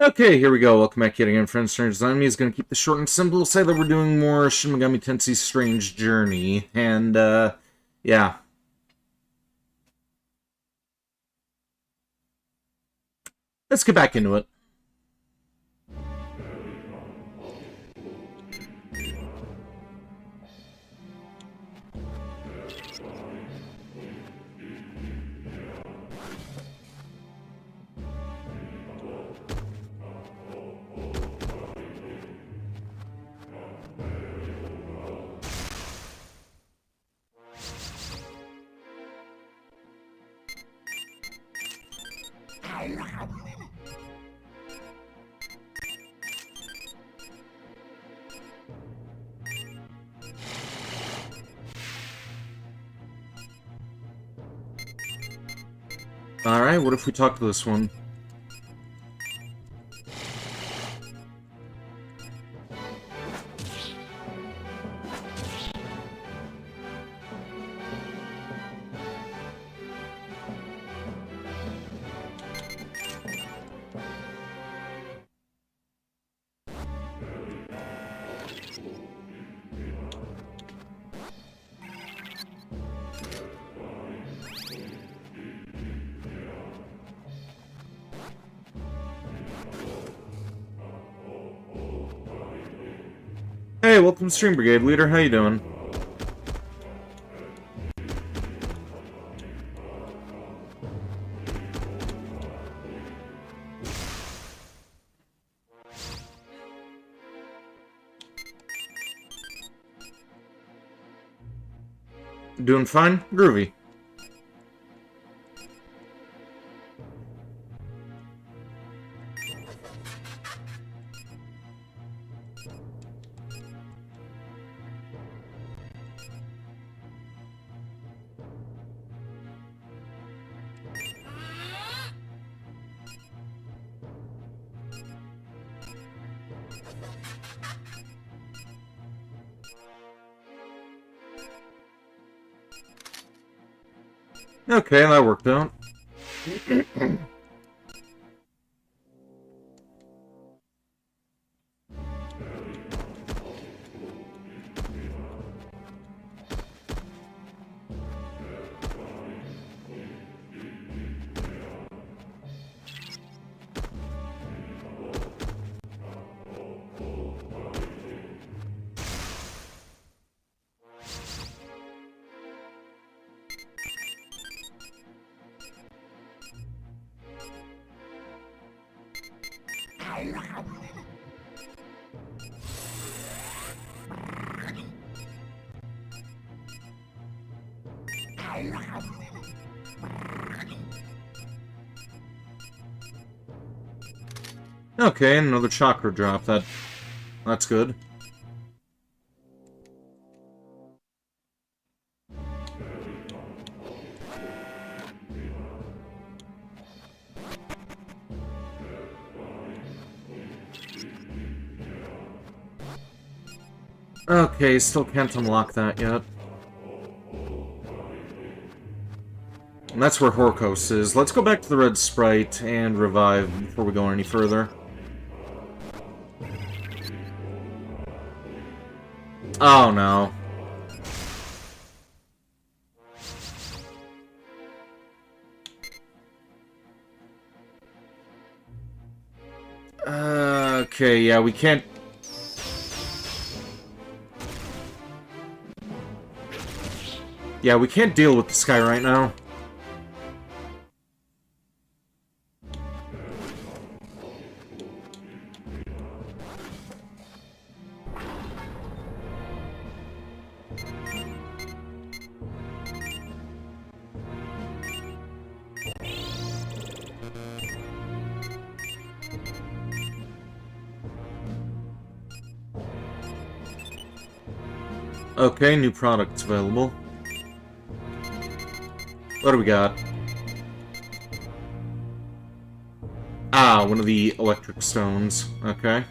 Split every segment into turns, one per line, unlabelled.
Okay, here we go. Welcome back yet again, friends. Strange Design. Is going to keep this short and simple. Say that we're doing more Shin Megami Tensei Strange Journey. And, yeah. Let's get back into it. Alright, what if we talk to this one? Hey, welcome to Stream Brigade Leader. How you doing? Doing fine? Groovy. Okay, that worked out. Okay, another chakra drop. That's good. Okay, still can't unlock that yet. And that's where Horkos is. Let's go back to the red sprite and revive before we go any further. Oh no. Okay, yeah, we can't... Yeah, we can't deal with this guy right now. Okay, new products available. What do we got? Ah, one of the electric stones. Okay.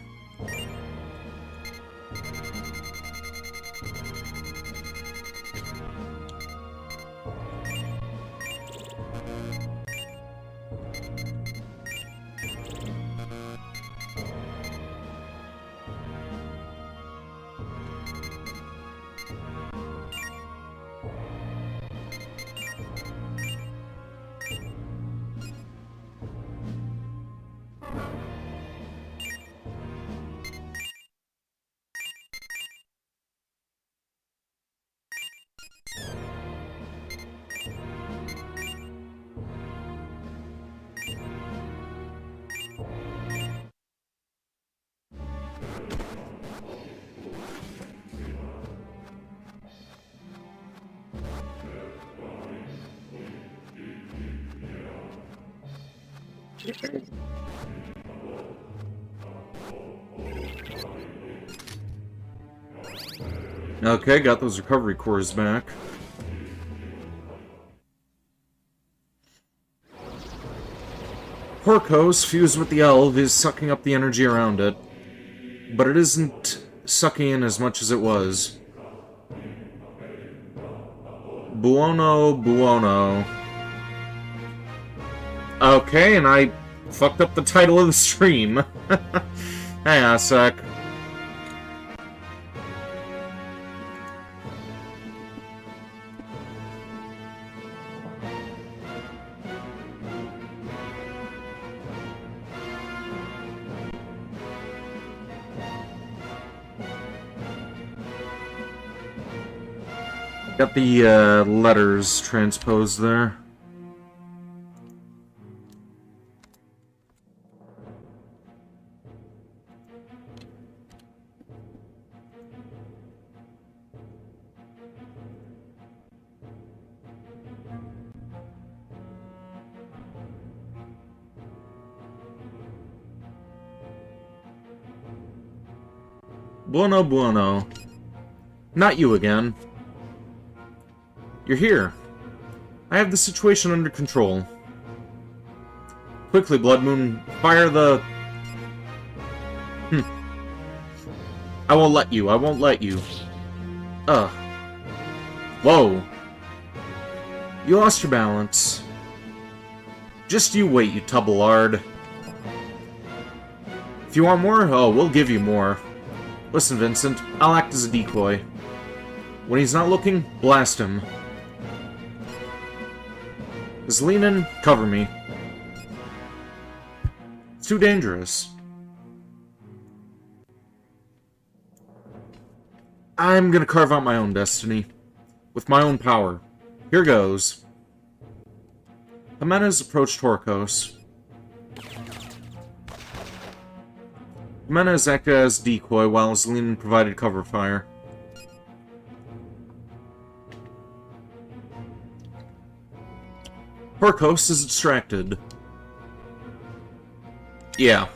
Okay, got those recovery cores back. Porcos, fused with the elf, is sucking up the energy around it. But it isn't sucking in as much as it was. Buono, Buono. Okay, and I fucked up the title of the stream. Hang on a sec. Got the letters transposed there. Buono, Buono. Not you again. You're here. I have the situation under control. Quickly, Blood Moon, fire the... I won't let you, I won't let you. Whoa. You lost your balance. Just you wait, you tubblard. If you want more, oh, we'll give you more. Listen, Vincent, I'll act as a decoy. When he's not looking, blast him. Just lean in, cover me. It's too dangerous. I'm gonna carve out my own destiny. With my own power. Here goes. Jimenez approached Torcos. Jimenez acted as decoy while Zelina provided cover fire. Torcos is distracted. Yeah.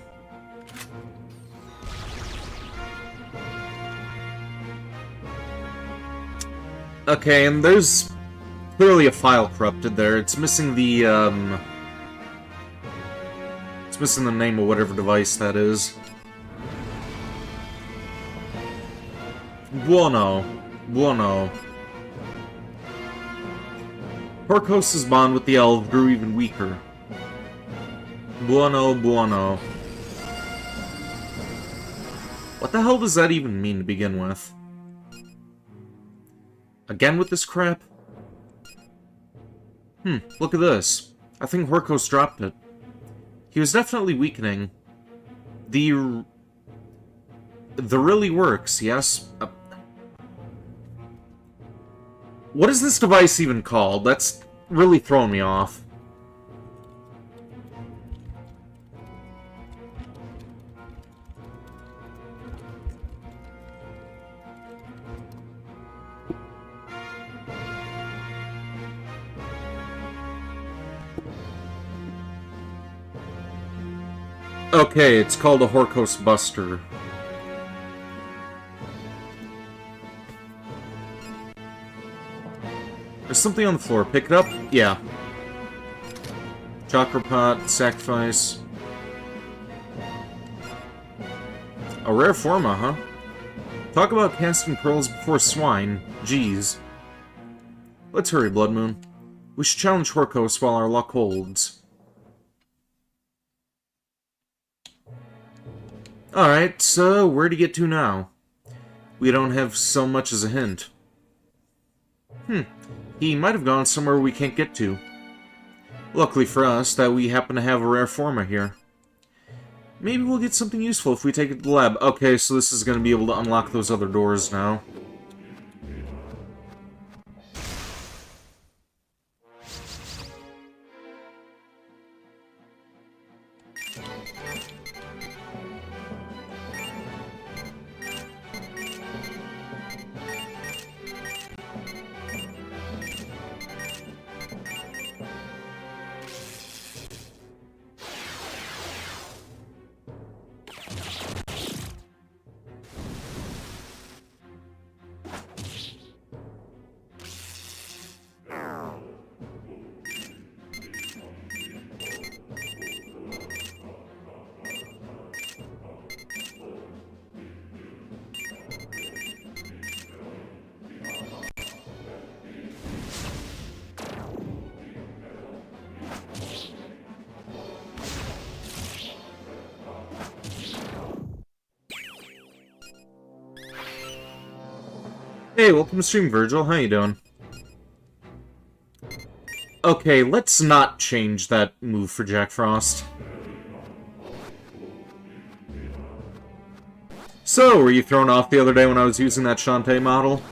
Okay, and there's clearly a file corrupted there. It's missing the, it's missing the name of whatever device that is. Buono. Buono. Torcos' bond with the elf grew even weaker. Buono, Buono. What the hell does that even mean to begin with? Again with this crap? Look at this. I think Torcos dropped it. He was definitely weakening. The really works, yes? What is this device even called? That's really throwing me off. Okay, it's called a Torcos Buster. There's something on the floor. Pick it up? Yeah. Chakra pot, sacrifice. A rare forma, huh? Talk about casting pearls before swine. Jeez. Let's hurry, Blood Moon. We should challenge Torcos while our luck holds. Alright, so where to get to now? We don't have so much as a hint. He might have gone somewhere we can't get to. Luckily for us, that we happen to have a rare forma here. Maybe we'll get something useful if we take it to the lab. Okay, so this is going to be able to unlock those other doors now. Hey, welcome to stream, Virgil. How you doing? Okay, let's not change that move for Jack Frost. So, were you thrown off the other day when I was using that Shantae model?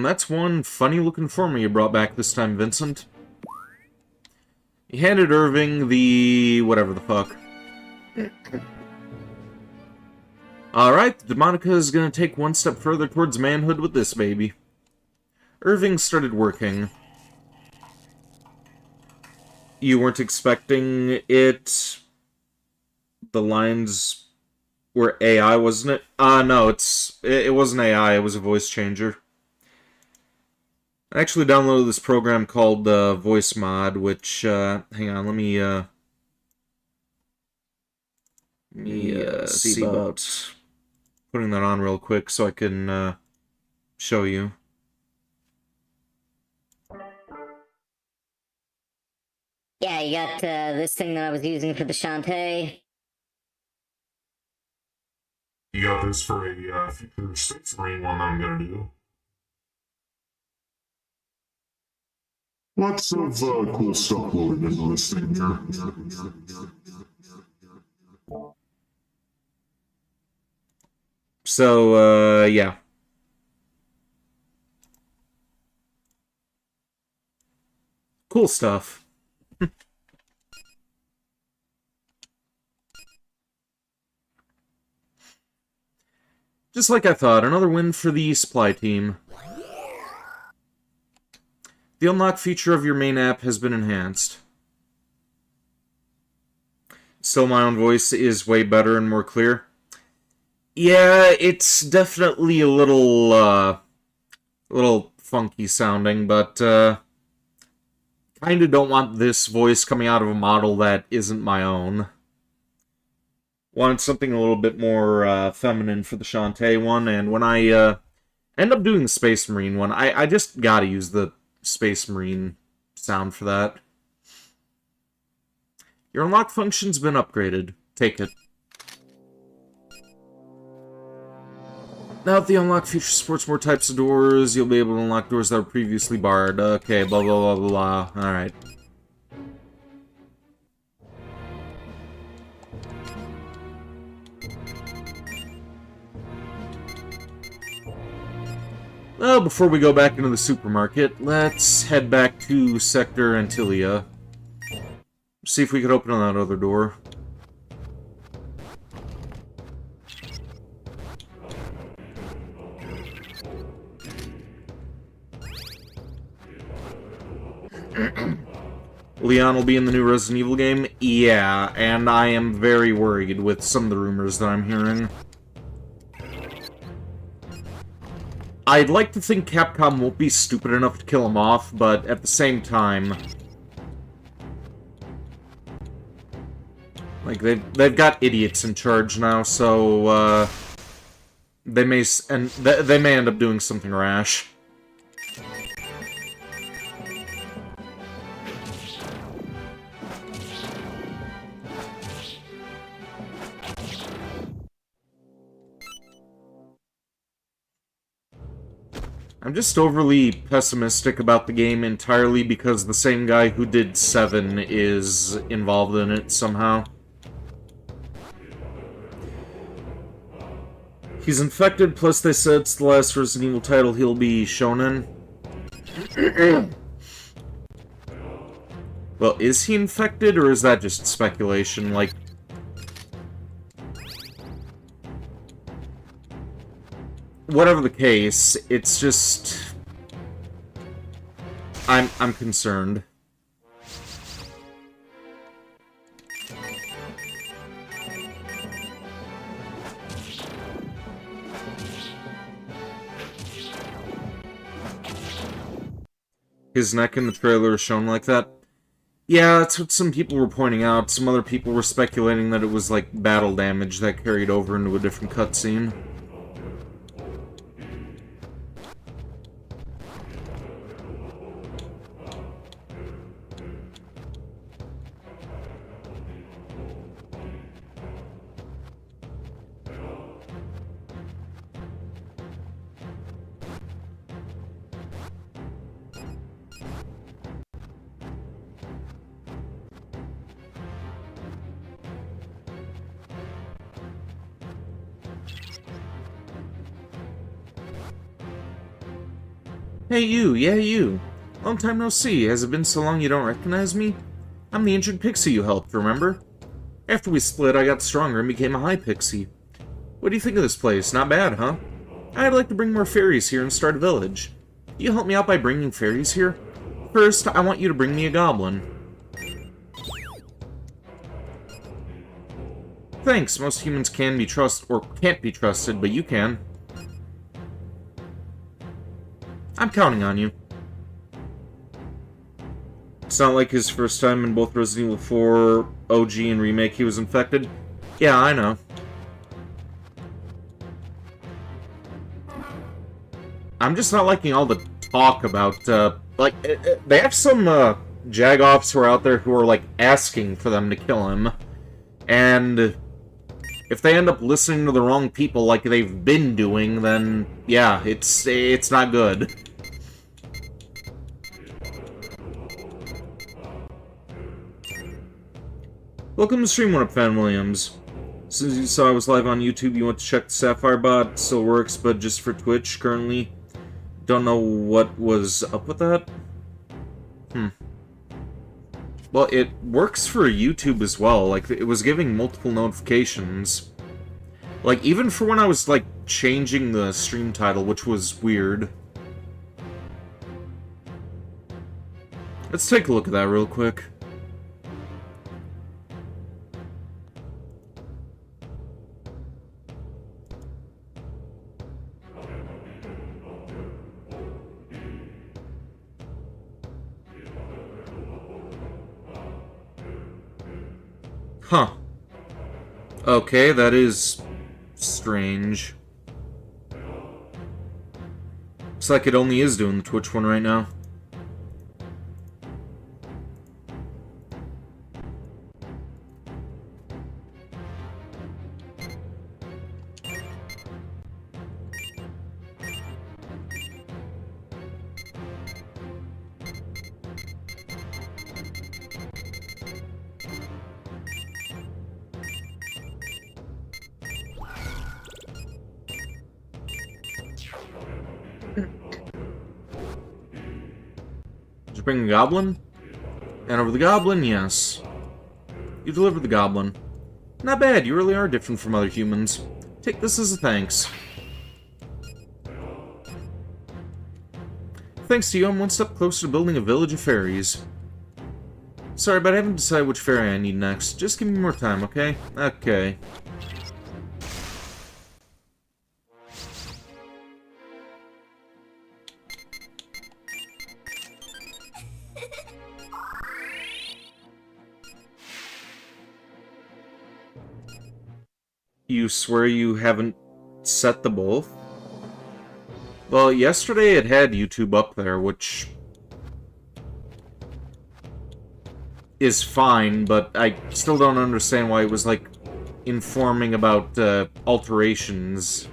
That's one funny-looking former you brought back this time, Vincent. You handed Irving the... whatever the fuck. Alright, the Demonica is gonna take one step further towards manhood with this baby. Irving started working. You weren't expecting it... The lines were AI, wasn't it? No, it wasn't AI, it was a voice changer. I actually downloaded this program called Voice Mod, which, hang on, let me see about putting that on real quick so I can, show you.
Yeah, you got, this thing that I was using for the Shantae.
You got this for a, future Space Marine one that I'm gonna do. Lots of cool stuff loaded into this thing here.
So, yeah. Cool stuff. Just like I thought, another win for the supply team. The unlock feature of your main app has been enhanced. Still, my own voice is way better and more clear. Yeah, it's definitely a little funky sounding, but, kinda don't want this voice coming out of a model that isn't my own. Wanted something a little bit more, feminine for the Shantae one, and when I, end up doing the Space Marine one, I just gotta use the Space Marine sound for that. Your unlock function's been upgraded. Take it. Now that the unlock feature supports more types of doors, you'll be able to unlock doors that were previously barred. Okay, blah blah blah blah. Alright. Well, before we go back into the supermarket, let's head back to Sector Antilia. See if we could open that other door. Leon will be in the new Resident Evil game? Yeah, and I am very worried with some of the rumors that I'm hearing. I'd like to think Capcom won't be stupid enough to kill him off, but at the same time... Like, they've got idiots in charge now, so, they may end up doing something rash. I'm just overly pessimistic about the game entirely because the same guy who did 7 is involved in it somehow. He's infected, plus they said it's the last Resident Evil title he'll be shown in. Well, is he infected, or is that just speculation? Like... Whatever the case, it's just... I'm concerned. His neck in the trailer is shown like that? Yeah, that's what some people were pointing out. Some other people were speculating that it was like battle damage that carried over into a different cutscene. Hey you, yeah you. Long time no see. Has it been so long you don't recognize me? I'm the injured pixie you helped, remember? After we split, I got stronger and became a high pixie. What do you think of this place? Not bad, huh? I'd like to bring more fairies here and start a village. You help me out by bringing fairies here? First, I want you to bring me a goblin. Thanks, most humans can be trusted, or can't be trusted, but you can. I'm counting on you. It's not like his first time in both Resident Evil 4, OG, and Remake he was infected. Yeah, I know. I'm just not liking all the talk about, they have some, Jagoffs who are out there who are, like, asking for them to kill him. And if they end up listening to the wrong people like they've been doing, then, yeah, it's not good. Welcome to Stream One Up, Fan Williams. Since you saw I was live on YouTube, you want to check the Sapphire bot. Still works, but just for Twitch currently. Don't know what was up with that. Well, it works for YouTube as well. Like, it was giving multiple notifications. Like, even for when I was, like, changing the stream title, which was weird. Let's take a look at that real quick. Huh. Okay, that is strange. Looks like it only is doing the Twitch one right now. Did you bring a goblin? And over the goblin, yes. You delivered the goblin. Not bad, you really are different from other humans. Take this as a thanks. Thanks to you, I'm one step closer to building a village of fairies. Sorry, but I haven't decided which fairy I need next. Just give me more time, okay? Okay. You swear you haven't set the both? Well, yesterday it had YouTube up there, which is fine, but I still don't understand why it was, like, informing about alterations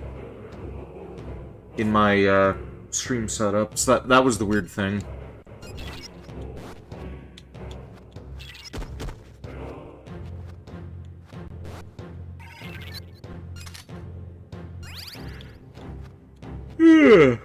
in my stream setup. So that was the weird thing. Yeah.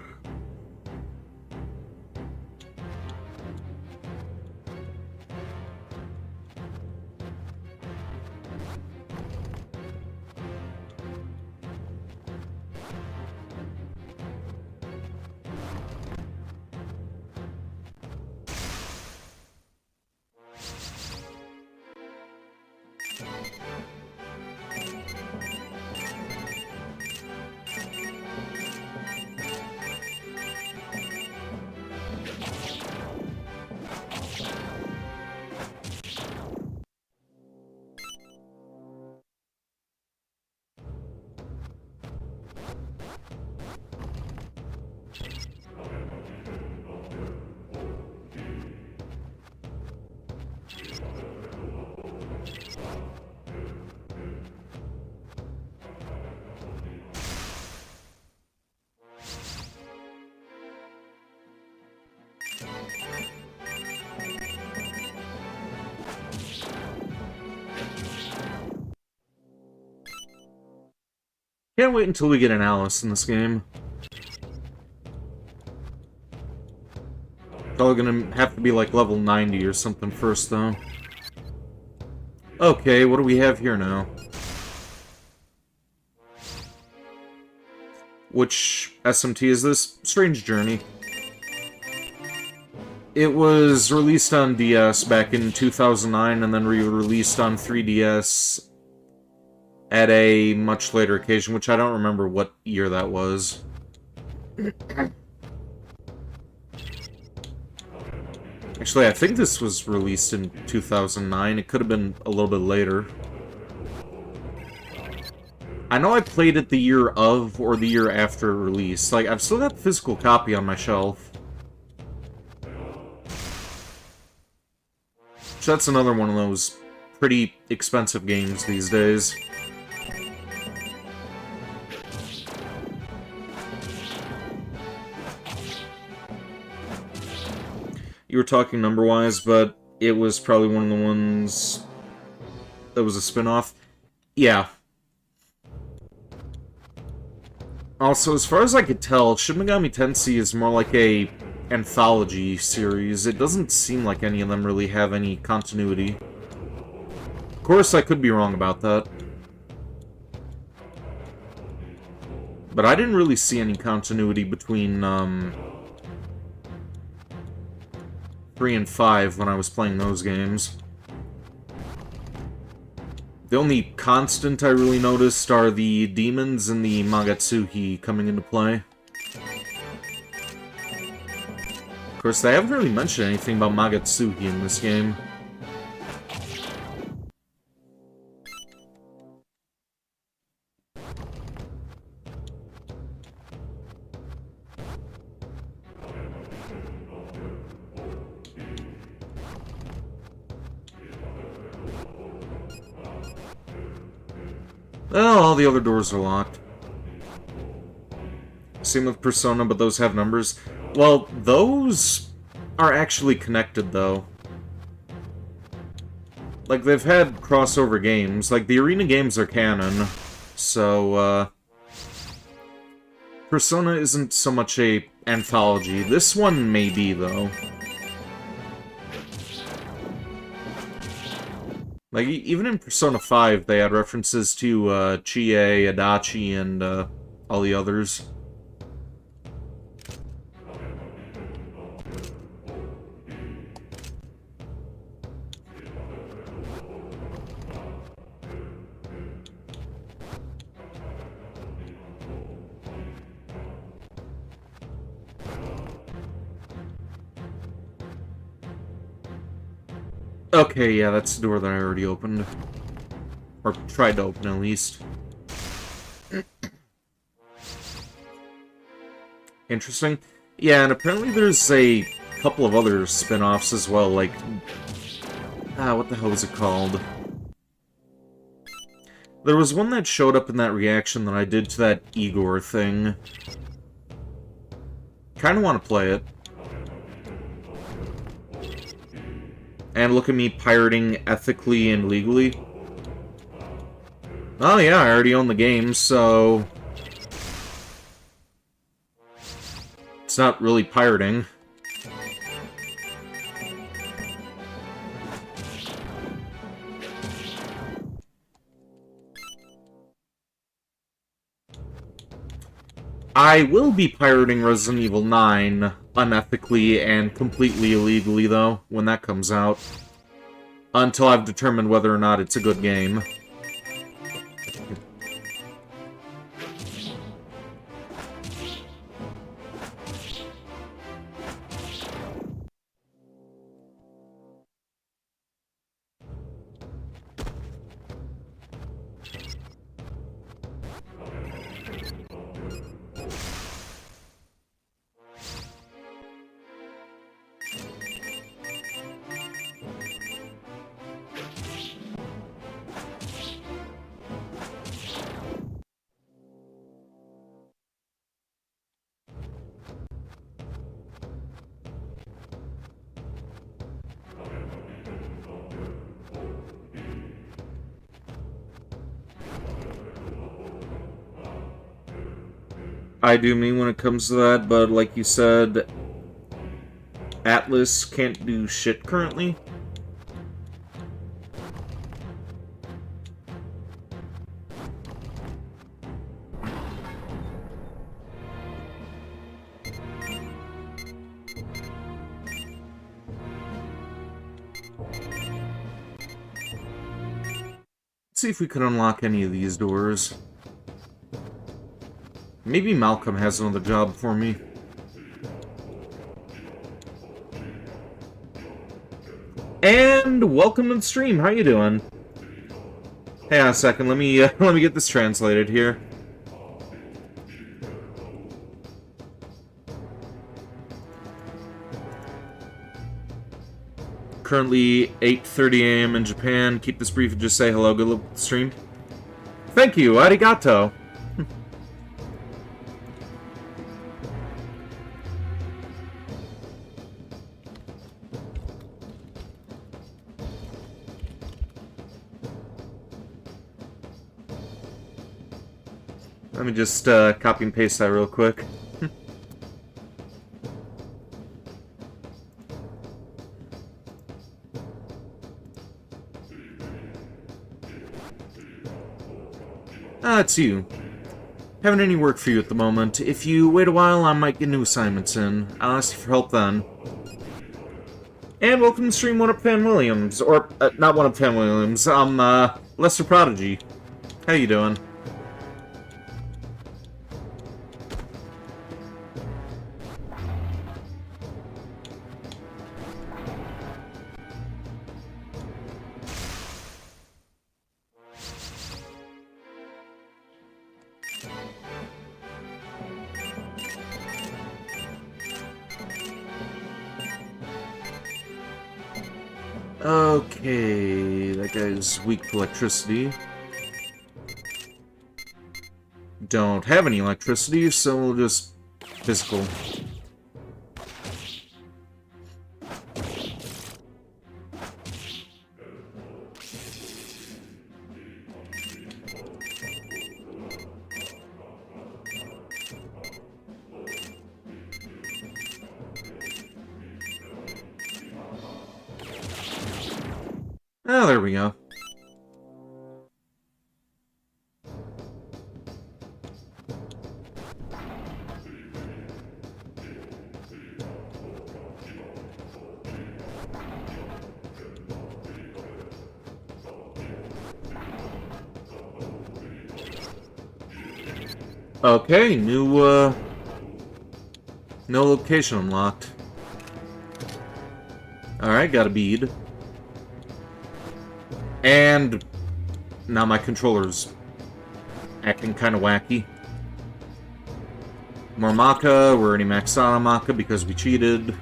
Can't wait until we get an Alice in this game. Probably gonna have to be like level 90 or something first, though. Okay, what do we have here now? Which SMT is this? Strange Journey. It was released on DS back in 2009 and then re-released on 3DS at a much later occasion, which I don't remember what year that was. Actually, I think this was released in 2009. It could have been a little bit later. I know I played it the year of or the year after release. Like, I've still got the physical copy on my shelf. So that's another one of those pretty expensive games these days. You were talking number-wise, but it was probably one of the ones that was a spin-off. Yeah. Also, as far as I could tell, Shin Megami Tensei is more like a anthology series. It doesn't seem like any of them really have any continuity. Of course, I could be wrong about that. But I didn't really see any continuity between, 3 and 5 when I was playing those games. The only constant I really noticed are the demons and the Magatsuhi coming into play. Of course, they haven't really mentioned anything about Magatsuhi in this game. Well, all the other doors are locked. Same with Persona, but those have numbers. Well, those are actually connected, though. Like, they've had crossover games. Like, the arena games are canon, so, Persona isn't so much a anthology. This one may be, though. Like, even in Persona 5, they had references to, Chie, Adachi, and, all the others. Okay, yeah, that's the door that I already opened. Or tried to open, at least. Interesting. Yeah, and apparently there's a couple of other spin-offs as well, like... what the hell was it called? There was one that showed up in that reaction that I did to that Igor thing. Kinda want to play it. And look at me pirating ethically and legally. Oh yeah, I already own the game, so... it's not really pirating. I will be pirating Resident Evil 9 unethically and completely illegally, though, when that comes out. Until I've determined whether or not it's a good game. I do mean when it comes to that, but like you said, Atlas can't do shit currently. Let's see if we can unlock any of these doors. Maybe Malcolm has another job for me. And welcome to the stream. How you doing? Hang on a second. Let me let me get this translated here. Currently 8:30 a.m. in Japan. Keep this brief and just say hello. Good luck with the stream. Thank you. Arigato. Let me just copy and paste that real quick. It's you. Haven't any work for you at the moment. If you wait a while, I might get new assignments in. I'll ask you for help then. And welcome to stream One Up Fan Williams. Or, not One Up Fan Williams. Lester Prodigy. How you doing? Okay, that guy's weak to electricity. Don't have any electricity, so we'll just physical. Oh, there we go. Okay, no location unlocked. Alright, got a bead. And now my controller's acting kind of wacky. More Maka, we're already maxed out on Maka because we cheated.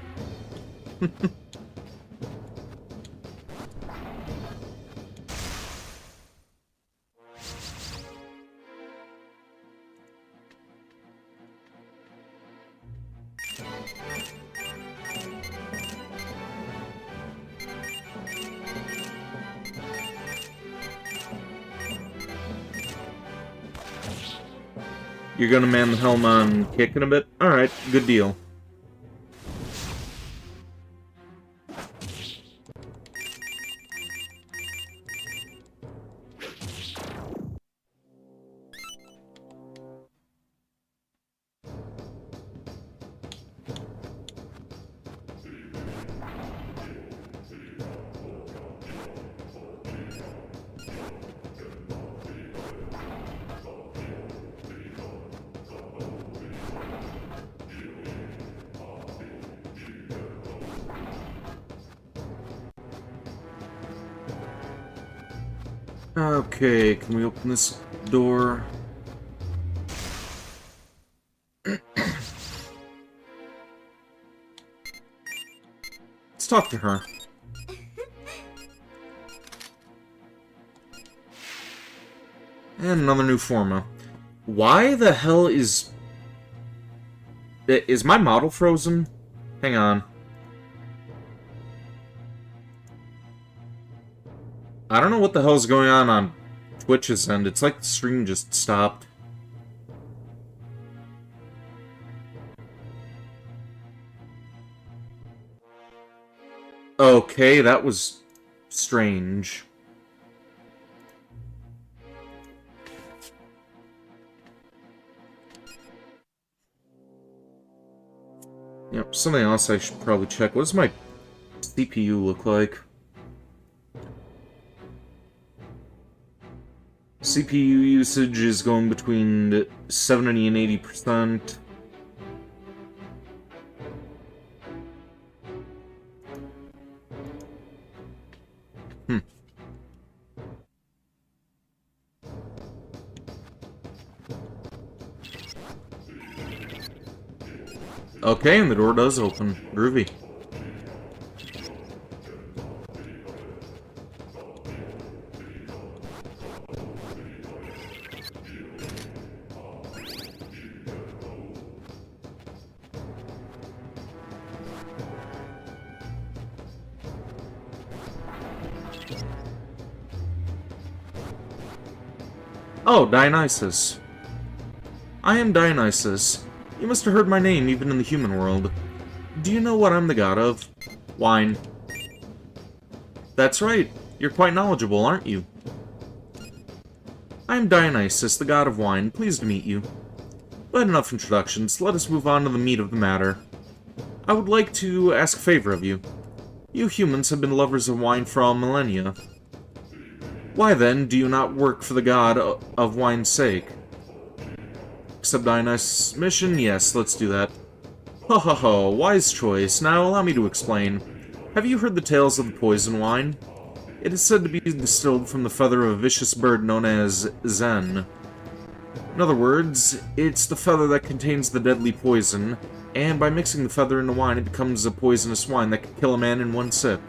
You're gonna man the helm on kicking a bit? Alright, good deal. Okay, can we open this door? Let's talk to her. And another new forma. Why the hell is my model frozen? Hang on. I don't know what the hell's going on Twitch's end. It's like the stream just stopped. Okay, that was strange. Yep, something else I should probably check. What does my CPU look like? CPU usage is going between 70 and 80%. Okay, and the door does open. Groovy. Oh, Dionysus. I am Dionysus. You must have heard my name even in the human world. Do you know what I'm the god of? Wine. That's right. You're quite knowledgeable, aren't you? I am Dionysus, the god of wine. Pleased to meet you. But enough introductions. Let us move on to the meat of the matter. I would like to ask a favor of you. You humans have been lovers of wine for all millennia. Why then do you not work for the god of wine's sake? Accept Dionysus' mission? Yes, let's do that. Ho ho ho, wise choice. Now allow me to explain. Have you heard the tales of the poison wine? It is said to be distilled from the feather of a vicious bird known as Zen. In other words, it's the feather that contains the deadly poison, and by mixing the feather into wine it becomes a poisonous wine that can kill a man in one sip.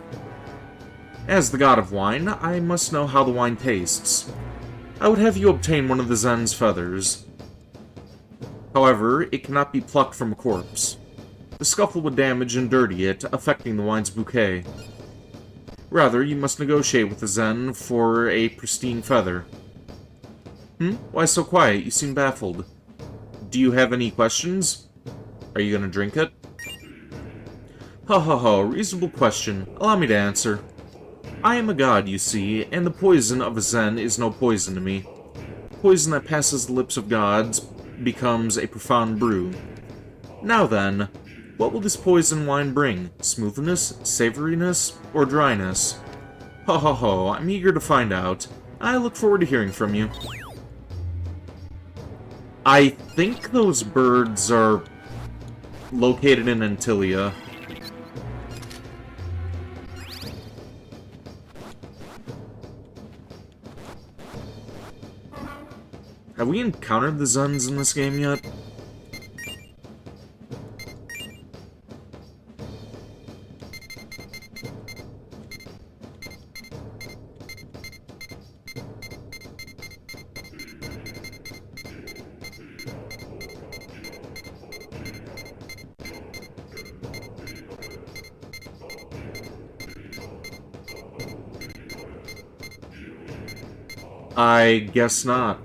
As the god of wine, I must know how the wine tastes. I would have you obtain one of the Zen's feathers. However, it cannot be plucked from a corpse. The scuffle would damage and dirty it, affecting the wine's bouquet. Rather, you must negotiate with the Zen for a pristine feather. Why so quiet? You seem baffled. Do you have any questions? Are you gonna drink it? Ho ho ho, reasonable question. Allow me to answer. I am a god, you see, and the poison of a Zen is no poison to me. Poison that passes the lips of gods becomes a profound brew. Now then, what will this poison wine bring? Smoothness, savoriness, or dryness? Ho ho ho, I'm eager to find out. I look forward to hearing from you. I think those birds are located in Antilia. Have we encountered the Zens in this game yet? I guess not.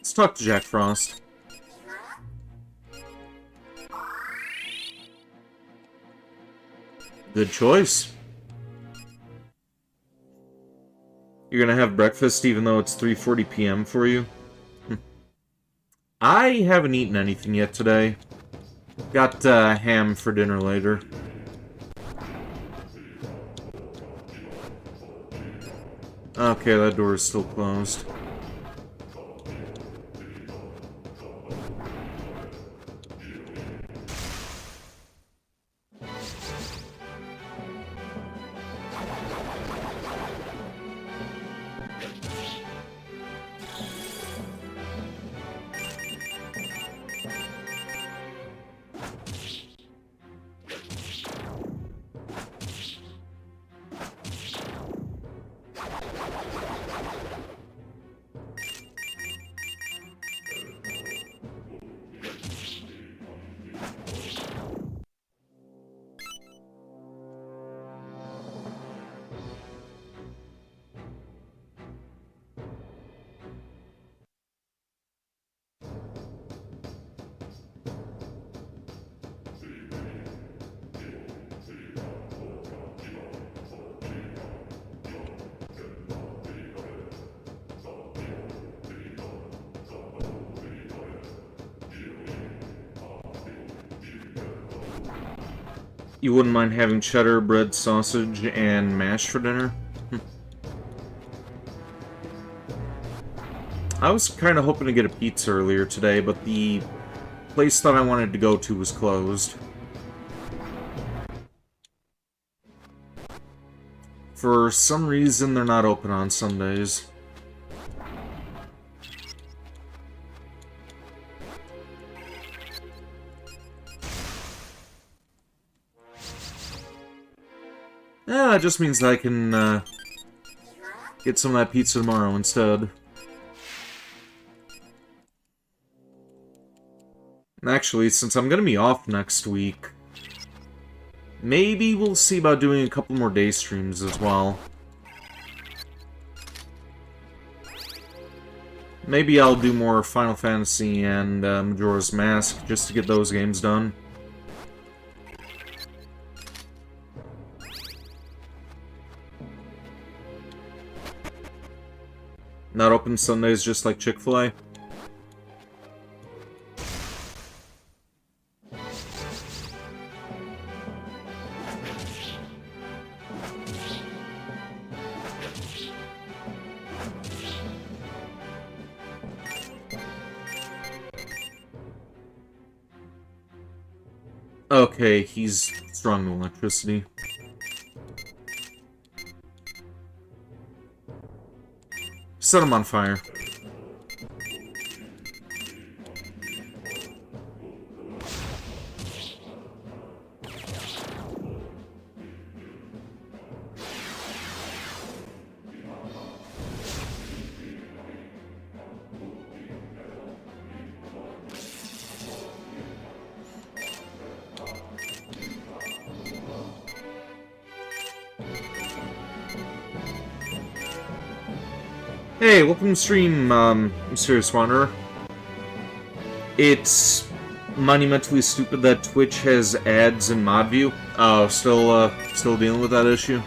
Let's talk to Jack Frost. Good choice. You're gonna have breakfast even though it's 3:40 p.m. for you? I haven't eaten anything yet today. Got ham for dinner later. Okay, that door is still closed. You wouldn't mind having cheddar, bread, sausage, and mash for dinner? I was kind of hoping to get a pizza earlier today, but the place that I wanted to go to was closed. For some reason, they're not open on Sundays. Yeah, it just means that I can get some of that pizza tomorrow instead. Actually, since I'm gonna be off next week, maybe we'll see about doing a couple more day streams as well. Maybe I'll do more Final Fantasy and Majora's Mask just to get those games done. Not open Sundays just like Chick-fil-A? Okay, he's strong to electricity. Set him on fire. Hey, welcome to stream, Mysterious Wanderer. It's monumentally stupid that Twitch has ads in mod view. Oh, still dealing with that issue?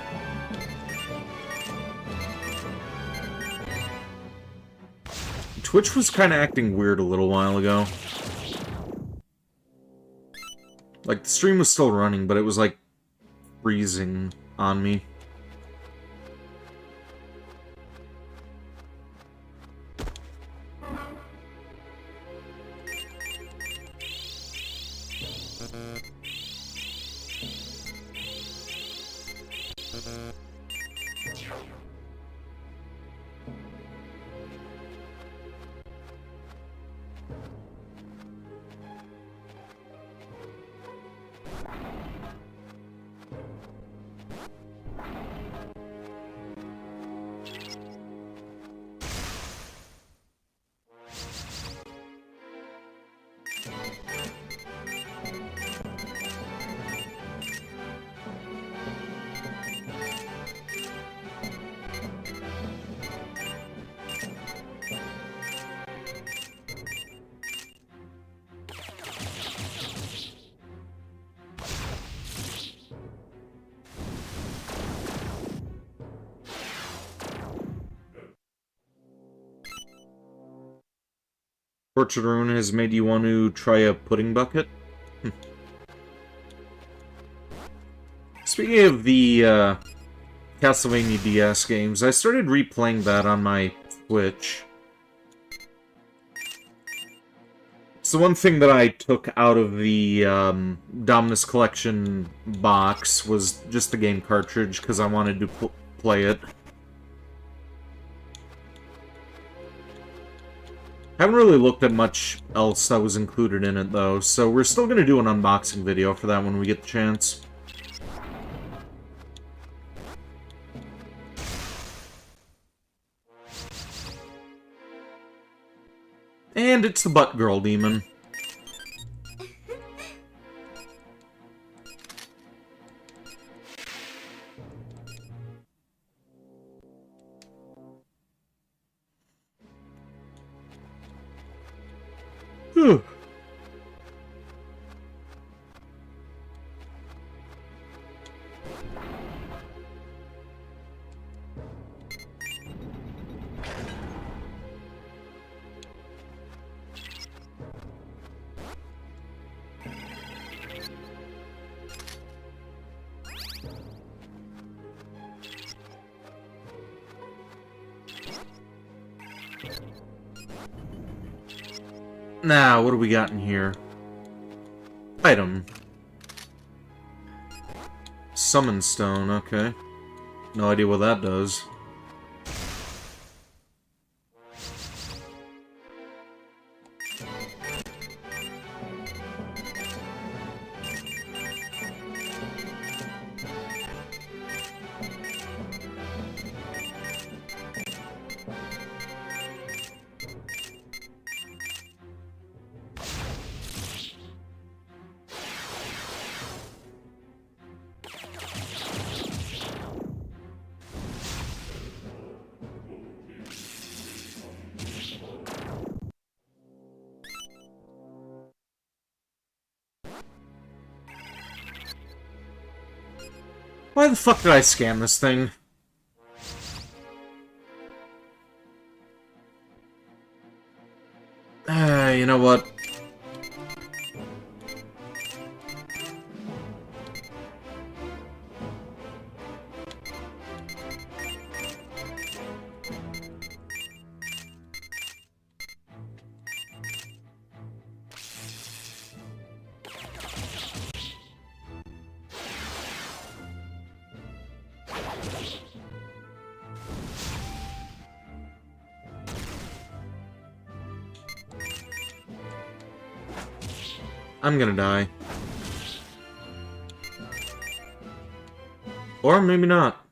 Twitch was kind of acting weird a little while ago. Like, the stream was still running, but it was, like, freezing on me. Tortured Rune has made you want to try a pudding bucket? Speaking of the Castlevania DS games, I started replaying that on my Twitch. It's the one thing that I took out of the Dominus Collection box was just the game cartridge, because I wanted to play it. Haven't really looked at much else that was included in it, though, so we're still going to do an unboxing video for that when we get the chance. And it's the Butt Girl Demon. Whew. Now, what do we got in here? Item. Summon Stone, okay. No idea what that does. Why the fuck did I scan this thing? You know what? I'm gonna die. Or maybe not.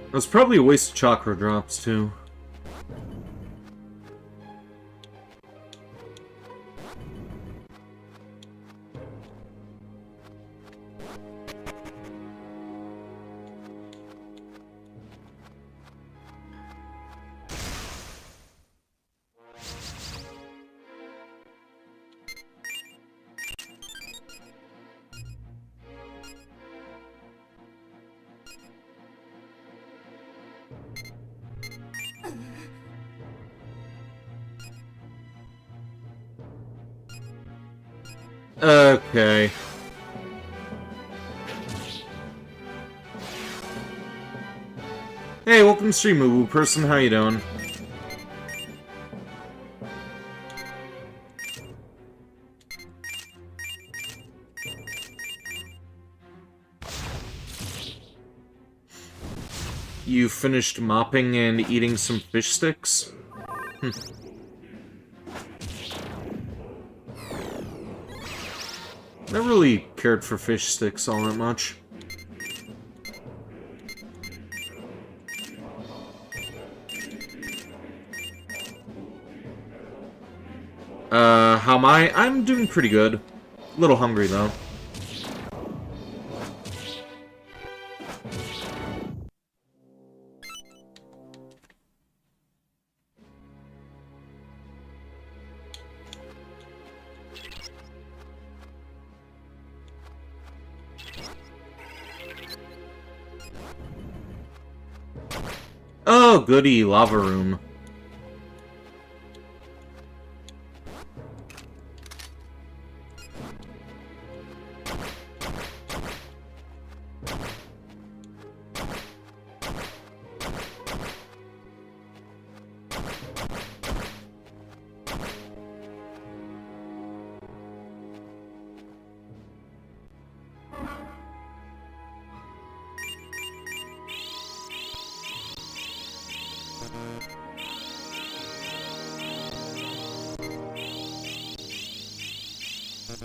It was probably a waste of chakra drops, too. Okay. Hey, welcome to stream, woo person. How you doing? You finished mopping and eating some fish sticks? Never really cared for fish sticks all that much. How am I? I'm doing pretty good. A little hungry, though. Oh, goody, lava room.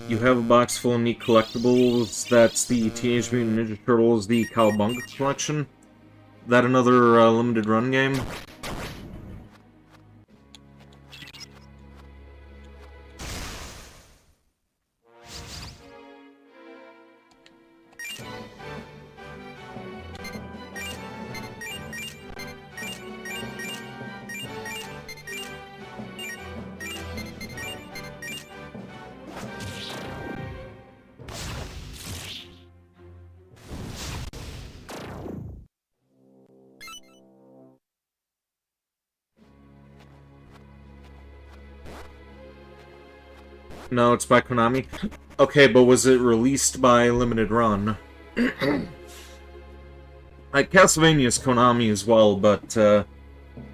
You have a box full of neat collectibles. That's the Teenage Mutant Ninja Turtles, the Cowabunga collection. That another limited run game? No, it's by Konami. Okay, but was it released by Limited Run? Like, Castlevania's Konami as well, but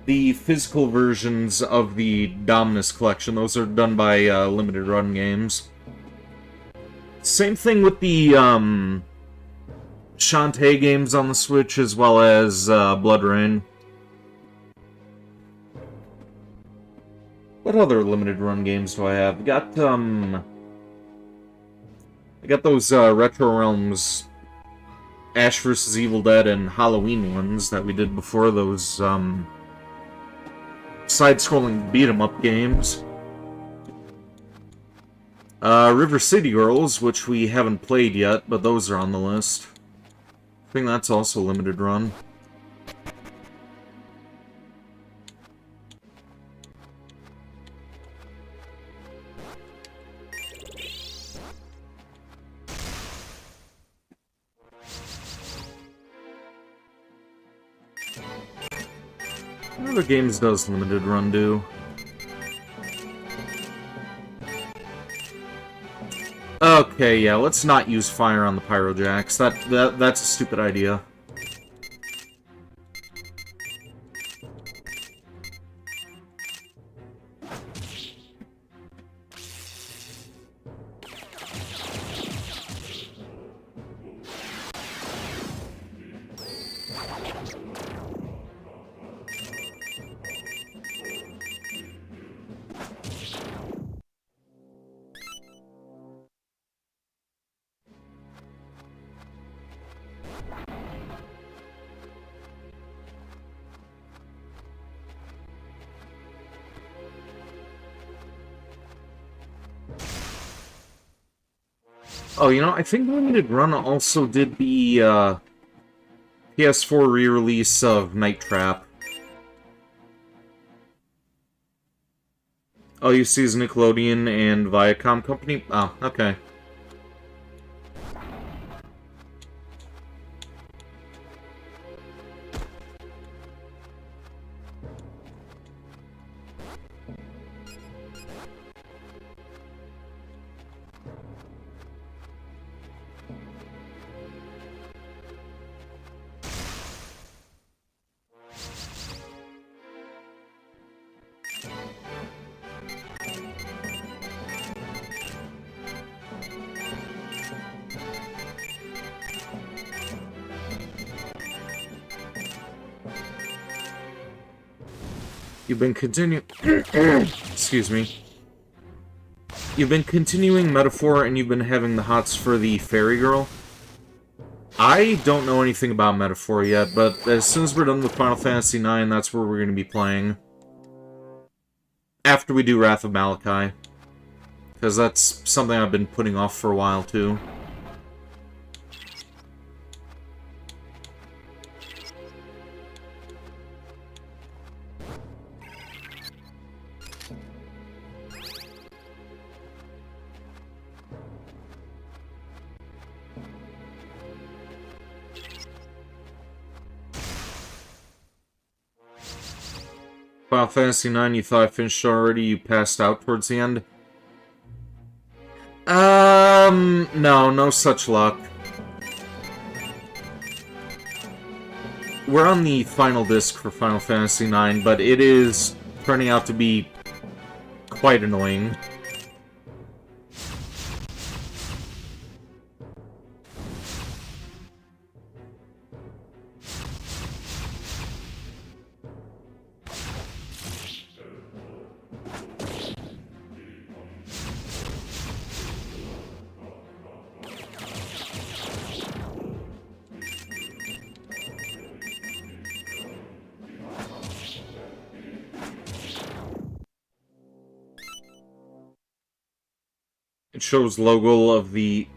the physical versions of the Dominus collection, those are done by Limited Run Games. Same thing with the Shantae games on the Switch, as well as Blood Rain. What other Limited Run games do I have? I got those Retro Realms Ash vs. Evil Dead and Halloween ones that we did before, those side-scrolling beat-em-up games. River City Girls, which we haven't played yet, but those are on the list. I think that's also Limited Run. What other games does Limited Run do? Okay, yeah, let's not use fire on the Pyrojacks. That's a stupid idea. Oh, you know, I think Limited Run also did the PS4 re-release of Night Trap. Oh, you see is Nickelodeon and Viacom Company? Oh, okay. You've been excuse me. You've been continuing Metaphor, and you've been having the hots for the Fairy Girl. I don't know anything about Metaphor yet, but as soon as we're done with Final Fantasy IX, that's where we're going to be playing. After we do Wrath of Malachi. Because that's something I've been putting off for a while, too. Final Fantasy IX, you thought I finished already, you passed out towards the end? No such luck. We're on the final disc for Final Fantasy IX, but it is turning out to be quite annoying. It shows logo of the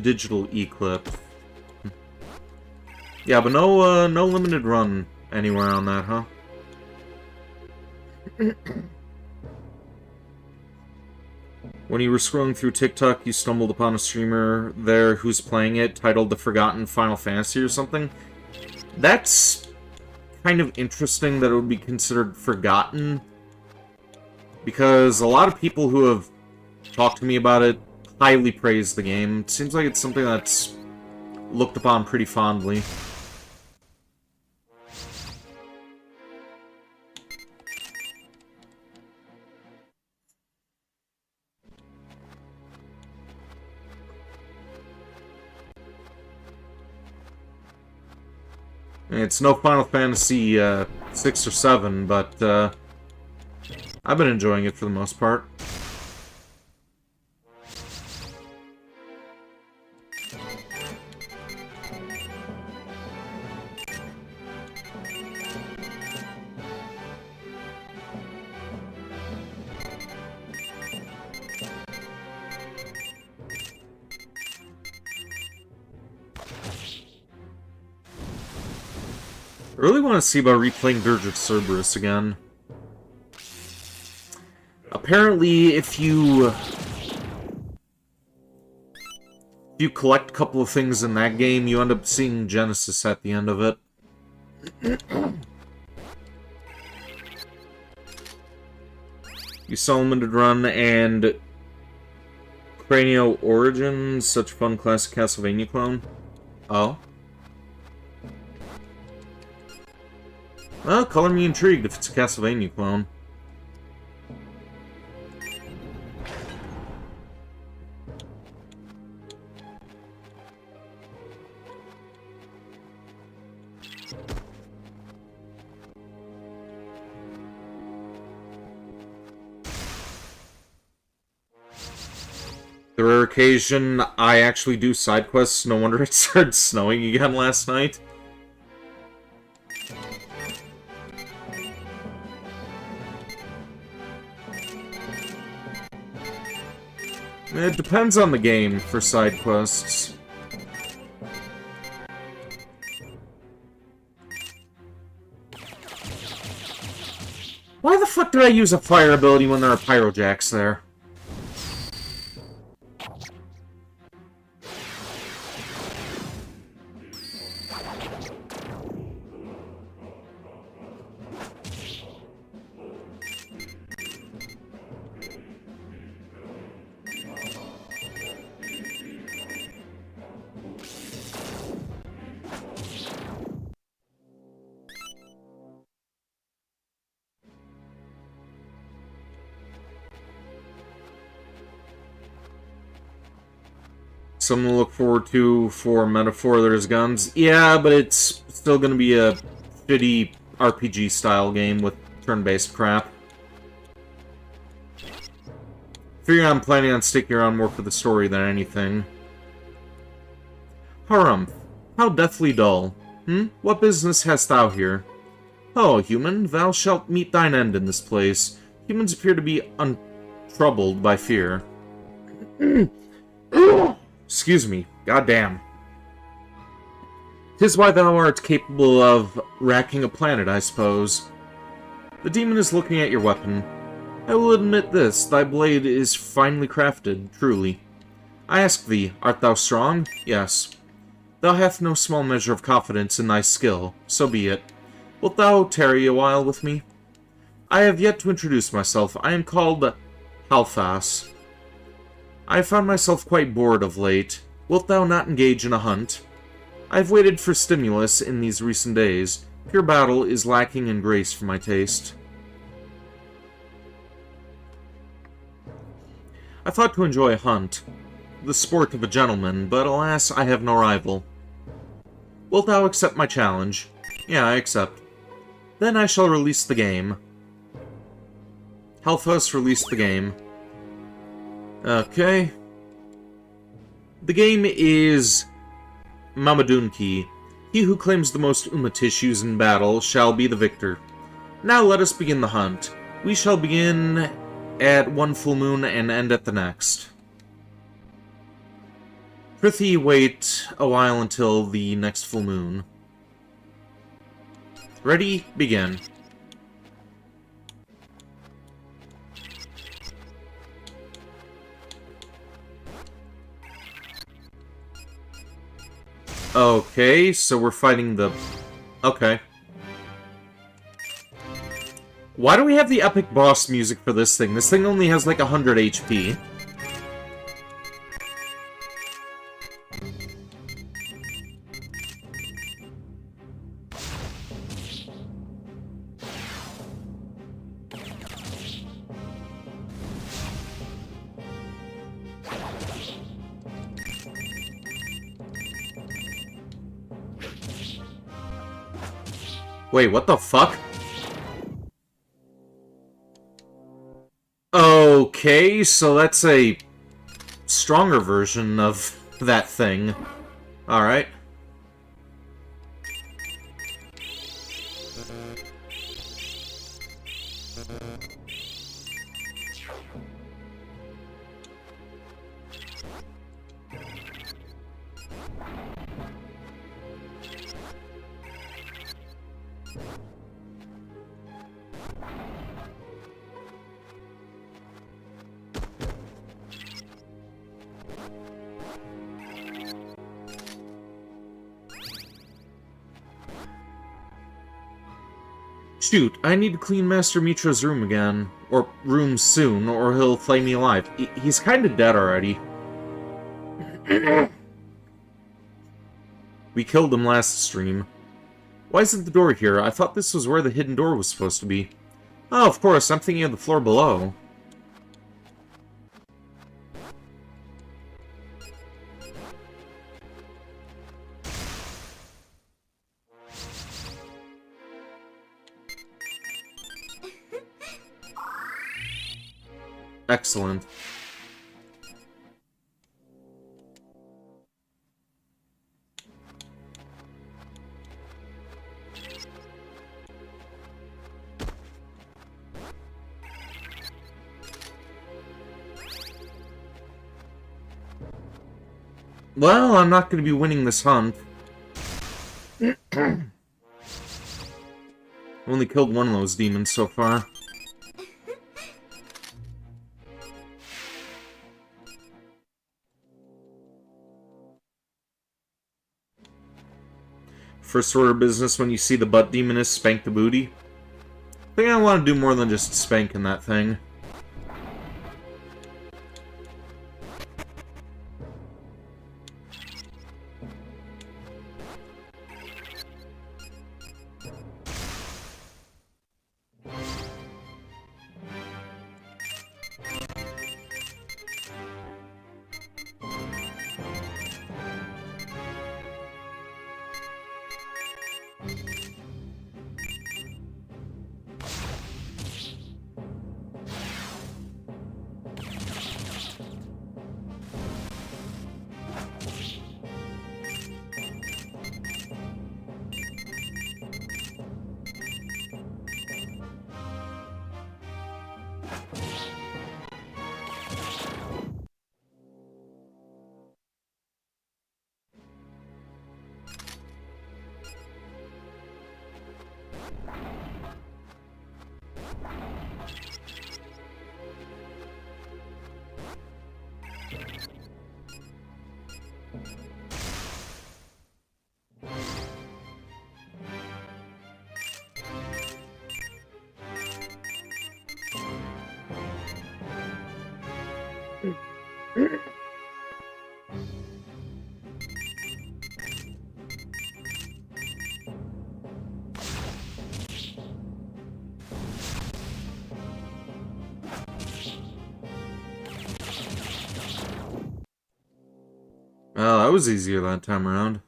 digital Eclipse. Yeah, but no limited run anywhere on that, huh? When you were scrolling through TikTok, you stumbled upon a streamer there who's playing it, titled The Forgotten Final Fantasy or something. That's kind of interesting that it would be considered forgotten, because a lot of people who have talked to me about it highly praise the game. It seems like it's something that's looked upon pretty fondly. It's no Final Fantasy 6 or 7, but I've been enjoying it for the most part. I really want to see about replaying Dirge of Cerberus again. Apparently, if you collect a couple of things in that game, you end up seeing Genesis at the end of it. You saw Limited Run and Cranio Origins, such fun classic Castlevania clone. Oh? Well, color me intrigued if it's a Castlevania clone. The rare occasion I actually do side quests, no wonder it started snowing again last night. It depends on the game for side quests. Why the fuck did I use a fire ability when there are pyrojacks there? Something to look forward to for Metaphor There's Guns. Yeah, but it's still gonna be a shitty RPG-style game with turn-based crap. Figure I'm planning on sticking around more for the story than anything. Harumph, how deathly dull. What business hast thou here? Oh, human, thou shalt meet thine end in this place. Humans appear to be untroubled by fear. Excuse me, goddamn. 'Tis why thou art capable of racking a planet, I suppose. The demon is looking at your weapon. I will admit this, thy blade is finely crafted, truly. I ask thee, art thou strong? Yes. Thou hast no small measure of confidence in thy skill, so be it. Wilt thou tarry a while with me? I have yet to introduce myself. I am called Halfas. I have found myself quite bored of late. Wilt thou not engage in a hunt? I have waited for stimulus in these recent days. Pure battle is lacking in grace for my taste. I thought to enjoy a hunt, the sport of a gentleman, but alas, I have no rival. Wilt thou accept my challenge? Yeah, I accept. Then I shall release the game. Halfas released the game. Okay. The game is Mamadunki. He who claims the most Uma tissues in battle shall be the victor. Now let us begin the hunt. We shall begin at one full moon and end at the next. Prithee wait a while until the next full moon. Ready? Begin. Okay, so we're fighting the... Okay. Why do we have the epic boss music for this thing? This thing only has like 100 HP. Wait, what the fuck? Okay, so that's a stronger version of that thing. Alright. Shoot, I need to clean Master Mitra's room again. Or room soon, or he'll flay me alive. He's kinda dead already. We killed him last stream. Why isn't the door here? I thought this was where the hidden door was supposed to be. Oh, of course, I'm thinking of the floor below. Excellent. Well, I'm not going to be winning this hunt. Only killed one of those demons so far. First order of business when you see the butt demon is spank the booty. I think I want to do more than just spanking that thing. Well, that was easier that time around.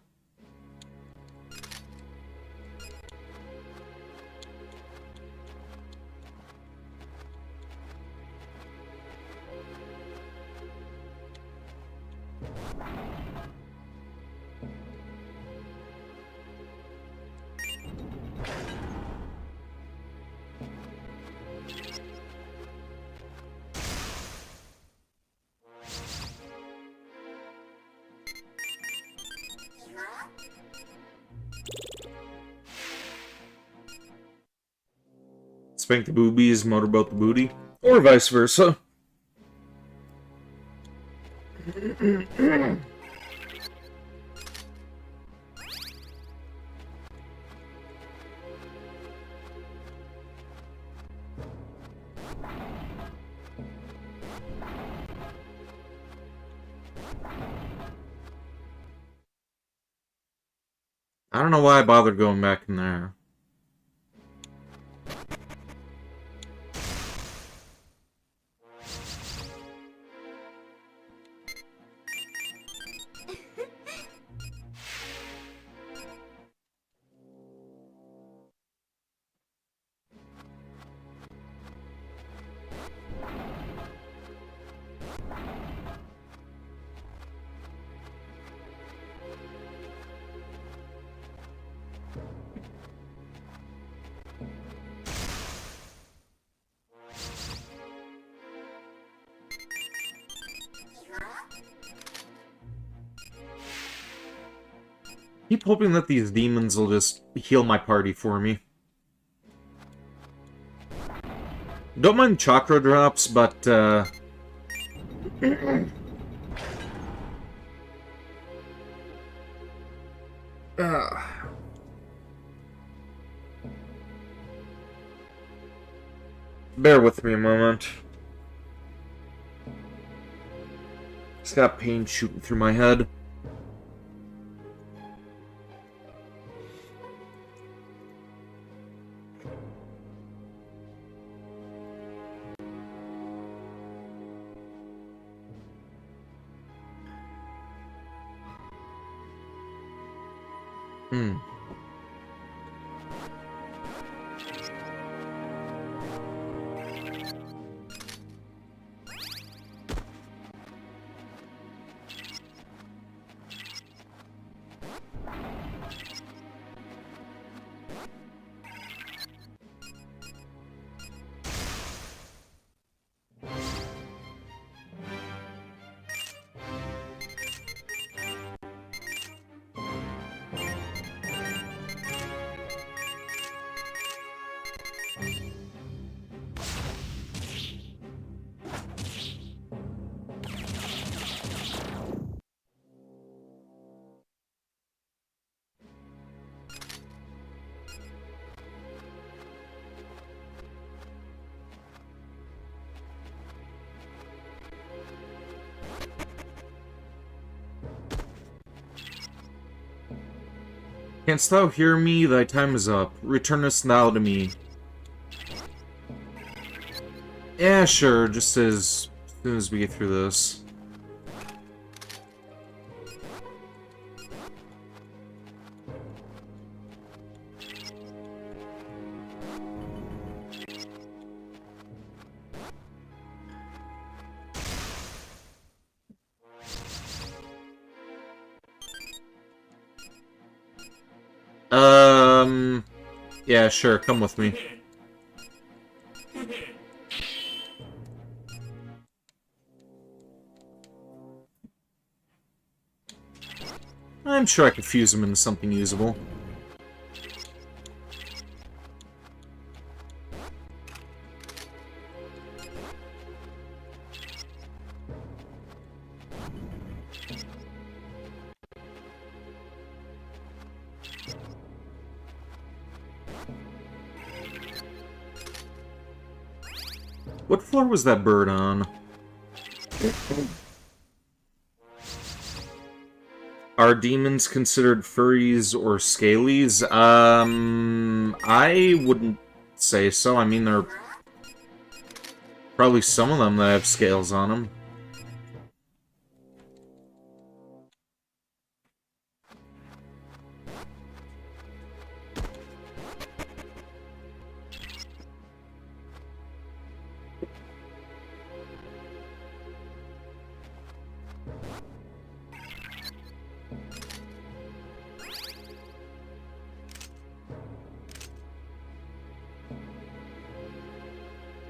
Spank the boobies, motorboat the booty, or vice versa. I don't know why I bothered going back in there. Keep hoping that these demons will just heal my party for me. Don't mind chakra drops, but, bear with me a moment. Just got pain shooting through my head. Canst thou hear me? Thy time is up. Returnest thou to me. Yeah, sure, just as soon as we get through this. Yeah, sure, come with me. I'm sure I could fuse them into something usable. What floor was that bird on? Are demons considered furries or scalies? I wouldn't say so. I mean, there are probably some of them that have scales on them.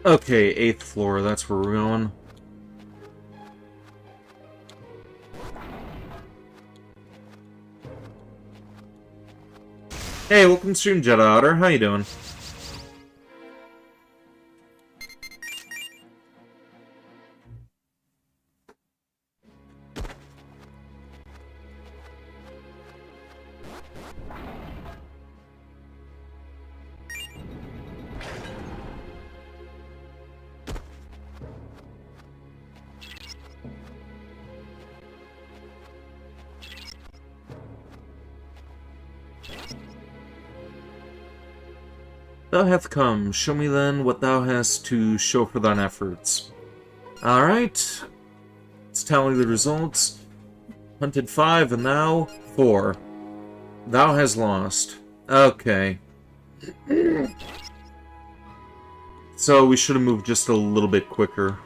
Okay, 8th floor, that's where we're going. Hey, welcome to stream, Jedi Otter. How you doing? Thou hath come. Show me then what thou hast to show for thine efforts. Alright. Let's tally the results. Hunted 5 and thou 4. Thou hast lost. Okay. So we should have moved just a little bit quicker.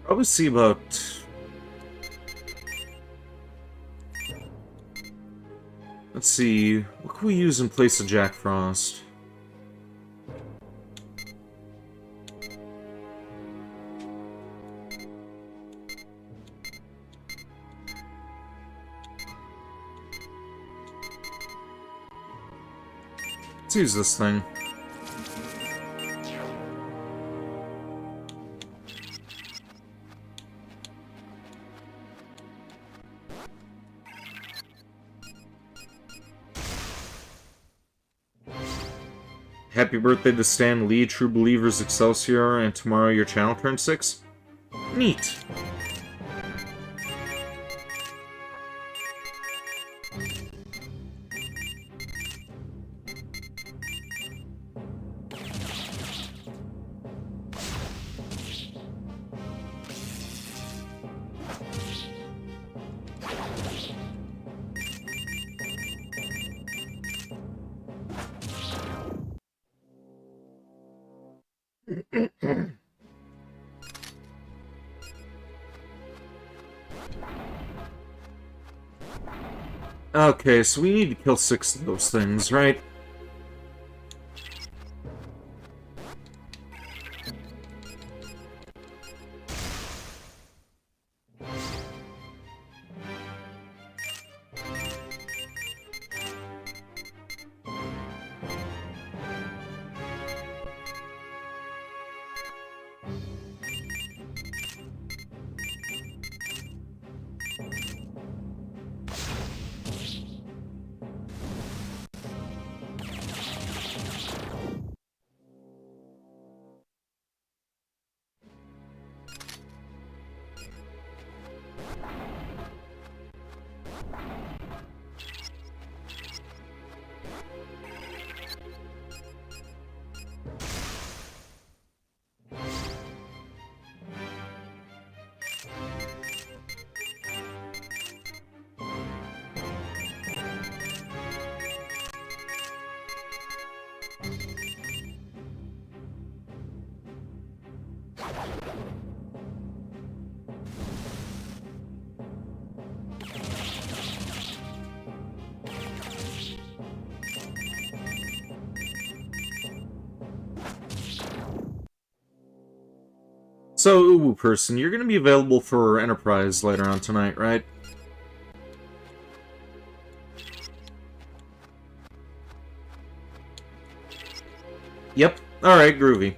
Probably see about... Let's see, what can we use in place of Jack Frost? Let's use this thing. Happy birthday to Stan Lee, True Believers Excelsior, and tomorrow your channel turns 6? Neat. Okay, so we need to kill 6 of those things, right? So, Uwu person, you're gonna be available for Enterprise later on tonight, right? Yep. Alright, groovy.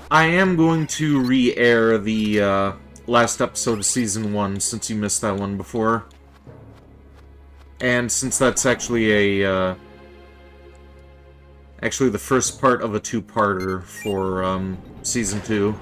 I am going to re-air the last episode of Season 1, since you missed that one before. And since that's actually a, actually the first part of a two-parter for, Season 2.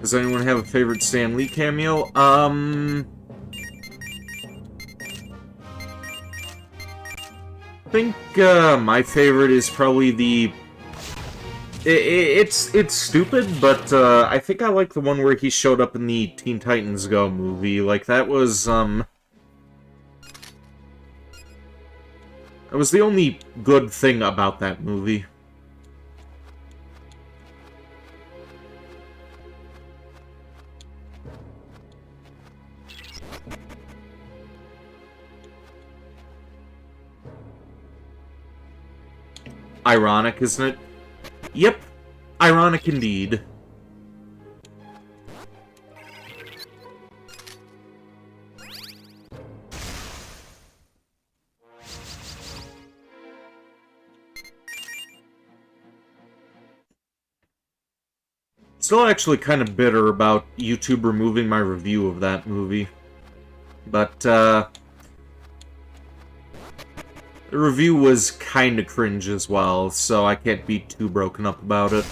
Does anyone have a favorite Stan Lee cameo? I think my favorite is probably the... It's stupid, but I think I like the one where he showed up in the Teen Titans Go movie. Like, that was the only good thing about that movie. ironic, isn't it? Yep, ironic indeed. Still actually kind of bitter about YouTube removing my review of that movie. But, the review was kinda cringe as well, so I can't be too broken up about it.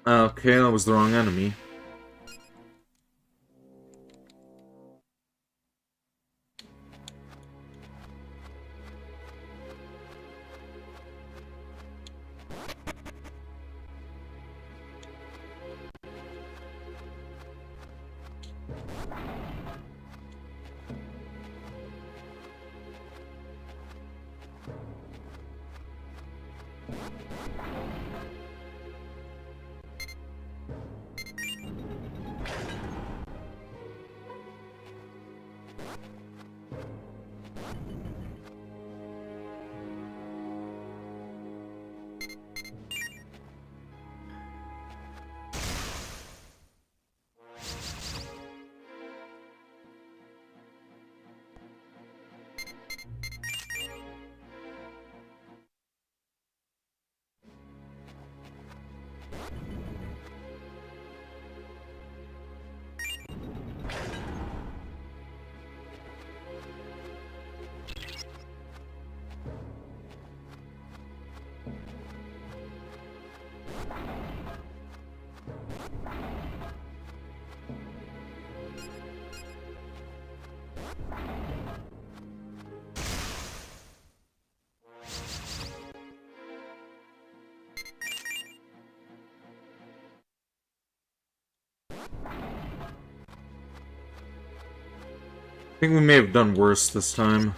Okay, that was the wrong enemy. I think we may have done worse this time.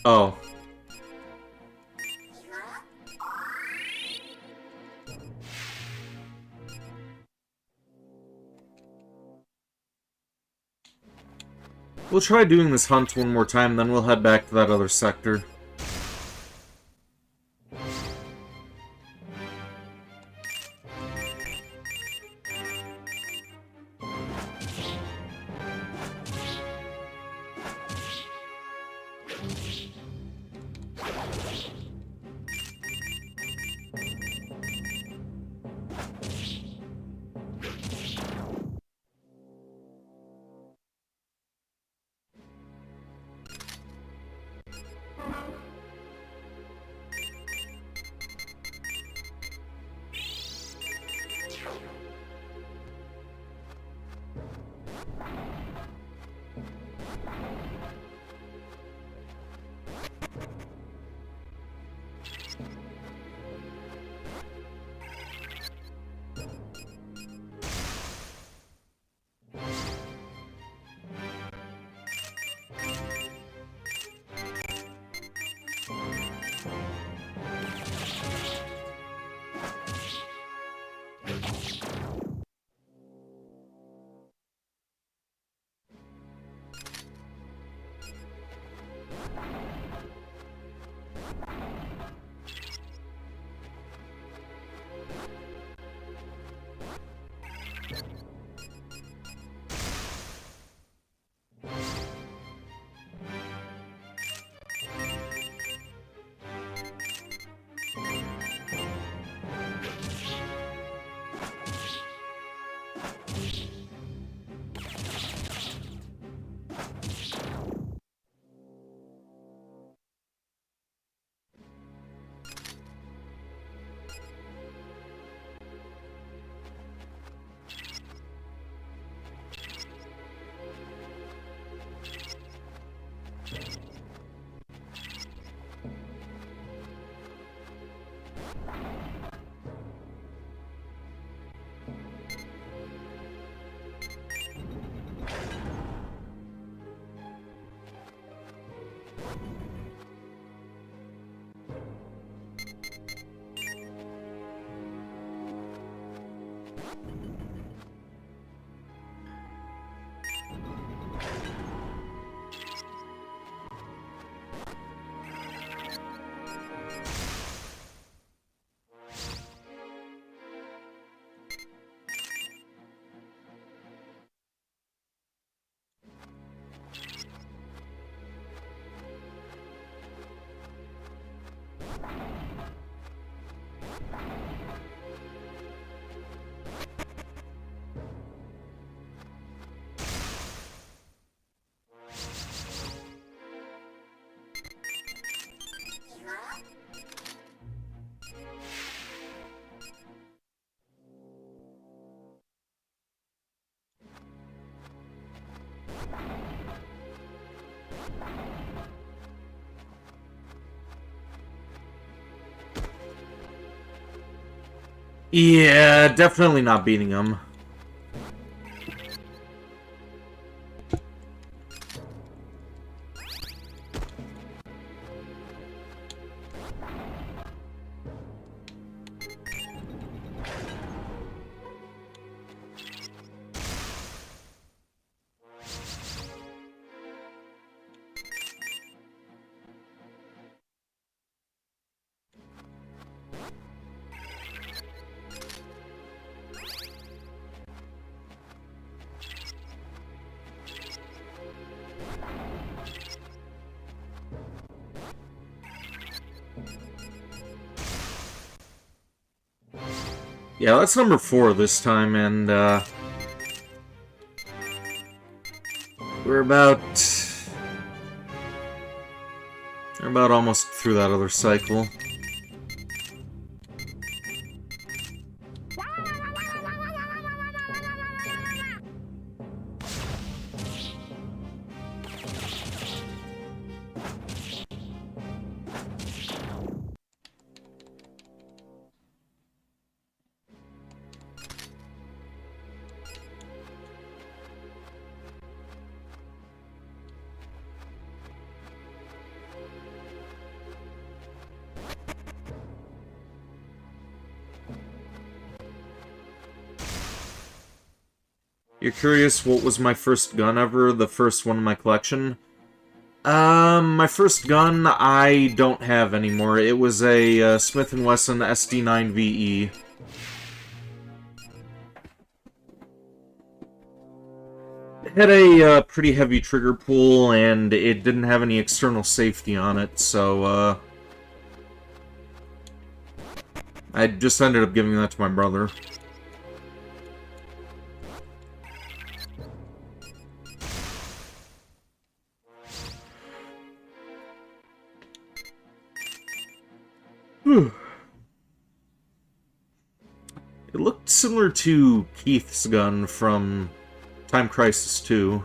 Oh. We'll try doing this hunt one more time, then we'll head back to that other sector. Yeah, definitely not beating him. Yeah, that's number 4 this time, and, we're about almost through that other cycle. You're curious what was my first gun ever? The first one in my collection? My first gun I don't have anymore. It was a Smith & Wesson SD9VE. It had a pretty heavy trigger pull, and it didn't have any external safety on it, so I just ended up giving that to my brother. It looked similar to Keith's gun from Time Crisis 2.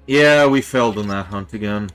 Yeah, we failed in that hunt again.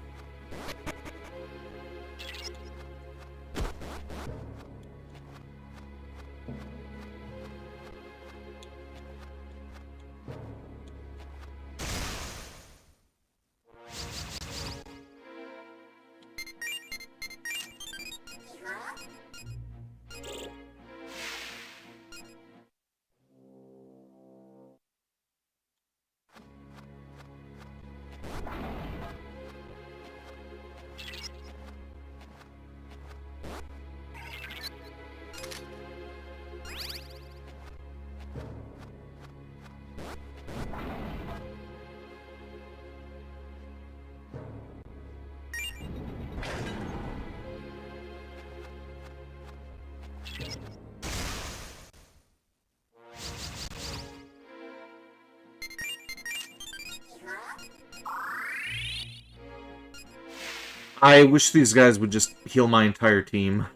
I wish these guys would just heal my entire team.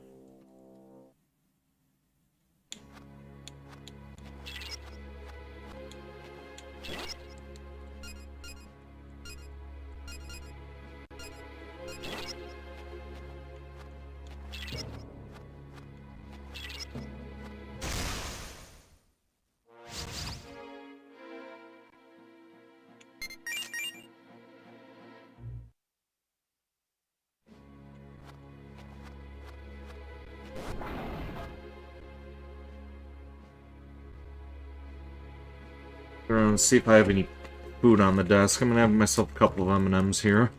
Let's see if I have any food on the desk. I'm gonna have myself a couple of M&Ms here.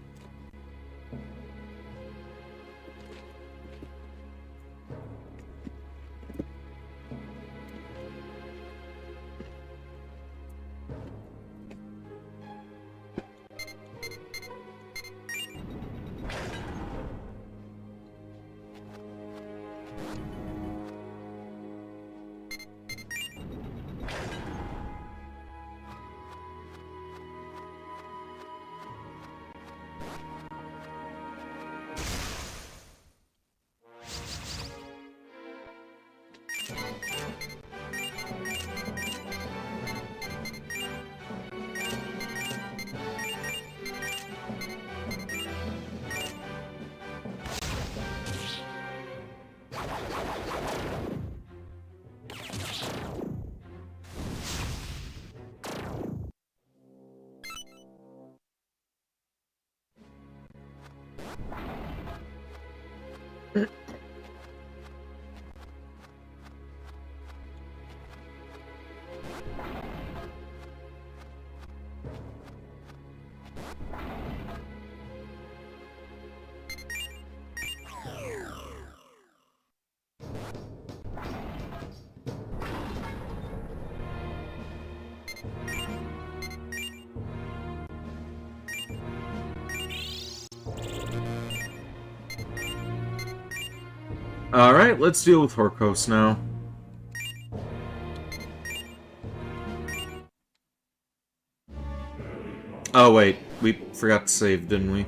Alright, let's deal with Horkos now. Oh wait, we forgot to save, didn't we?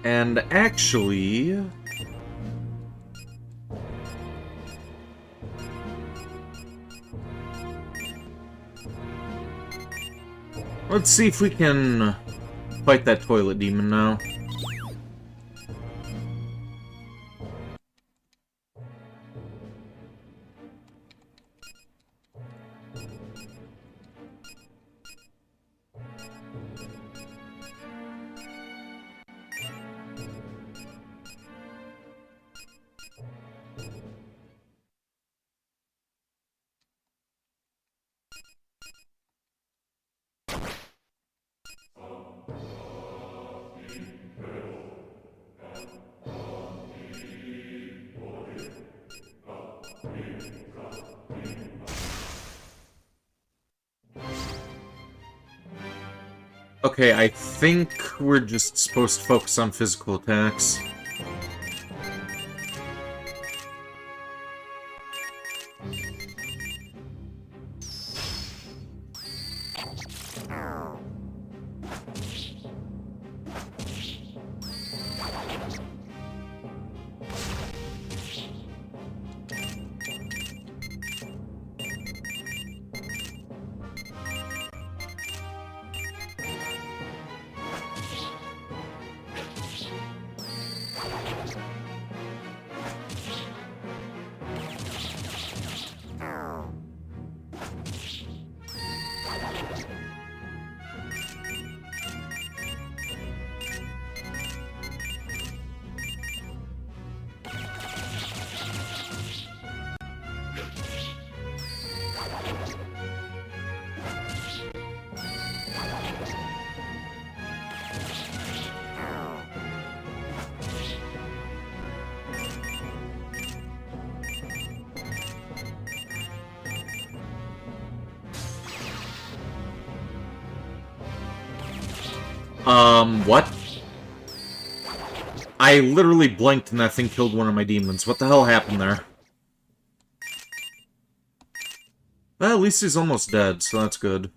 And actually... let's see if we can fight that toilet demon now. Okay, I think we're just supposed to focus on physical attacks. What? I literally blinked and that thing killed one of my demons. What the hell happened there? Well, at least he's almost dead, so that's good.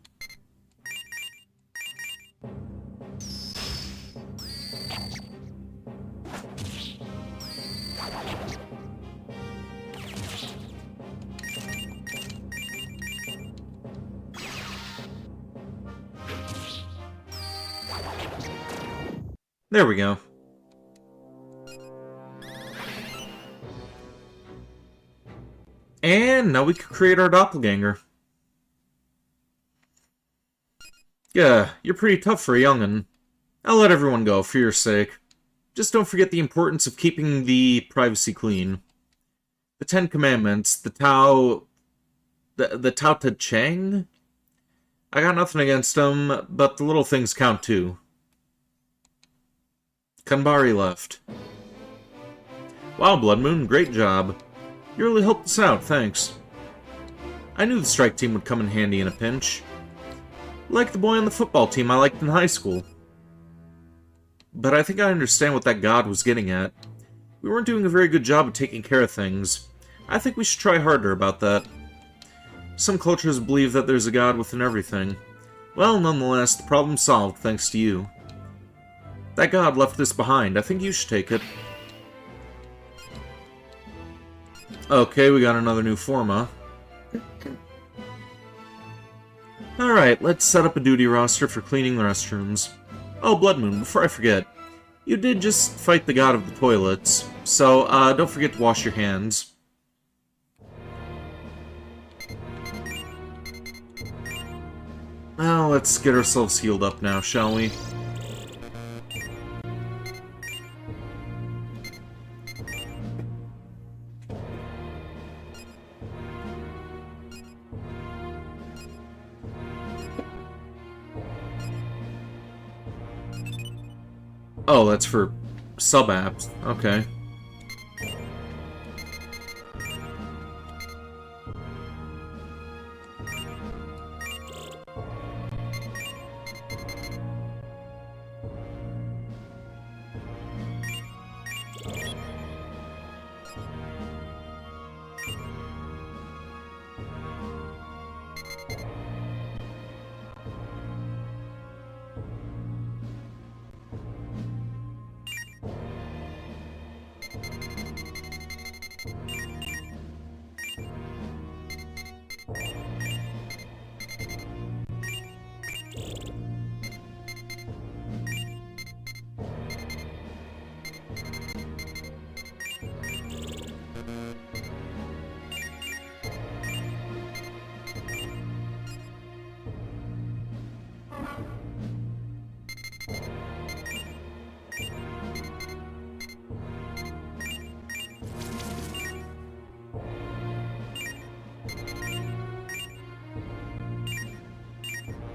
There we go. And now we can create our doppelganger. Yeah, you're pretty tough for a young'un. I'll let everyone go, for your sake. Just don't forget the importance of keeping the privacy clean. The Ten Commandments, the Tao... The Tao Te Chang? I got nothing against them, but the little things count too. Kanbari left. Wow, Blood Moon, great job. You really helped us out, thanks. I knew the strike team would come in handy in a pinch. Like the boy on the football team I liked in high school. But I think I understand what that god was getting at. We weren't doing a very good job of taking care of things. I think we should try harder about that. Some cultures believe that there's a god within everything. Well, nonetheless, the problem's solved thanks to you. That god left this behind. I think you should take it. Okay, we got another new forma. Alright, let's set up a duty roster for cleaning the restrooms. Oh, Blood Moon, before I forget, you did just fight the god of the toilets, so don't forget to wash your hands. Well, let's get ourselves healed up now, shall we? Oh, that's for sub-apps. Okay.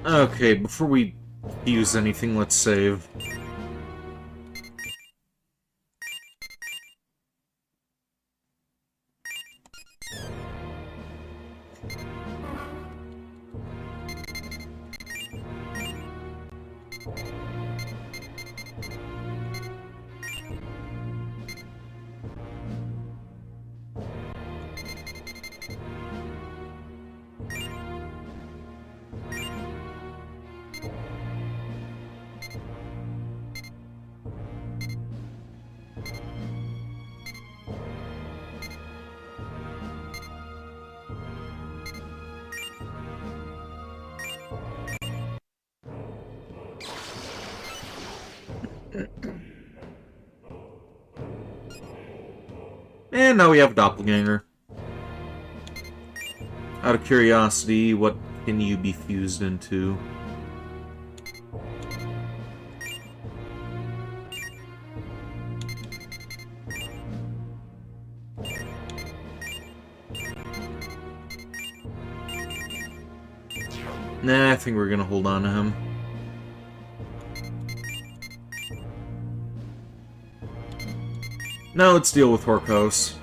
Okay, before we use anything, let's save. And now we have Doppelganger. Out of curiosity, what can you be fused into? Nah, I think we're gonna hold on to him. Now let's deal with Horkos.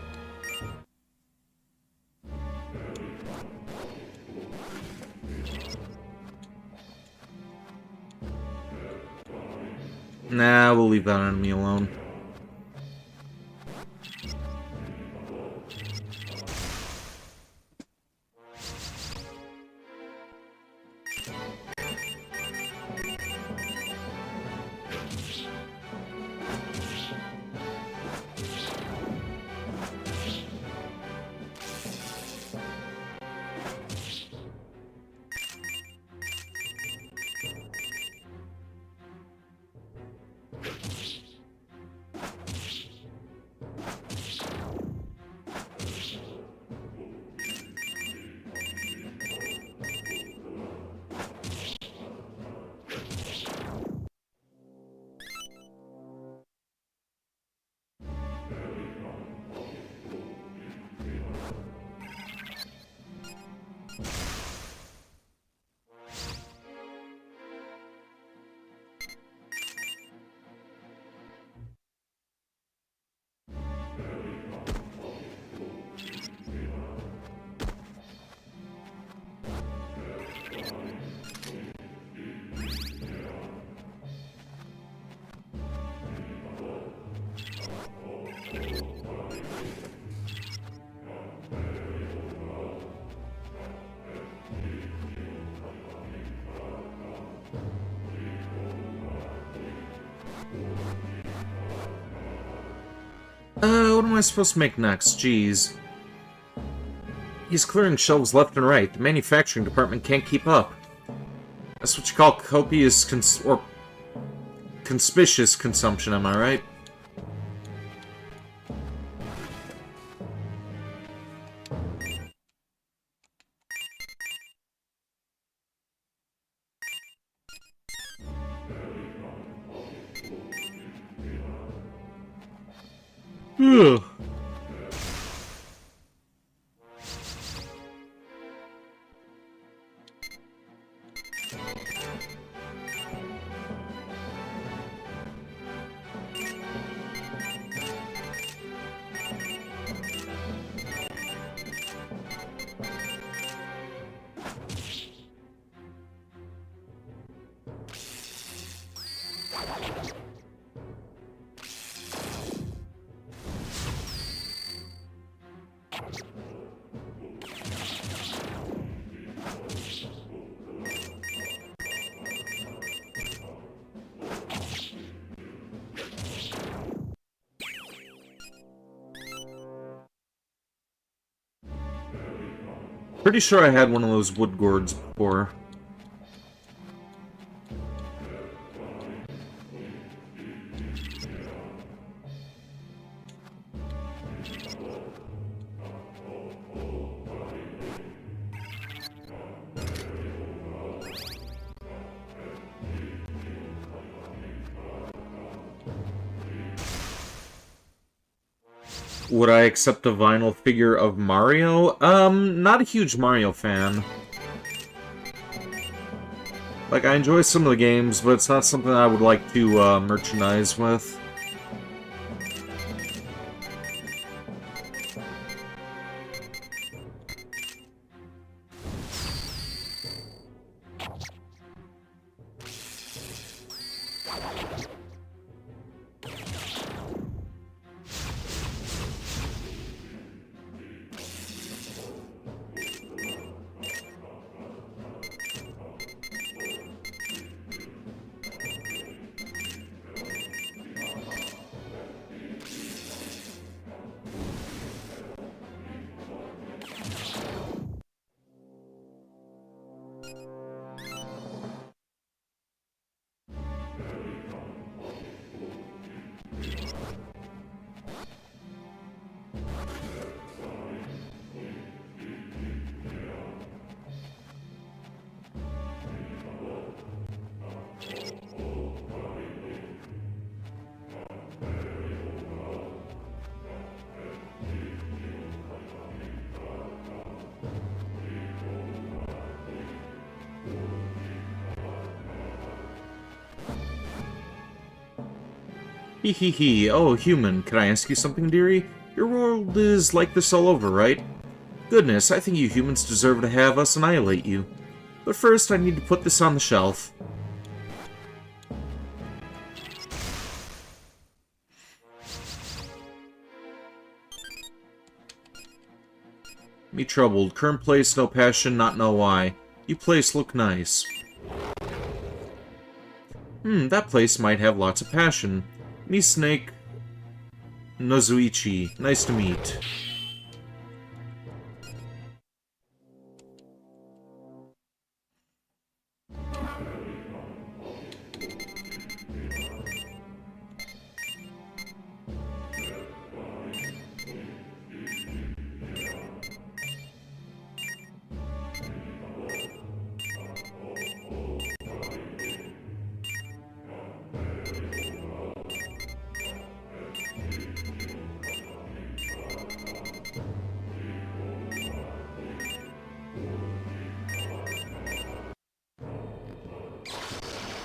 Nah, we'll leave that enemy alone. What am I supposed to make next? Jeez. He's clearing shelves left and right. The manufacturing department can't keep up. That's what you call copious or conspicuous consumption, am I right? Ugh. Pretty sure I had one of those wood gourds before. Would I accept a vinyl figure of Mario? Not a huge Mario fan. Like, I enjoy some of the games, but it's not something I would like to, merchandise with. Hee hee hee. Oh, human, can I ask you something, dearie? Your world is like this all over, right? Goodness, I think you humans deserve to have us annihilate you. But first, I need to put this on the shelf. Me troubled. Current place, no passion, not know why. You place look nice. That place might have lots of passion. Me snake... Nozuichi. Nice to meet.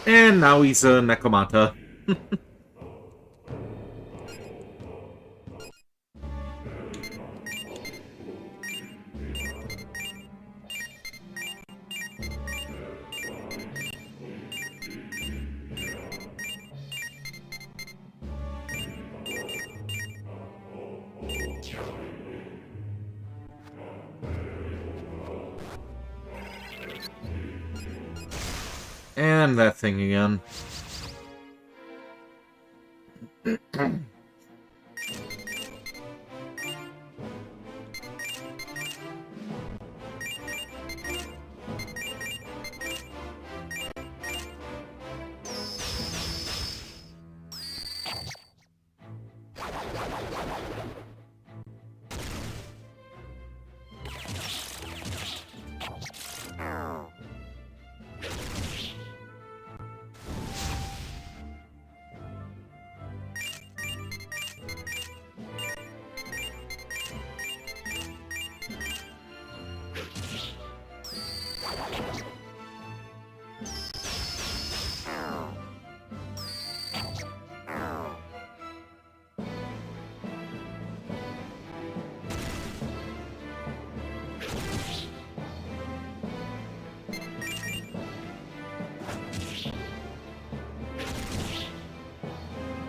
And now he's a Nekomata. And that thing again.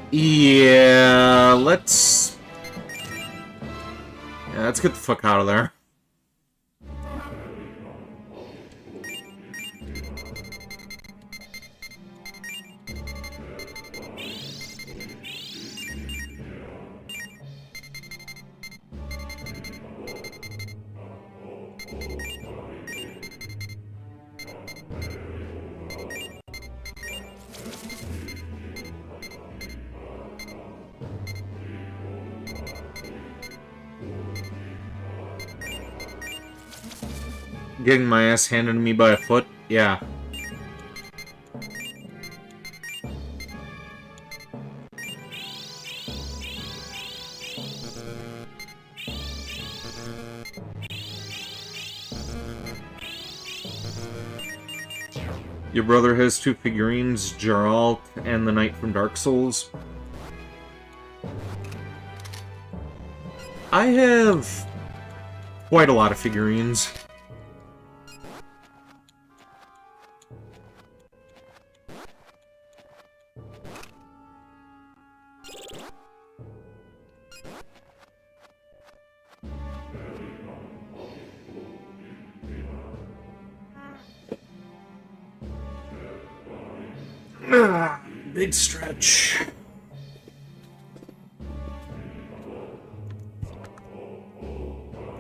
Yeah, let's get the fuck out of there. getting my ass handed to me by a foot? Yeah. Your brother has 2 figurines, Geralt and the Knight from Dark Souls. I have quite a lot of figurines. Big stretch.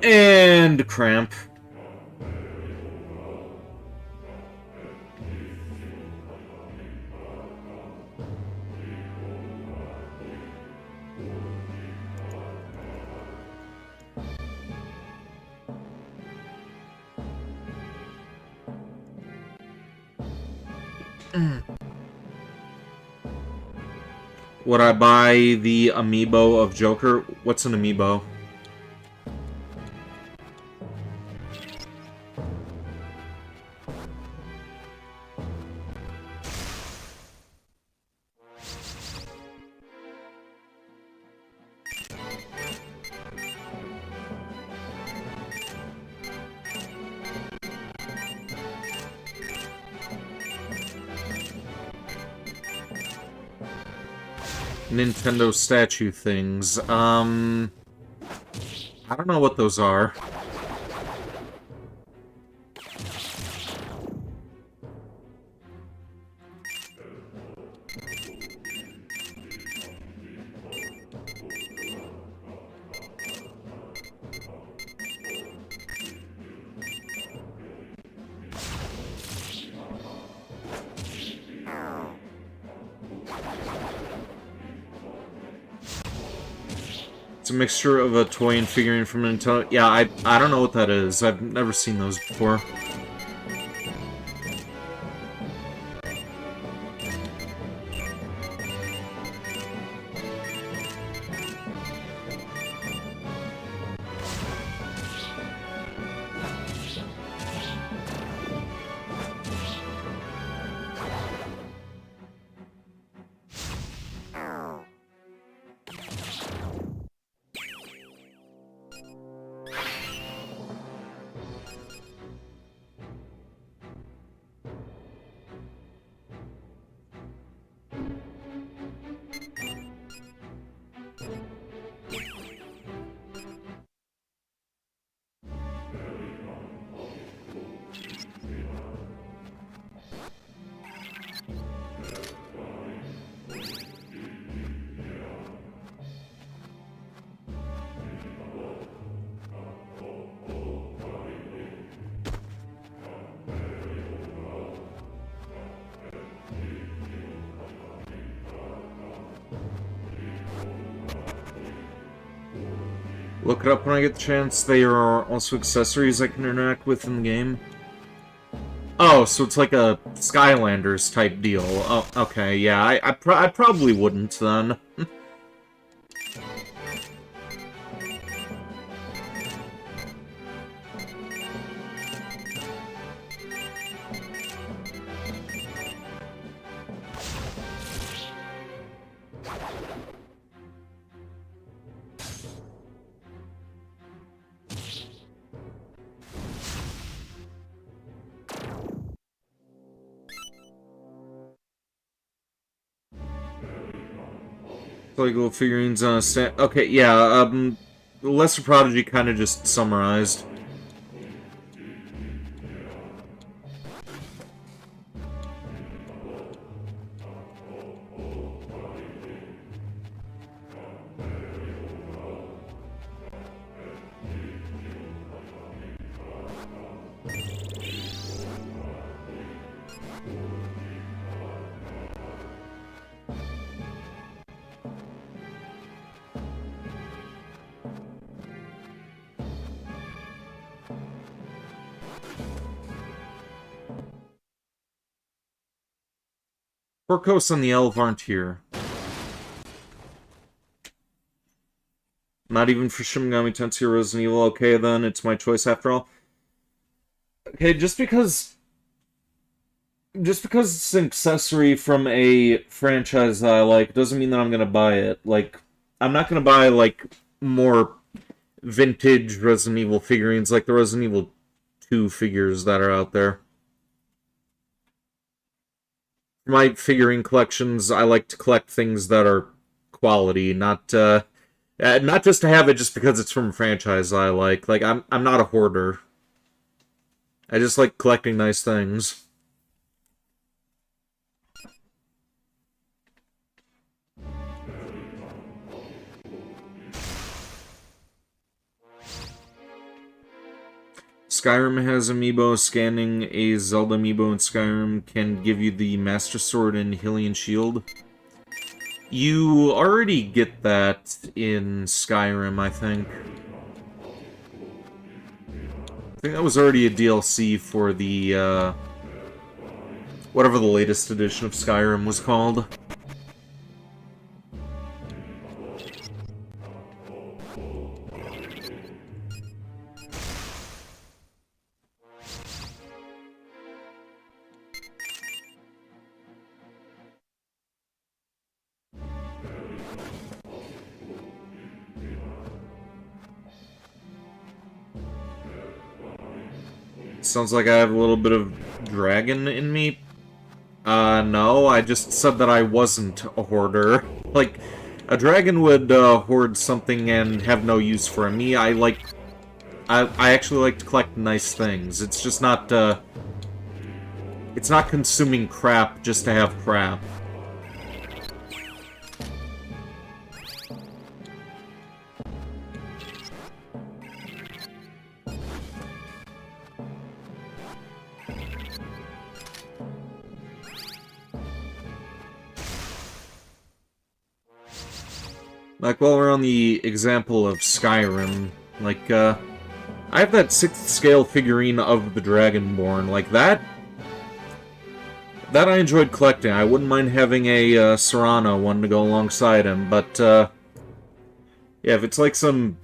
And cramp. Would I buy the amiibo of Joker? What's an amiibo? Nintendo statue things. I don't know what those are. It's a mixture of a toy and figurine from Nintendo. Yeah, I don't know what that is. I've never seen those before. Look it up when I get the chance. They are also accessories I can interact with in the game. Oh, so it's like a Skylanders type deal. Oh, okay, yeah, I probably wouldn't then. Like little figurines on a stand. Okay, yeah, Lesser Prodigy kind of just summarized. Porkos and the Elf aren't here. Not even for Shin Megami Tensei or Resident Evil. Okay, then, it's my choice after all. Okay, just because it's an accessory from a franchise that I like doesn't mean that I'm gonna buy it. Like, I'm not gonna buy, like, more vintage Resident Evil figurines like the Resident Evil 2 figures that are out there. For my figurine collections, I like to collect things that are quality, not just to have it just because it's from a franchise I like. Like, I'm not a hoarder. I just like collecting nice things. Skyrim has amiibo. Scanning a Zelda amiibo in Skyrim can give you the Master Sword and Hylian Shield. You already get that in Skyrim, I think. I think that was already a DLC for the, whatever the latest edition of Skyrim was called. Sounds like I have a little bit of dragon in me. No, I just said that I wasn't a hoarder. Like, a dragon would hoard something and have no use for me. I actually like to collect nice things. It's just not, it's not consuming crap just to have crap. Like, while we're on the example of Skyrim, like, I have that 6th scale figurine of the Dragonborn. Like, that I enjoyed collecting. I wouldn't mind having a Serrano one to go alongside him, but, yeah, if it's like some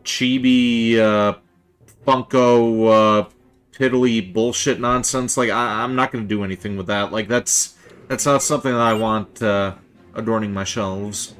chibi, Funko, piddly bullshit nonsense, like, I'm not gonna do anything with that. Like, that's not something that I want, adorning my shelves.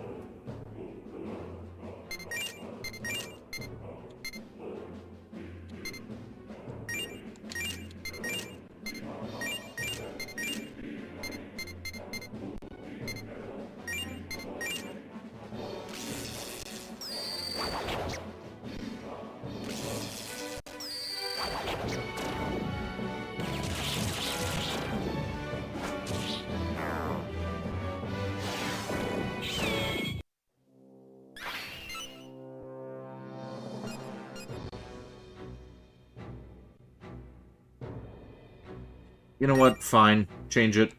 You know what? Fine. Change it.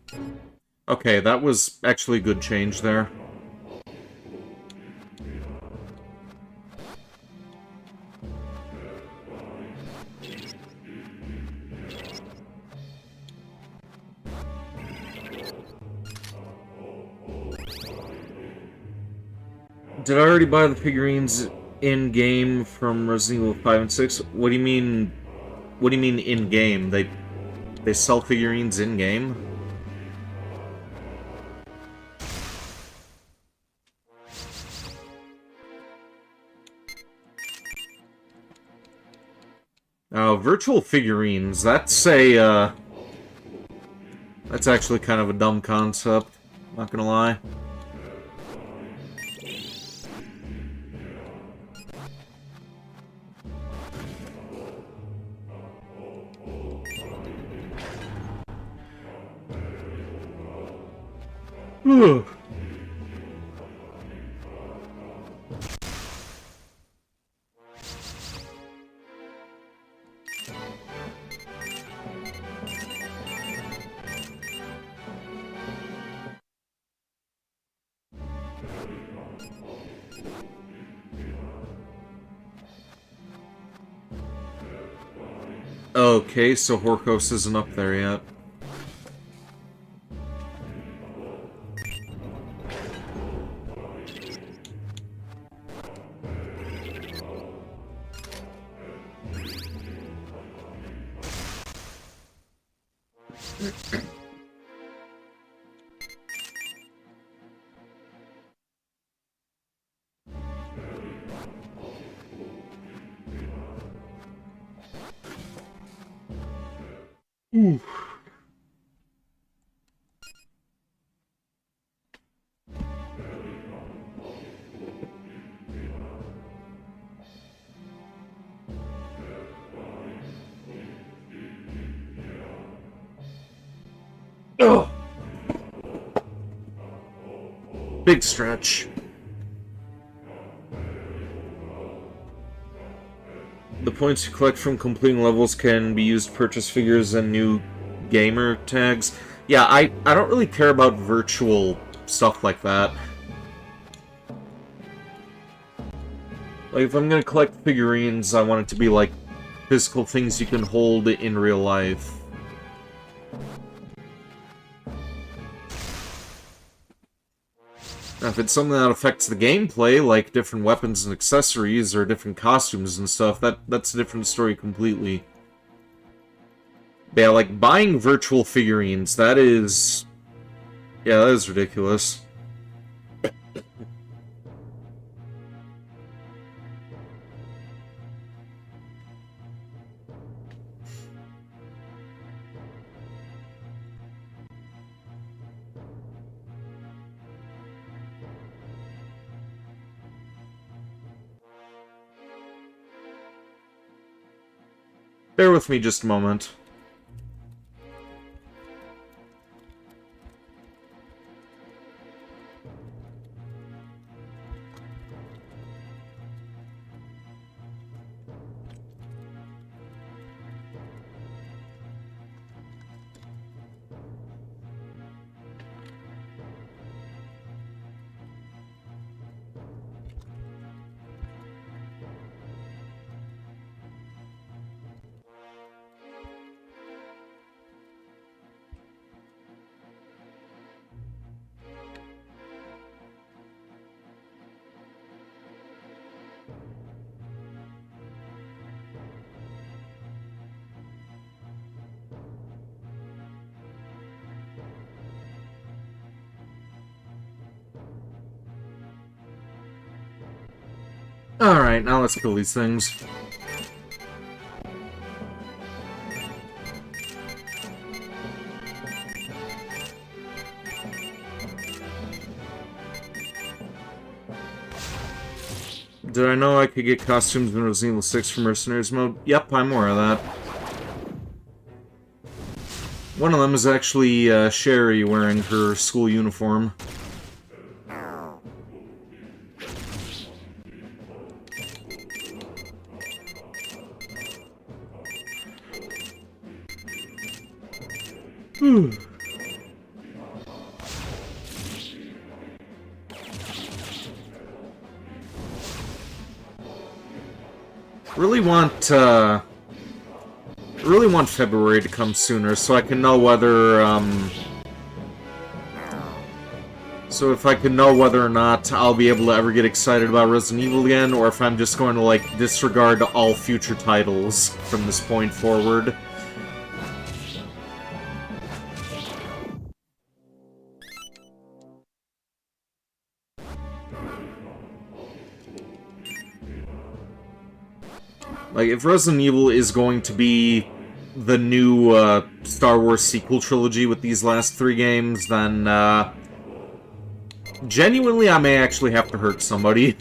Okay, that was actually a good change there. Did I already buy the figurines in-game from Resident Evil 5 and 6? What do you mean... What do you mean in-game? They sell figurines in-game? Oh, virtual figurines. That's a, that's actually kind of a dumb concept. Not gonna lie. Ugh. Okay, so Horkos isn't up there yet. Ooh. Ugh. Big stretch. The points you collect from completing levels can be used to purchase figures and new gamer tags. Yeah, I don't really care about virtual stuff like that. Like, if I'm gonna collect figurines, I want it to be, like, physical things you can hold in real life. Now, if it's something that affects the gameplay, like different weapons and accessories, or different costumes and stuff, that's a different story completely. But yeah, like, buying virtual figurines, that is... yeah, that is ridiculous. Bear with me just a moment. Alright, now let's kill these things. Did I know I could get costumes in Resident Evil 6 from Mercenaries mode? Yep, I'm aware of that. One of them is actually Sherry wearing her school uniform. Really want February to come sooner so I can know whether, so if I can know whether or not I'll be able to ever get excited about Resident Evil again, or if I'm just going to, like, disregard all future titles from this point forward. Like, if Resident Evil is going to be the new Star Wars sequel trilogy with these last 3 games, then genuinely I may actually have to hurt somebody.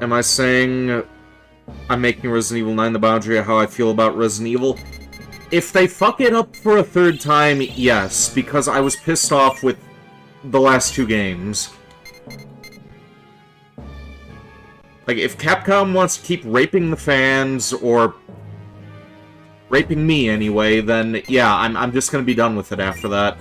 Am I saying I'm making Resident Evil 9 the boundary of how I feel about Resident Evil? If they fuck it up for a 3rd time, yes, because I was pissed off with the last 2 games. Like, if Capcom wants to keep raping the fans, or raping me anyway, then yeah, I'm just gonna be done with it after that.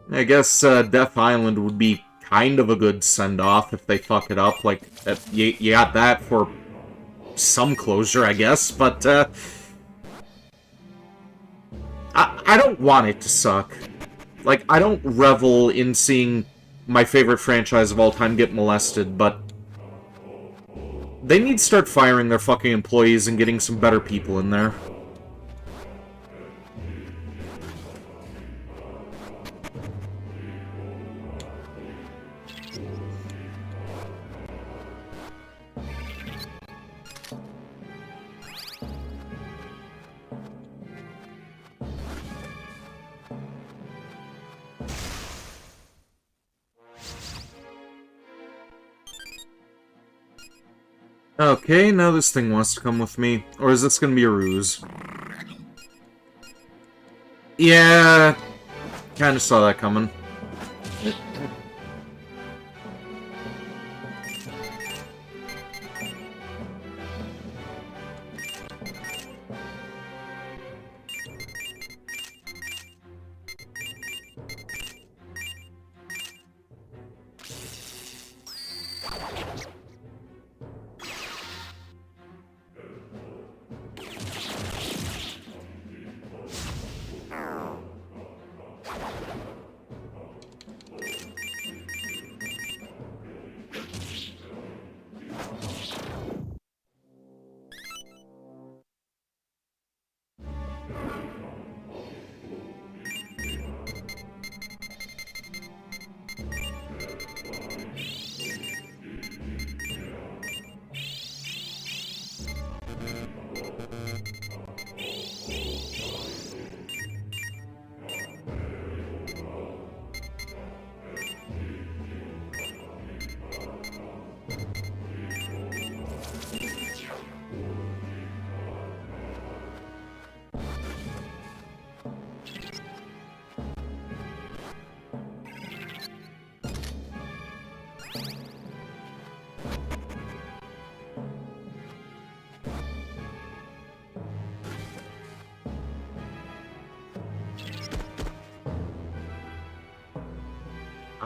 I guess Death Island would be kind of a good send-off if they fuck it up. Like, you got that for some closure, I guess, but, I don't want it to suck. Like, I don't revel in seeing my favorite franchise of all time get molested, but they need to start firing their fucking employees and getting some better people in there. Okay, now this thing wants to come with me. Or is this gonna be a ruse? Yeah, kinda saw that coming.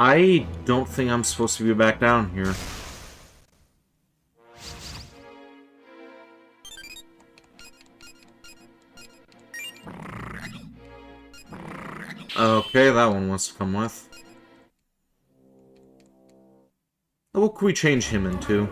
I don't think I'm supposed to be back down here. Okay, that one wants to come with. What can we change him into?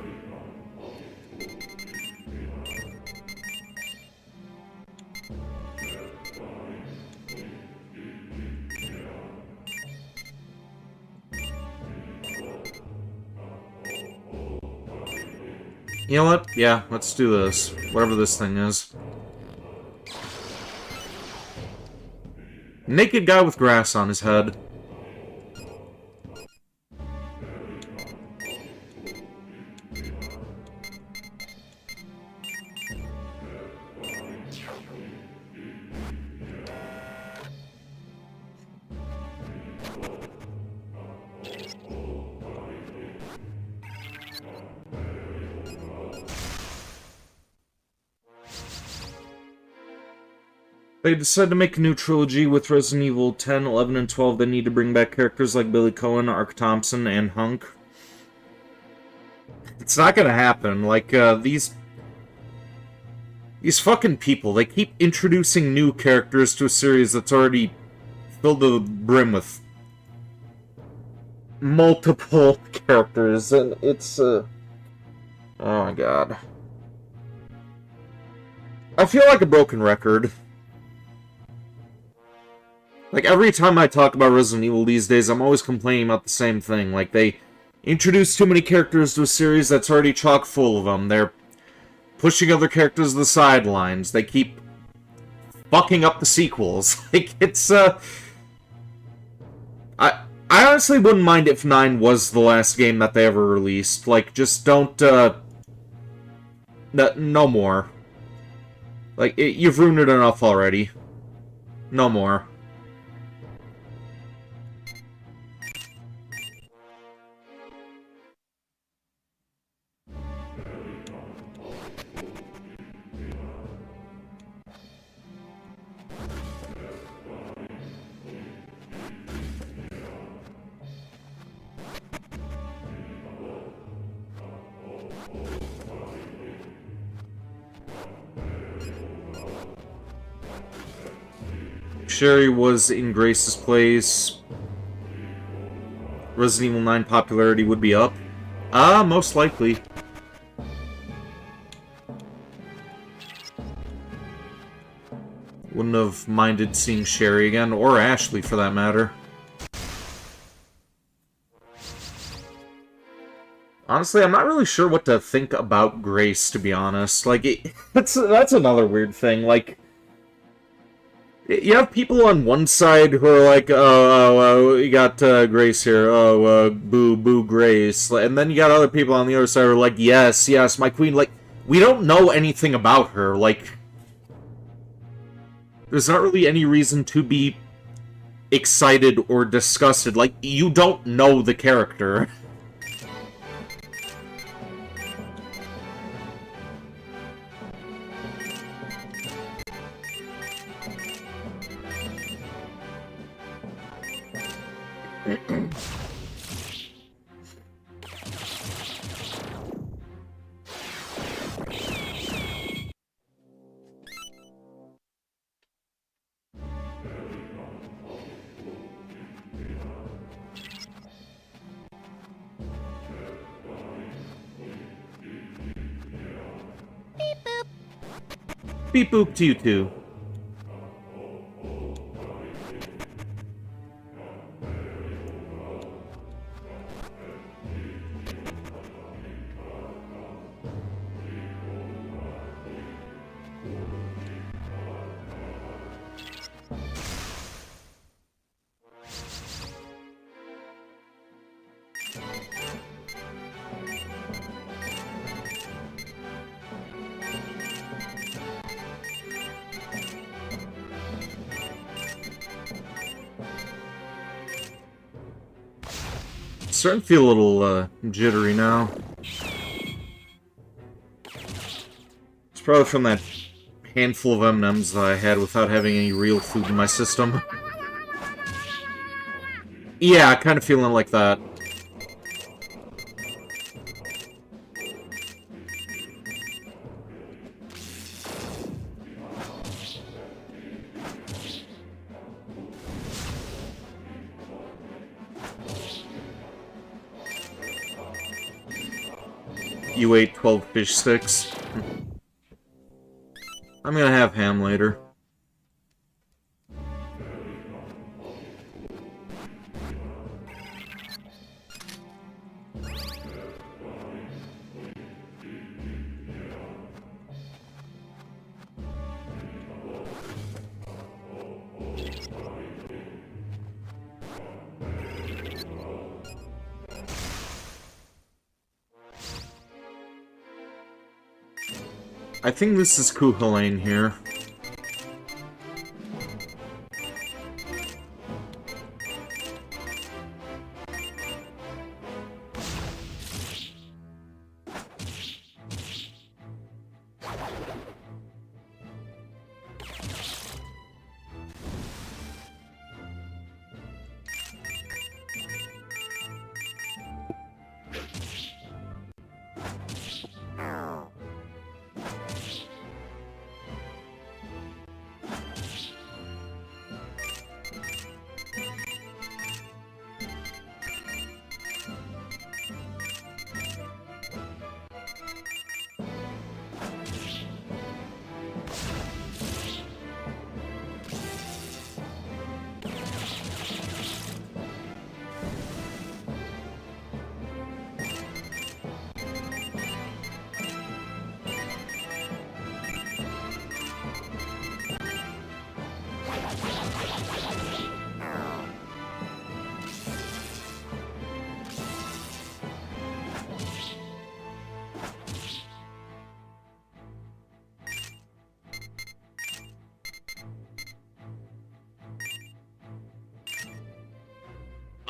You know what? Yeah, let's do this. Whatever this thing is. Naked guy with grass on his head. They decided to make a new trilogy with Resident Evil 10, 11, and 12. They need to bring back characters like Billy Cohen, Ark Thompson, and Hunk. It's not gonna happen. Like, these fucking people, they keep introducing new characters to a series that's already filled to the brim with multiple characters, and it's, oh my god. I feel like a broken record. Like, every time I talk about Resident Evil these days, I'm always complaining about the same thing. Like, they introduce too many characters to a series that's already chock full of them. They're pushing other characters to the sidelines. They keep fucking up the sequels. Like, it's, I honestly wouldn't mind if 9 was the last game that they ever released. Like, just don't, no more. Like, you've ruined it enough already. No more. Sherry was in Grace's place. Resident Evil 9 popularity would be up. Most likely. Wouldn't have minded seeing Sherry again, or Ashley for that matter. Honestly, I'm not really sure what to think about Grace, to be honest. Like, that's another weird thing. Like, you have people on one side who are like, oh, we got Grace here. Oh, boo, Grace. And then you got other people on the other side who are like, yes, my queen. Like, we don't know anything about her. Like, there's not really any reason to be excited or disgusted. Like, you don't know the character. Beep boop to you too. Starting to feel a little jittery now. It's probably from that handful of M&Ms that I had without having any real food in my system. Yeah, kind of feeling like that. You ate 12 fish sticks. I'm gonna have ham later. I think this is Kuhalain here.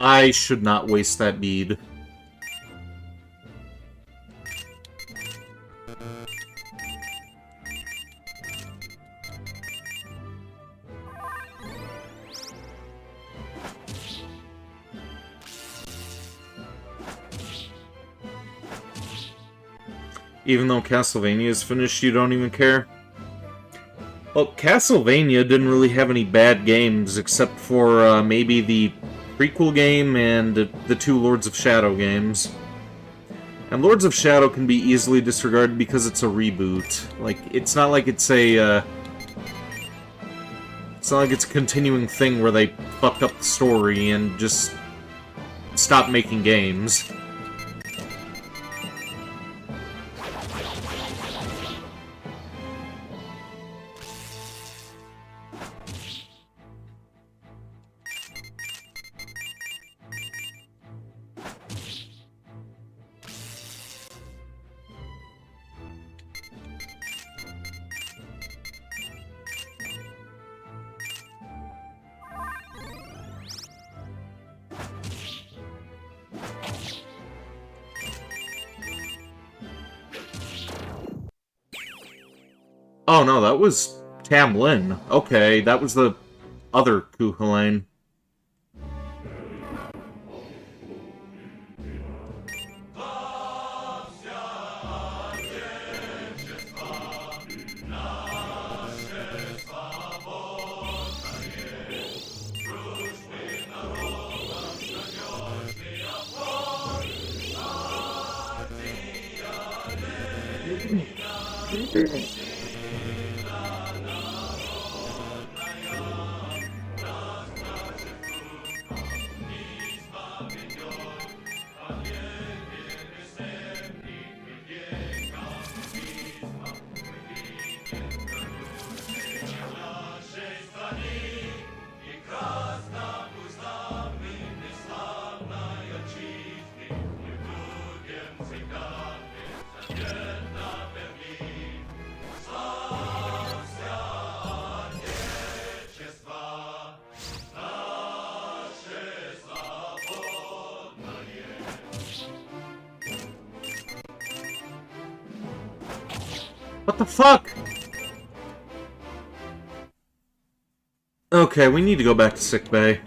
I should not waste that bead. Even though Castlevania is finished, you don't even care? Well, Castlevania didn't really have any bad games, except for maybe the prequel game and the two Lords of Shadow games. And Lords of Shadow can be easily disregarded because it's a reboot. Like, it's not like it's a, it's not like it's a continuing thing where they fucked up the story and just stopped making games. Oh no, that was Tam Lin. Okay, that was the other Kuhalain. What the fuck? Okay, we need to go back to sickbay.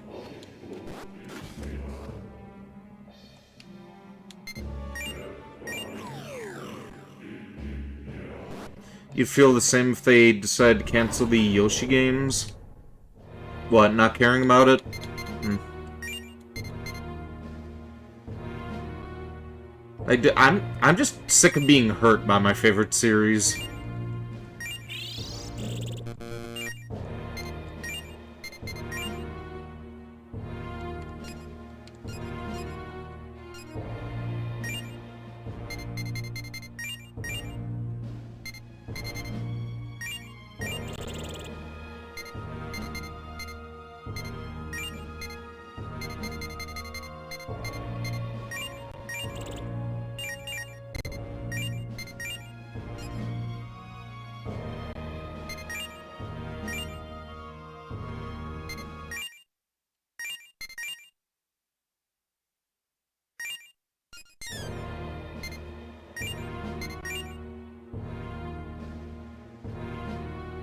You'd feel the same if they decide to cancel the Yoshi games? What, not caring about it? I'm just sick of being hurt by my favorite series.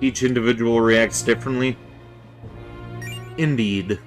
Each individual reacts differently. Indeed.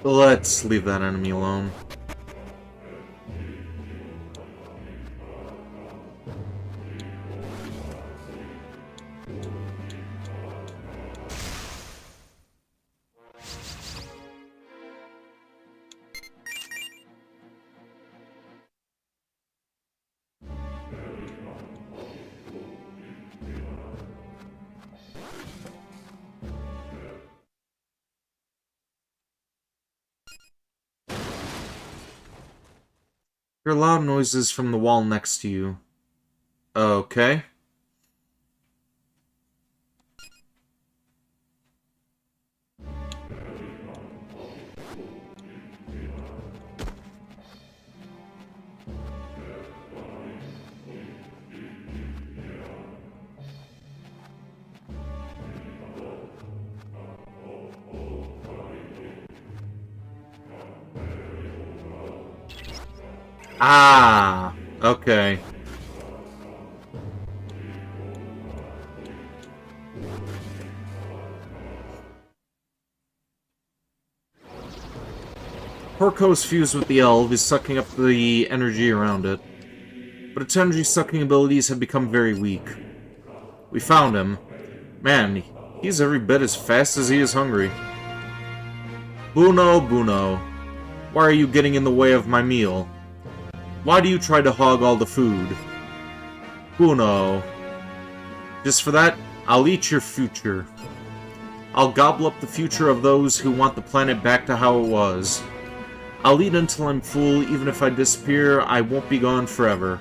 Let's leave that enemy alone. Hear loud noises from the wall next to you. Okay. Ah, okay. Porco's fused with the elf is sucking up the energy around it, but its energy-sucking abilities have become very weak. We found him. Man, he's every bit as fast as he is hungry. Buono, Buono. Why are you getting in the way of my meal? Why do you try to hog all the food? Buono. Just for that, I'll eat your future. I'll gobble up the future of those who want the planet back to how it was. I'll eat until I'm full, even if I disappear, I won't be gone forever.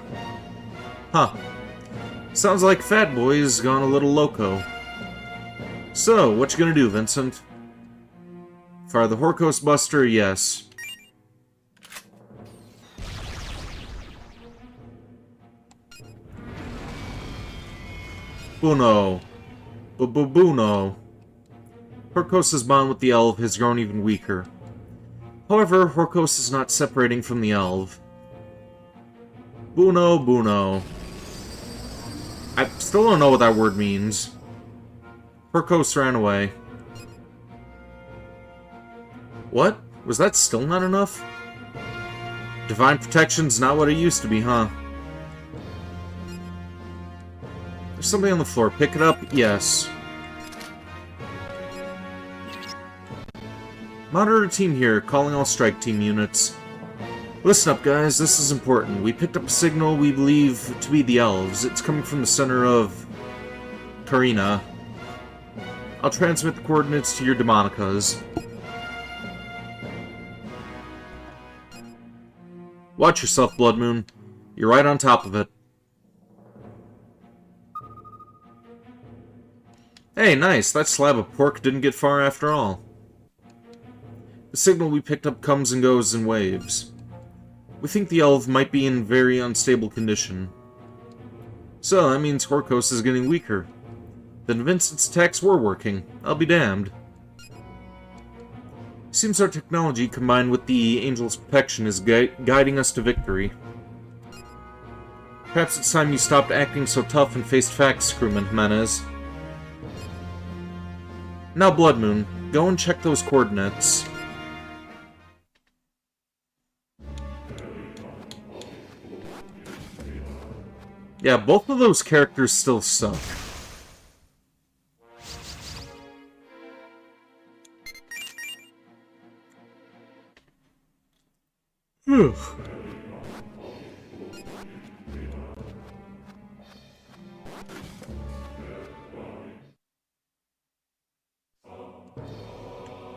Huh. Sounds like Fat Boy's gone a little loco. So, what you gonna do, Vincent? Fire the Horcos Buster? Yes. Buono. Buono. Horcos' bond with the elf has grown even weaker. However, Horcos is not separating from the elf. Buono, Buono. I still don't know what that word means. Horcos ran away. What? Was that still not enough? Divine protection's not what it used to be, huh? There's something on the floor. Pick it up? Yes. Monitor team here, calling all strike team units. Listen up, guys, this is important. We picked up a signal we believe to be the elves. It's coming from the center of Karina. I'll transmit the coordinates to your demonicas. Watch yourself, Blood Moon. You're right on top of it. Hey, nice. That slab of pork didn't get far after all. The signal we picked up comes and goes in waves. We think the elf might be in very unstable condition. So, that means Horcos is getting weaker. Then Vincent's attacks were working. I'll be damned. Seems our technology combined with the Angel's protection is guiding us to victory. Perhaps it's time you stopped acting so tough and faced facts, crewman Jimenez. Now, Blood Moon, go and check those coordinates. Yeah, both of those characters still suck. Phew.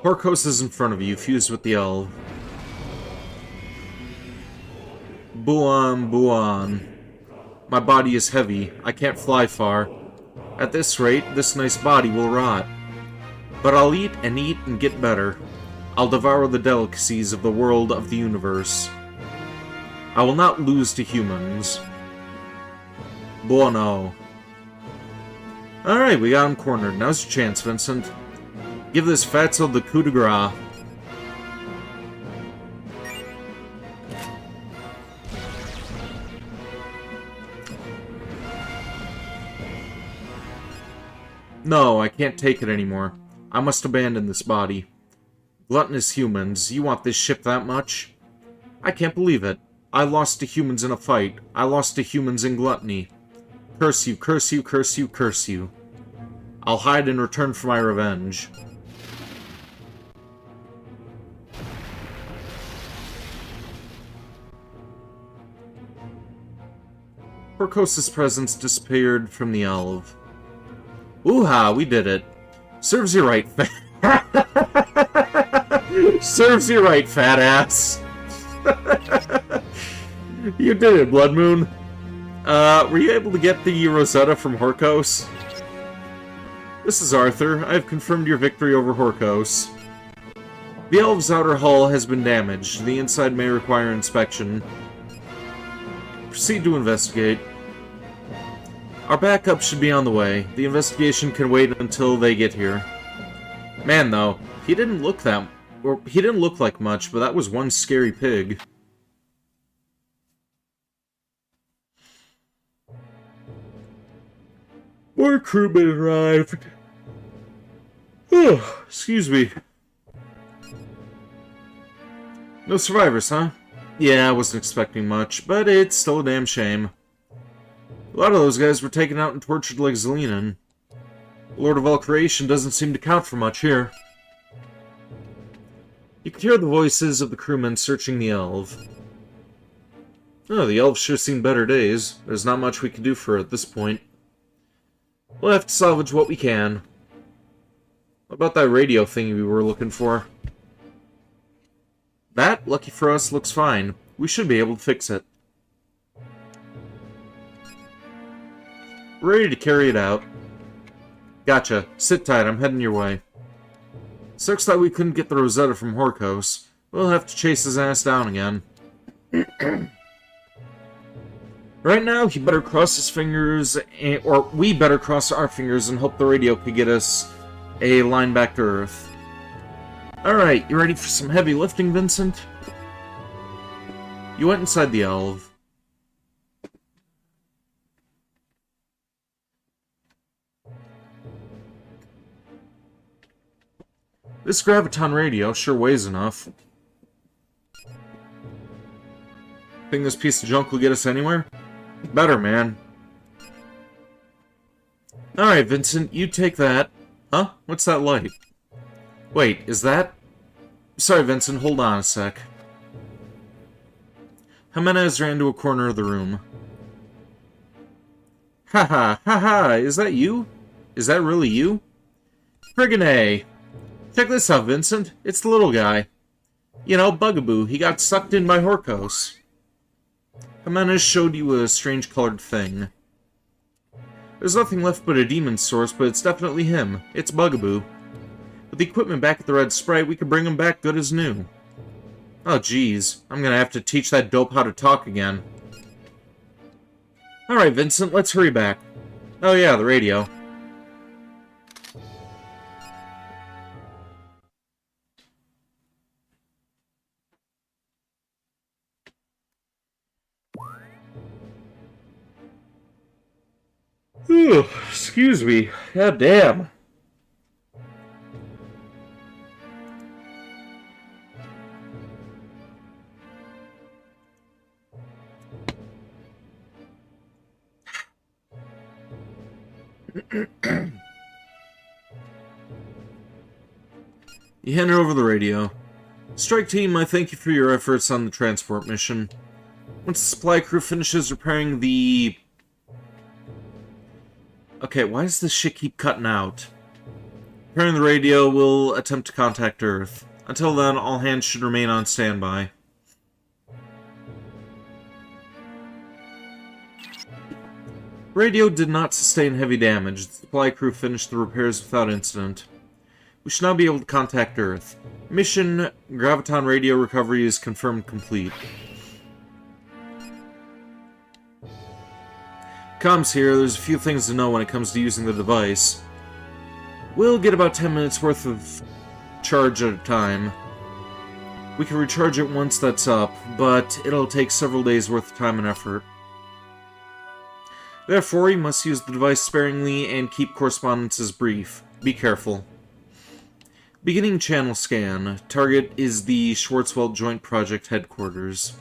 Horcos is in front of you, fused with the elf. Buon. My body is heavy. I can't fly far. At this rate, this nice body will rot. But I'll eat and get better. I'll devour the delicacies of the world of the universe. I will not lose to humans. Buono. Alright, we got him cornered. Now's your chance, Vincent. Give this fatso the coup de grace. No, I can't take it anymore. I must abandon this body. Gluttonous humans, you want this ship that much? I can't believe it. I lost to humans in a fight. I lost to humans in gluttony. Curse you, curse you, curse you, curse you. I'll hide in return for my revenge. Horcos' presence disappeared from the elf. Ooh-ha, we did it. Serves you right, Serves you right, fat ass. You did it, Blood Moon. Were you able to get the Rosetta from Horkos? This is Arthur. I have confirmed your victory over Horkos. The Elves' outer hull has been damaged. The inside may require inspection. Proceed to investigate. Our backup should be on the way. The investigation can wait until they get here. Man, though, he didn't look like much, but that was one scary pig. More crewmen arrived. Oh, excuse me. No survivors, huh? Yeah, I wasn't expecting much, but it's still a damn shame. A lot of those guys were taken out and tortured like Zelenin. The Lord of all creation doesn't seem to count for much here. You could hear the voices of the crewmen searching the Elf. Oh, the Elves sure seen better days. There's not much we can do for her at this point. We'll have to salvage what we can. What about that radio thingy we were looking for? That, lucky for us, looks fine. We should be able to fix it. Ready to carry it out. Gotcha. Sit tight, I'm heading your way. Sucks that we couldn't get the Rosetta from Horkos. We'll have to chase his ass down again. Right now, he better cross his fingers, or we better cross our fingers and hope the radio could get us a line back to Earth. Alright, you ready for some heavy lifting, Vincent? You went inside the Elf. This graviton radio sure weighs enough. Think this piece of junk will get us anywhere? Better, man. Alright, Vincent, you take that. Huh? What's that light? Wait, is that... Sorry, Vincent, hold on a sec. Jimenez ran to a corner of the room. Haha, haha, is that you? Is that really you? Friggin' A! Check this out, Vincent. It's the little guy. You know, Bugaboo. He got sucked in by Horkos. Jimenez showed you a strange colored thing. There's nothing left but a demon source, but it's definitely him. It's Bugaboo. With the equipment back at the Red Sprite, we could bring him back good as new. Oh, jeez. I'm gonna have to teach that dope how to talk again. Alright, Vincent, let's hurry back. Oh yeah, the radio. Ooh, excuse me. God damn. You hand her over the radio. Strike team, I thank you for your efforts on the transport mission. Once the supply crew finishes repairing the... Okay, why does this shit keep cutting out? Repairing the radio, we'll attempt to contact Earth. Until then, all hands should remain on standby. Radio did not sustain heavy damage. The supply crew finished the repairs without incident. We should now be able to contact Earth. Mission Graviton Radio Recovery is confirmed complete. Comms here, there's a few things to know when it comes to using the device. We'll get about 10 minutes worth of charge at a time. We can recharge it once that's up, but it'll take several days worth of time and effort. Therefore, you must use the device sparingly and keep correspondences brief. Be careful. Beginning channel scan. Target is the Schwarzwald Joint Project Headquarters.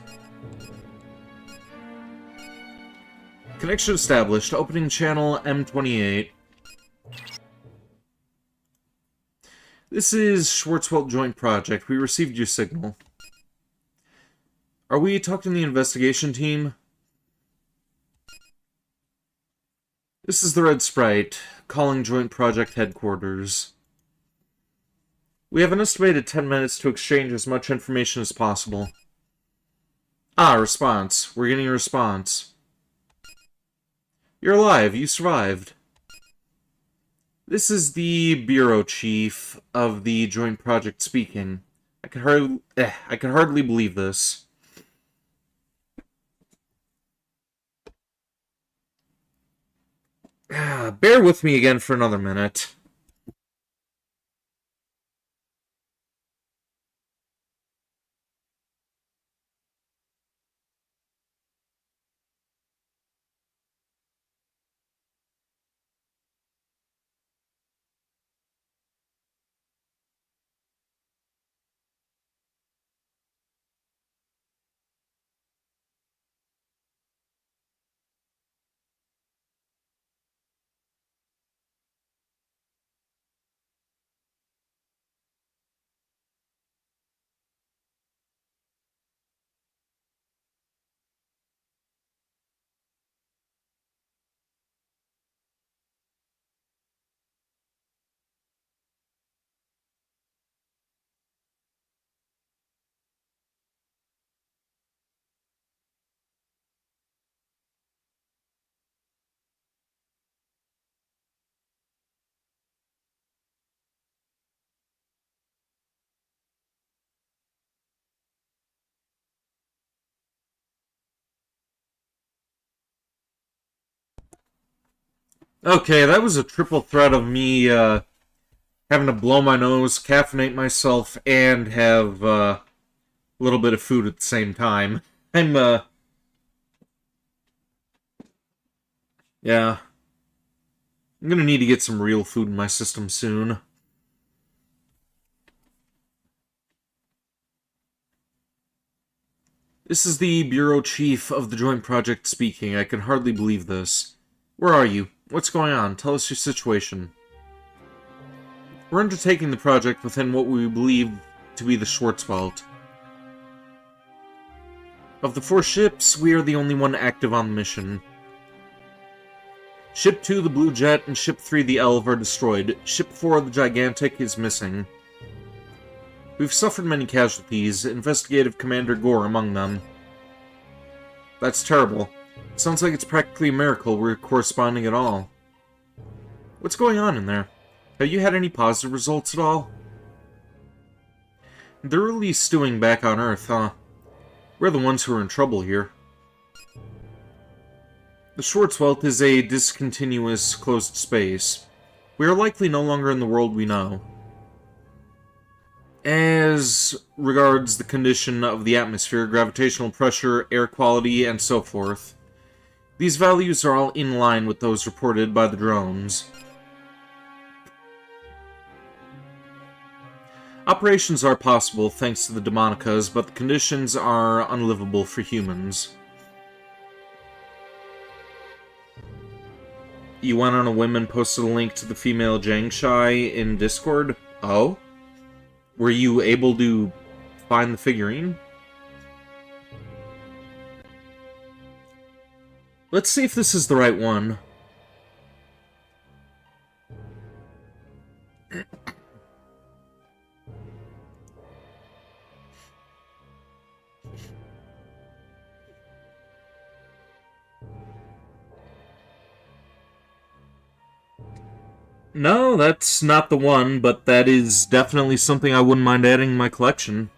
Connection established. Opening channel M28. This is Schwarzwald Joint Project. We received your signal. Are we talking to the investigation team? This is the Red Sprite, calling Joint Project Headquarters. We have an estimated 10 minutes to exchange as much information as possible. Ah, response. We're getting a response. You're alive. You survived. This is the bureau chief of the joint project speaking. I could hardly believe this. Bear with me again for another minute. Okay, that was a triple threat of me having to blow my nose, caffeinate myself, and have a little bit of food at the same time. Yeah. I'm gonna need to get some real food in my system soon. This is the bureau chief of the joint project speaking. I can hardly believe this. Where are you? What's going on? Tell us your situation. We're undertaking the project within what we believe to be the Schwarzwald. Of the 4 ships, we are the only one active on the mission. Ship 2, the Blue Jet, and Ship 3, the Elf, are destroyed. Ship 4, the Gigantic, is missing. We've suffered many casualties, Investigative Commander Gore among them. That's terrible. Sounds like it's practically a miracle we're corresponding at all. What's going on in there? Have you had any positive results at all? They're really stewing back on Earth, huh? We're the ones who are in trouble here. The Schwarzwald is a discontinuous, closed space. We are likely no longer in the world we know. As regards the condition of the atmosphere, gravitational pressure, air quality, and so forth, these values are all in line with those reported by the drones. Operations are possible thanks to the Demonicas, but the conditions are unlivable for humans. You went on a whim and posted a link to the female Jangshai in Discord? Oh? Were you able to find the figurine? Let's see if this is the right one. No, that's not the one, but that is definitely something I wouldn't mind adding in my collection.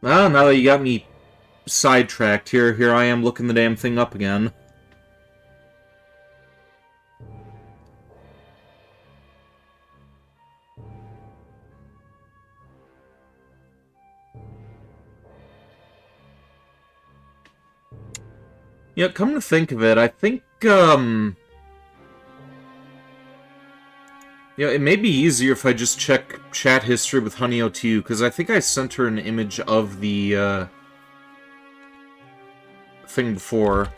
Well, now that you got me sidetracked here I am looking the damn thing up again. Yeah, come to think of it, I think, Yeah, it may be easier if I just check chat history with HoneyOTU, because I think I sent her an image of the, thing before.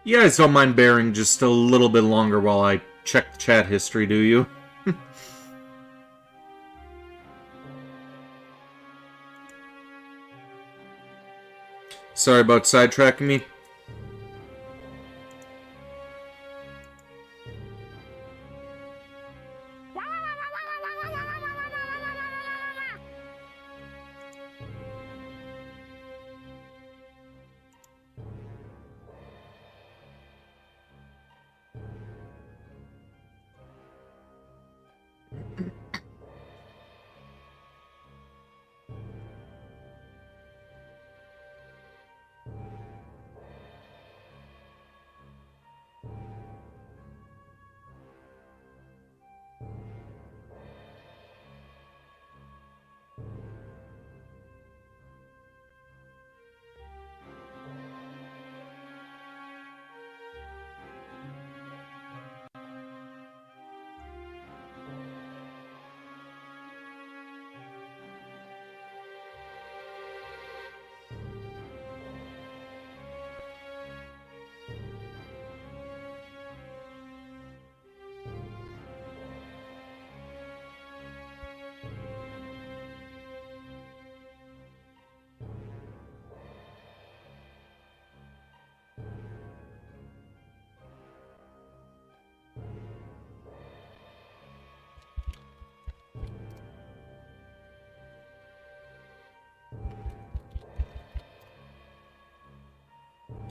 You guys don't mind bearing just a little bit longer while I check the chat history, do you? Sorry about sidetracking me.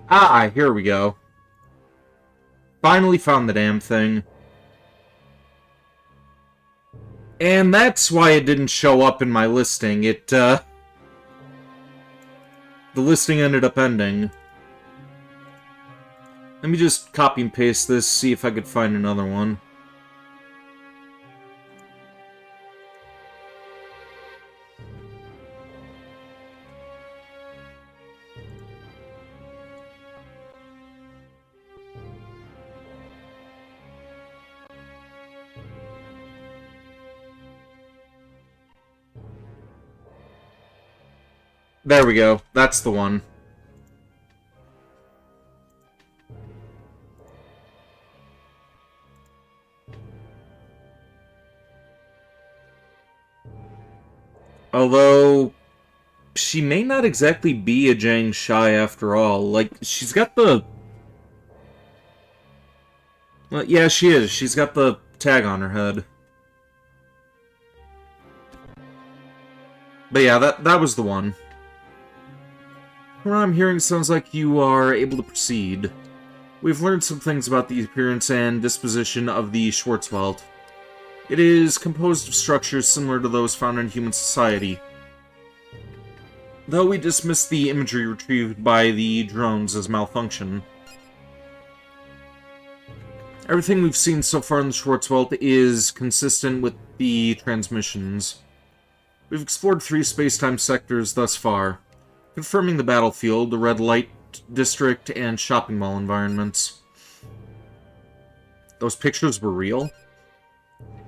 Ah, here we go. Finally found the damn thing. And that's why it didn't show up in my listing. The listing ended up ending. Let me just copy and paste this, see if I could find another one. There we go. That's the one. Although, she may not exactly be a Zhang Shai after all. Like, she's got the... Well, yeah, she is. She's got the tag on her head. But yeah, that was the one. From what I'm hearing, sounds like you are able to proceed. We've learned some things about the appearance and disposition of the Schwarzwald. It is composed of structures similar to those found in human society. Though we dismiss the imagery retrieved by the drones as malfunction. Everything we've seen so far in the Schwarzwald is consistent with the transmissions. We've explored 3 space-time sectors thus far, confirming the battlefield, the red light district, and shopping mall environments. Those pictures were real?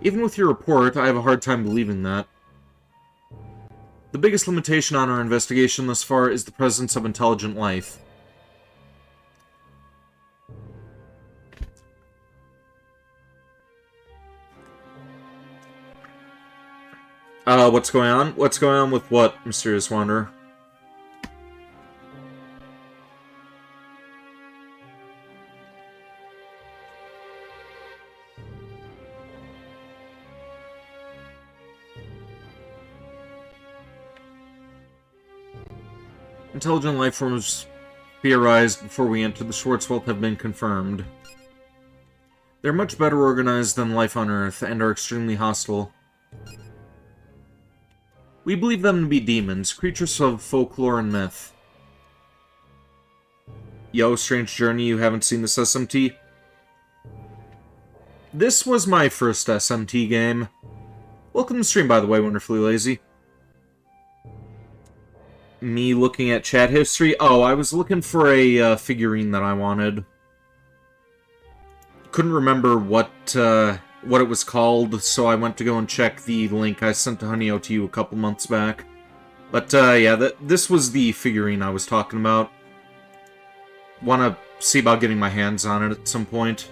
Even with your report, I have a hard time believing that. The biggest limitation on our investigation thus far is the presence of intelligent life. What's going on? What's going on with what, Mysterious Wanderer? Intelligent life forms theorized before we entered the Schwarzwald have been confirmed. They're much better organized than life on Earth, and are extremely hostile. We believe them to be demons, creatures of folklore and myth. Yo, Strange Journey, you haven't seen this SMT? This was my first SMT game. Welcome to the stream, by the way, Wonderfully Lazy. Me looking at chat history? Oh, I was looking for a figurine that I wanted. Couldn't remember what it was called, so I went to go and check the link I sent to Honeyo to you a couple months back. But, yeah, this was the figurine I was talking about. Want to see about getting my hands on it at some point.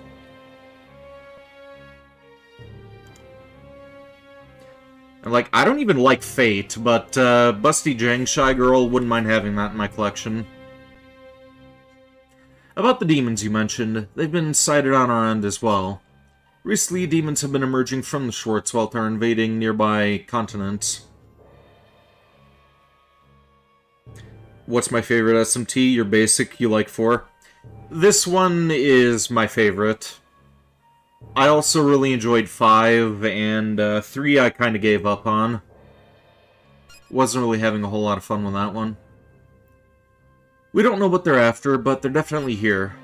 And, like, I don't even like Fate, but Busty Jang Shy Girl wouldn't mind having that in my collection. About the demons you mentioned, they've been sighted on our end as well. Recently, demons have been emerging from the Schwarzwald and are invading nearby continents. What's my favorite SMT? Your basic, you like 4? This one is my favorite. I also really enjoyed 5, and 3 I kind of gave up on. Wasn't really having a whole lot of fun with that one. We don't know what they're after, but they're definitely here.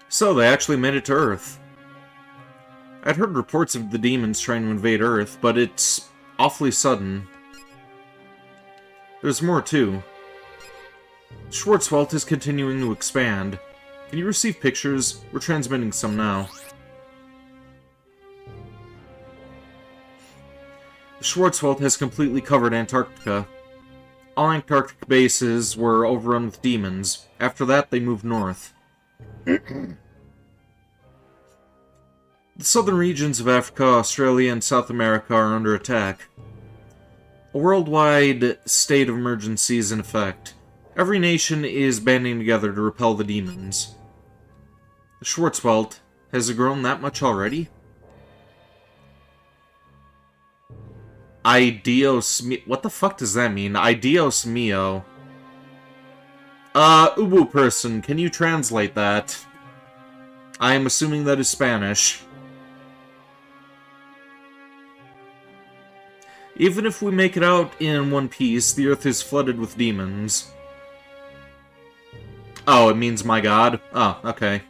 So, they actually made it to Earth. I'd heard reports of the demons trying to invade Earth, but it's awfully sudden. There's more, too. Schwarzwald is continuing to expand. Can you receive pictures? We're transmitting some now. The Schwarzwald has completely covered Antarctica. All Antarctic bases were overrun with demons. After that, they moved north. The southern regions of Africa, Australia, and South America are under attack. A worldwide state of emergency is in effect. Every nation is banding together to repel the demons. The Schwarzwald, has it grown that much already? What the fuck does that mean? Idios mio. Ubu person, can you translate that? I am assuming that is Spanish. Even if we make it out in one piece, the Earth is flooded with demons. Oh, it means my god? Oh, okay.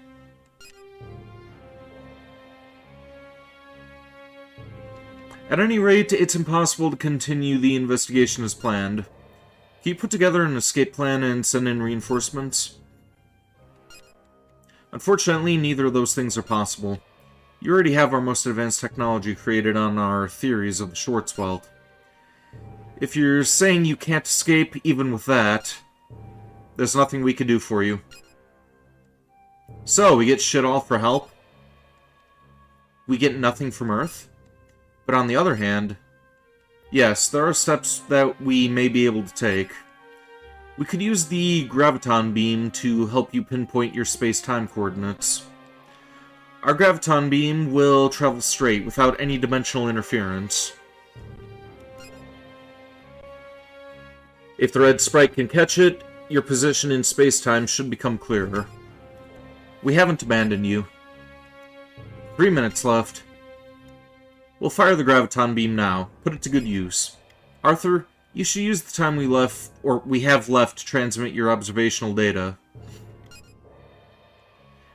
At any rate, it's impossible to continue the investigation as planned. Can you put together an escape plan and send in reinforcements? Unfortunately, neither of those things are possible. You already have our most advanced technology created on our theories of the Schwarzwald. If you're saying you can't escape even with that, there's nothing we can do for you. So, we get shit all for help? We get nothing from Earth? But on the other hand, yes, there are steps that we may be able to take. We could use the graviton beam to help you pinpoint your space-time coordinates. Our graviton beam will travel straight without any dimensional interference. If the red sprite can catch it, your position in space-time should become clearer. We haven't abandoned you. 3 minutes left. We'll fire the graviton beam now. Put it to good use. Arthur, you should use the time we have left to transmit your observational data.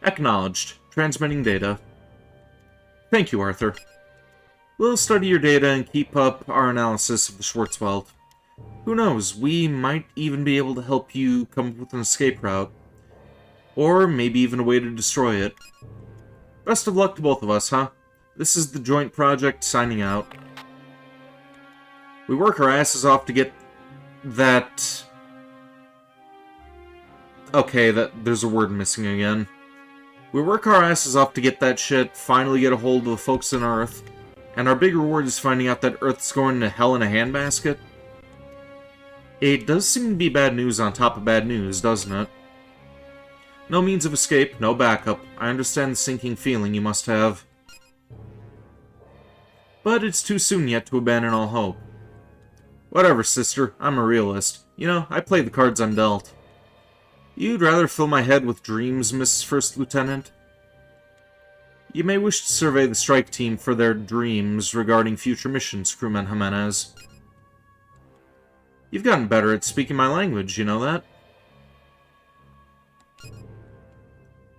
Acknowledged. Transmitting data. Thank you, Arthur. We'll study your data and keep up our analysis of the Schwarzwald. Who knows, we might even be able to help you come up with an escape route. Or maybe even a way to destroy it. Best of luck to both of us, huh? This is the joint project signing out. We work our asses off to get that... Okay, there's a word missing again. We work our asses off to get that shit, finally get a hold of the folks on Earth, and our big reward is finding out that Earth's going to hell in a handbasket. It does seem to be bad news on top of bad news, doesn't it? No means of escape, no backup. I understand the sinking feeling you must have. But it's too soon yet to abandon all hope. Whatever, sister. I'm a realist. You know, I play the cards I'm dealt. You'd rather fill my head with dreams, Miss First Lieutenant? You may wish to survey the strike team for their dreams regarding future missions, Crewman Jimenez. You've gotten better at speaking my language, you know that?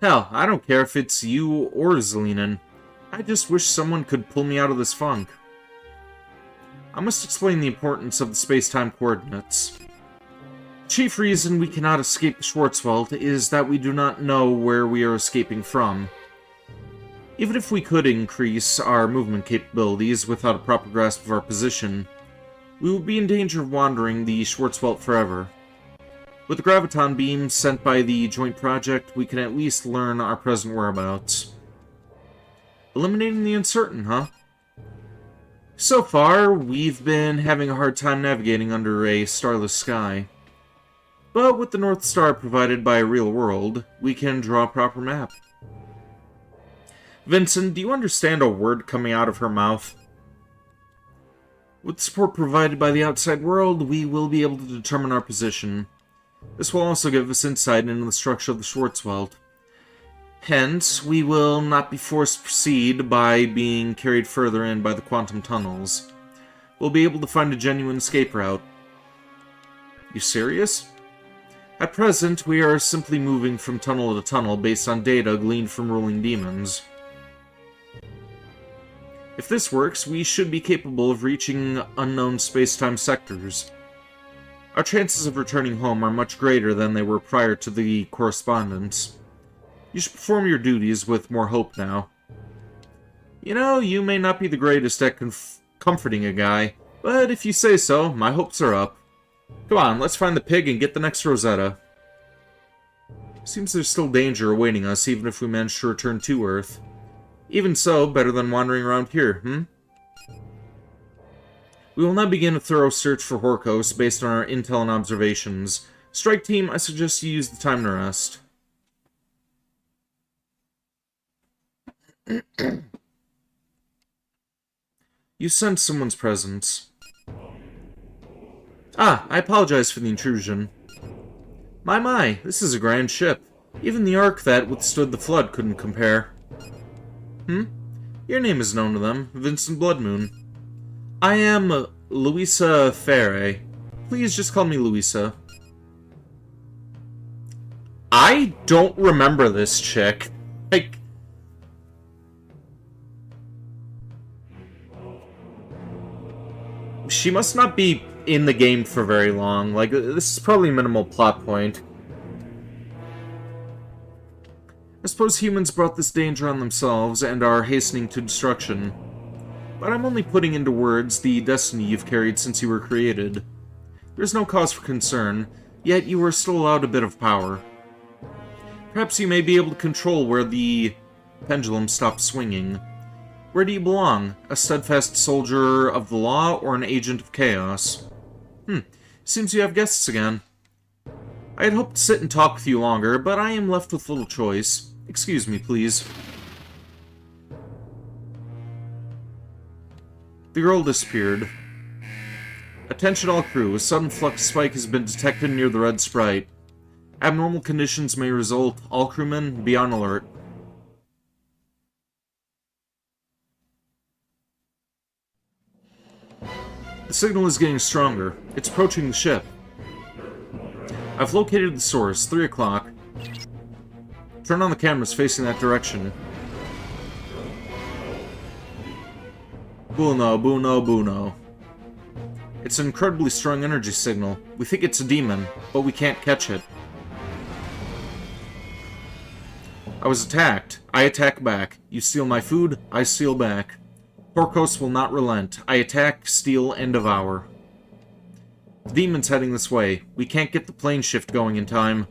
Hell, I don't care if it's you or Zelinin. I just wish someone could pull me out of this funk. I must explain the importance of the space-time coordinates. The chief reason we cannot escape the Schwarzwald is that we do not know where we are escaping from. Even if we could increase our movement capabilities without a proper grasp of our position, we would be in danger of wandering the Schwarzwald forever. With the graviton beam sent by the joint project, we can at least learn our present whereabouts. Eliminating the uncertain, huh? So far, we've been having a hard time navigating under a starless sky. But with the North Star provided by a real world, we can draw a proper map. Vincent, do you understand a word coming out of her mouth? With the support provided by the outside world, we will be able to determine our position. This will also give us insight into the structure of the Schwarzwald. Hence, we will not be forced to proceed by being carried further in by the quantum tunnels. We'll be able to find a genuine escape route. You serious? At present, we are simply moving from tunnel to tunnel based on data gleaned from ruling demons. If this works, we should be capable of reaching unknown space-time sectors. Our chances of returning home are much greater than they were prior to the correspondence. You should perform your duties with more hope now. You know, you may not be the greatest at comforting a guy, but if you say so, my hopes are up. Come on, let's find the pig and get the next Rosetta. Seems there's still danger awaiting us, even if we manage to return to Earth. Even so, better than wandering around here, We will now begin a thorough search for Horkos based on our intel and observations. Strike team, I suggest you use the time to rest. You sense someone's presence. Ah, I apologize for the intrusion. My, this is a grand ship. Even the Ark that withstood the flood couldn't compare. Your name is known to them, Vincent Bloodmoon. I am Louisa Ferre. Please just call me Louisa. I don't remember this chick. Like, she must not be in the game for very long. Like, this is probably a minimal plot point. I suppose humans brought this danger on themselves and are hastening to destruction. But I'm only putting into words the destiny you've carried since you were created. There's no cause for concern, yet you are still allowed a bit of power. Perhaps you may be able to control where the pendulum stops swinging. Where do you belong? A steadfast soldier of the law or an agent of chaos? Seems you have guests again. I had hoped to sit and talk with you longer, but I am left with little choice. Excuse me, please. The girl disappeared. Attention all crew, a sudden flux spike has been detected near the Red Sprite. Abnormal conditions may result. All crewmen, be on alert. The signal is getting stronger. It's approaching the ship. I've located the source, 3 o'clock. Turn on the cameras facing that direction. Buono. It's an incredibly strong energy signal. We think it's a demon, but we can't catch it. I was attacked. I attack back. You steal my food, I steal back. Horkos will not relent. I attack, steal, and devour. The demon's heading this way. We can't get the plane shift going in time.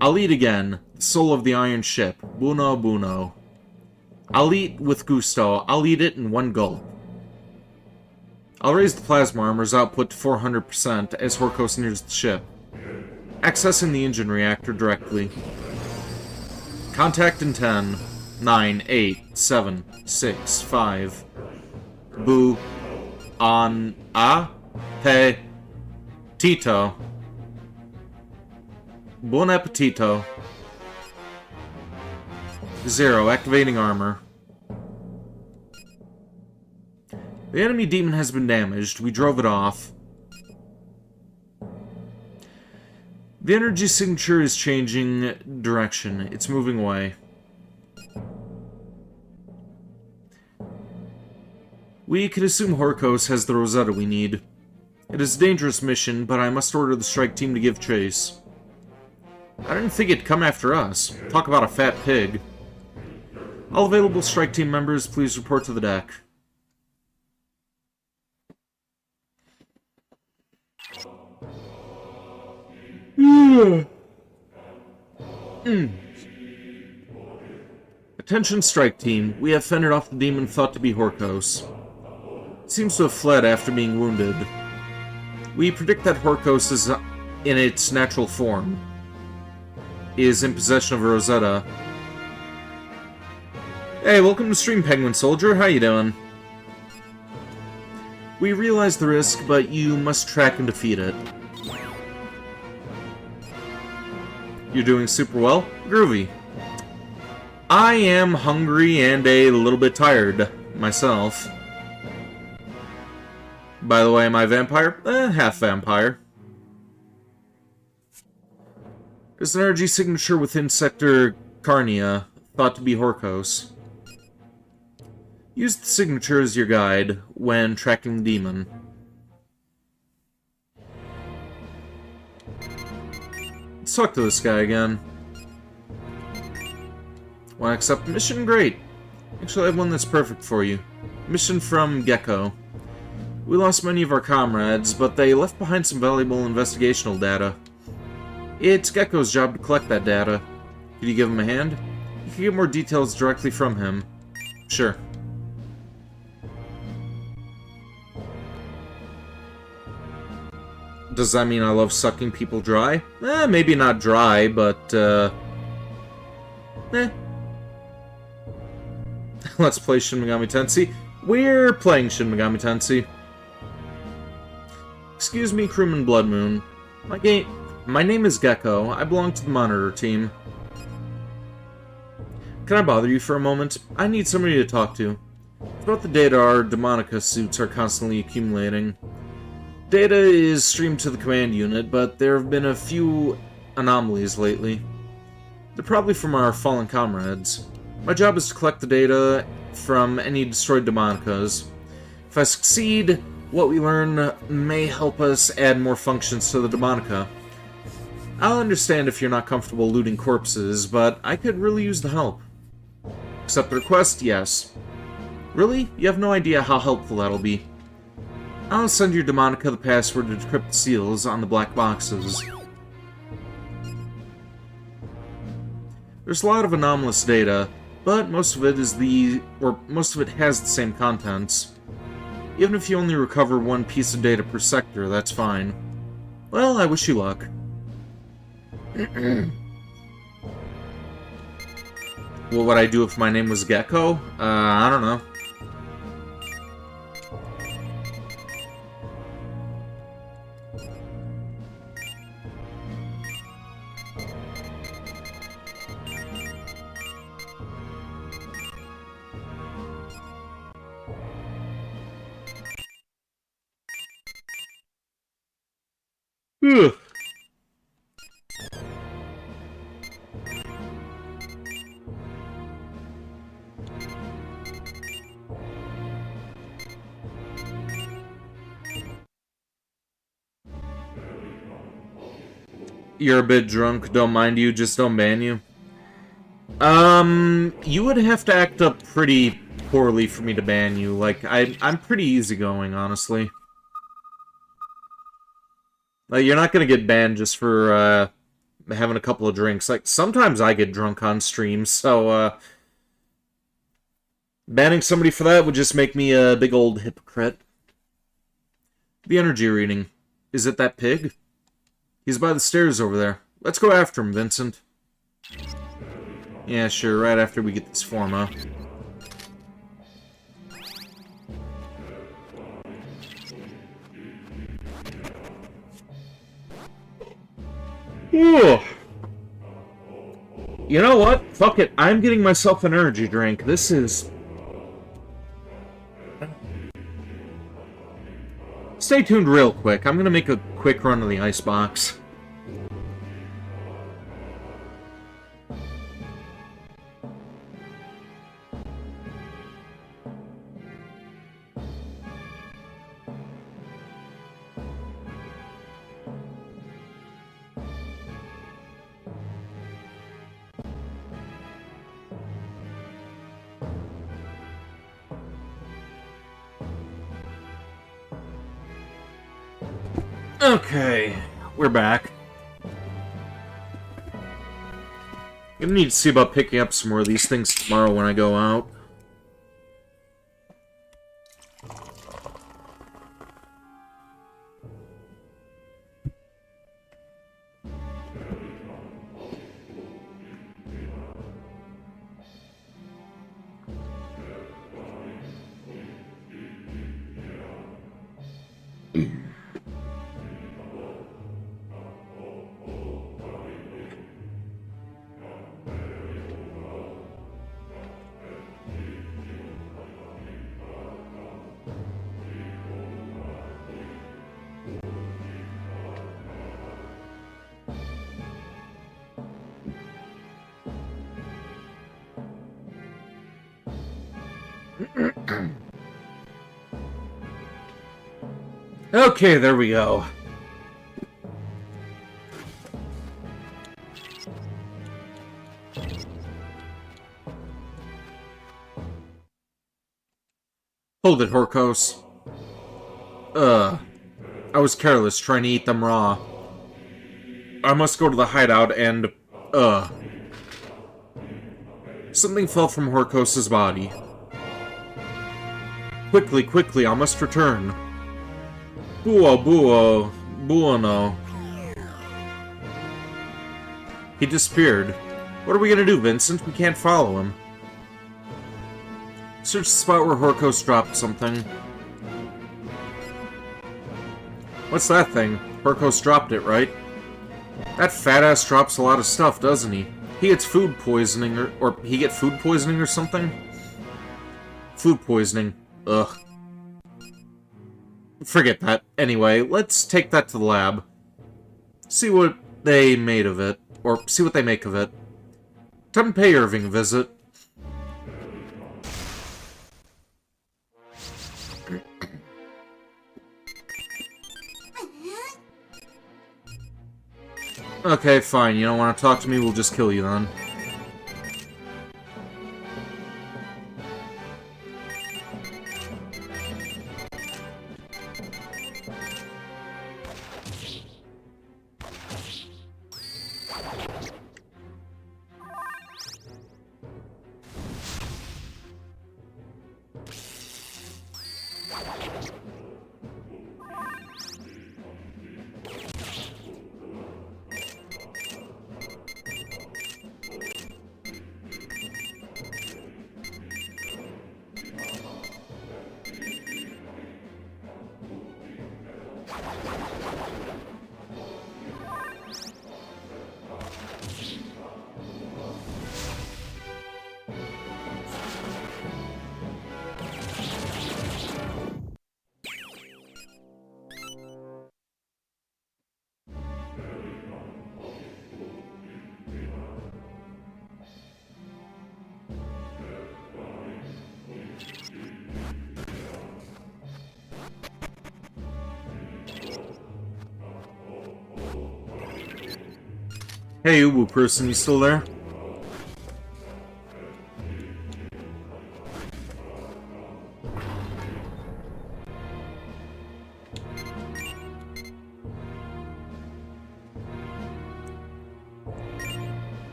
I'll eat again. The soul of the iron ship. Buono. I'll eat with gusto. I'll eat it in one gulp. I'll raise the plasma armor's output to 400% as Horkos nears the ship. Accessing the engine reactor directly. Contact in 10, 9, 8, 7, 6, 5. Boo. On. Ah? Tito. Buon appetito. 0. Activating armor. The enemy demon has been damaged. We drove it off. The energy signature is changing direction. It's moving away. We can assume Horkos has the Rosetta we need. It is a dangerous mission, but I must order the strike team to give chase. I didn't think it'd come after us. Talk about a fat pig. All available strike team members, please report to the deck. Attention strike team. We have fended off the demon thought to be Horkos. It seems to have fled after being wounded. We predict that Horkos is in its natural form. Is in possession of a Rosetta. Hey, welcome to stream, Penguin Soldier. How you doing? We realize the risk, but you must track and defeat it. You're doing super well? Groovy. I am hungry and a little bit tired myself. By the way, am I a vampire? Half vampire. There's an energy signature within Sector Carnia, thought to be Horkos. Use the signature as your guide when tracking the demon. Let's talk to this guy again. Want to accept the mission? Great. Actually, I have one that's perfect for you. Mission from Gecko. We lost many of our comrades, but they left behind some valuable investigational data. It's Gecko's job to collect that data. Could you give him a hand? You can get more details directly from him. Sure. Does that mean I love sucking people dry? Maybe not dry, but, Let's play Shin Megami Tensei. We're playing Shin Megami Tensei. Excuse me, crewman Blood Moon. My name is Gecko. I belong to the Monitor team. Can I bother you for a moment? I need somebody to talk to. Throughout the data, our Demonica suits are constantly accumulating. Data is streamed to the command unit, but there have been a few anomalies lately. They're probably from our fallen comrades. My job is to collect the data from any destroyed Demonicas. If I succeed, what we learn may help us add more functions to the Demonica. I'll understand if you're not comfortable looting corpses, but I could really use the help. Accept the request? Yes. Really? You have no idea how helpful that'll be. I'll send your Demonica the password to decrypt the seals on the black boxes. There's a lot of anomalous data, but most of it has the same contents. Even if you only recover one piece of data per sector, that's fine. Well, I wish you luck. What would I do if my name was Gecko? I don't know. Ugh. You're a bit drunk, don't mind you, just don't ban you. You would have to act up pretty poorly for me to ban you. Like, I'm pretty easygoing, honestly. Like, you're not gonna get banned just for, having a couple of drinks. Like, sometimes I get drunk on stream, so, banning somebody for that would just make me a big old hypocrite. The energy reading. Is it that pig? He's by the stairs over there. Let's go after him, Vincent. Yeah, sure, right after we get this form up. Ooh. You know what? Fuck it. I'm getting myself an energy drink. This is... Stay tuned real quick. I'm gonna make a quick run of the icebox. Okay, we're back. Gonna need to see about picking up some more of these things tomorrow when I go out. Okay, there we go. Hold it, Horkos. I was careless trying to eat them raw. I must go to the hideout and, something fell from Horkos' body. Quickly, quickly, I must return. Buono. He disappeared. What are we gonna do, Vincent? We can't follow him. Search the spot where Horkos dropped something. What's that thing? Horkos dropped it, right? That fat ass drops a lot of stuff, doesn't he? He gets food poisoning, or he get food poisoning or something? Food poisoning. Ugh. Forget that. Anyway, let's take that to the lab. See what they made of it. Or see what they make of it. Time to pay Irving a visit. Okay, fine. You don't want to talk to me, we'll just kill you then. Hey, Uwu person, you still there?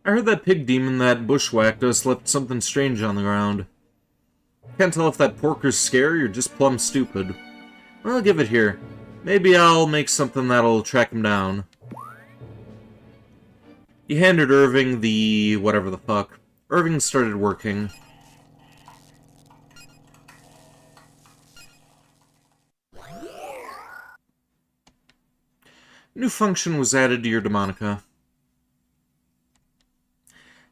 I heard that pig demon that bushwhacked us left something strange on the ground. Can't tell if that porker's scary or just plumb stupid. Well, I'll give it here. Maybe I'll make something that'll track him down. You handed Irving the whatever the fuck. Irving started working. New function was added to your Demonica.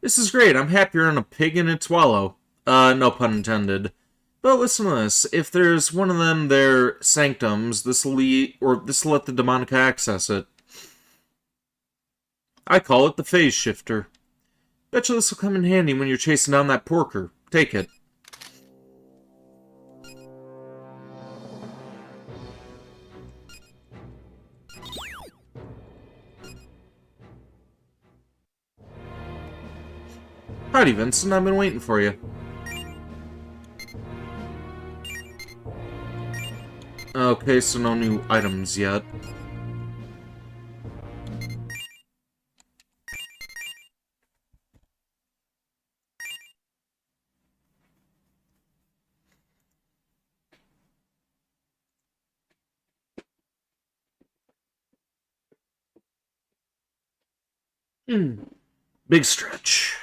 This is great. I'm happier than a pig in its wallow. No pun intended. But listen to this. If there's one of them their sanctums, this'll let the Demonica access it. I call it the phase shifter. Betcha this'll come in handy when you're chasing down that porker. Take it. Howdy, Vincent. I've been waiting for you. Okay, so no new items yet. Big stretch.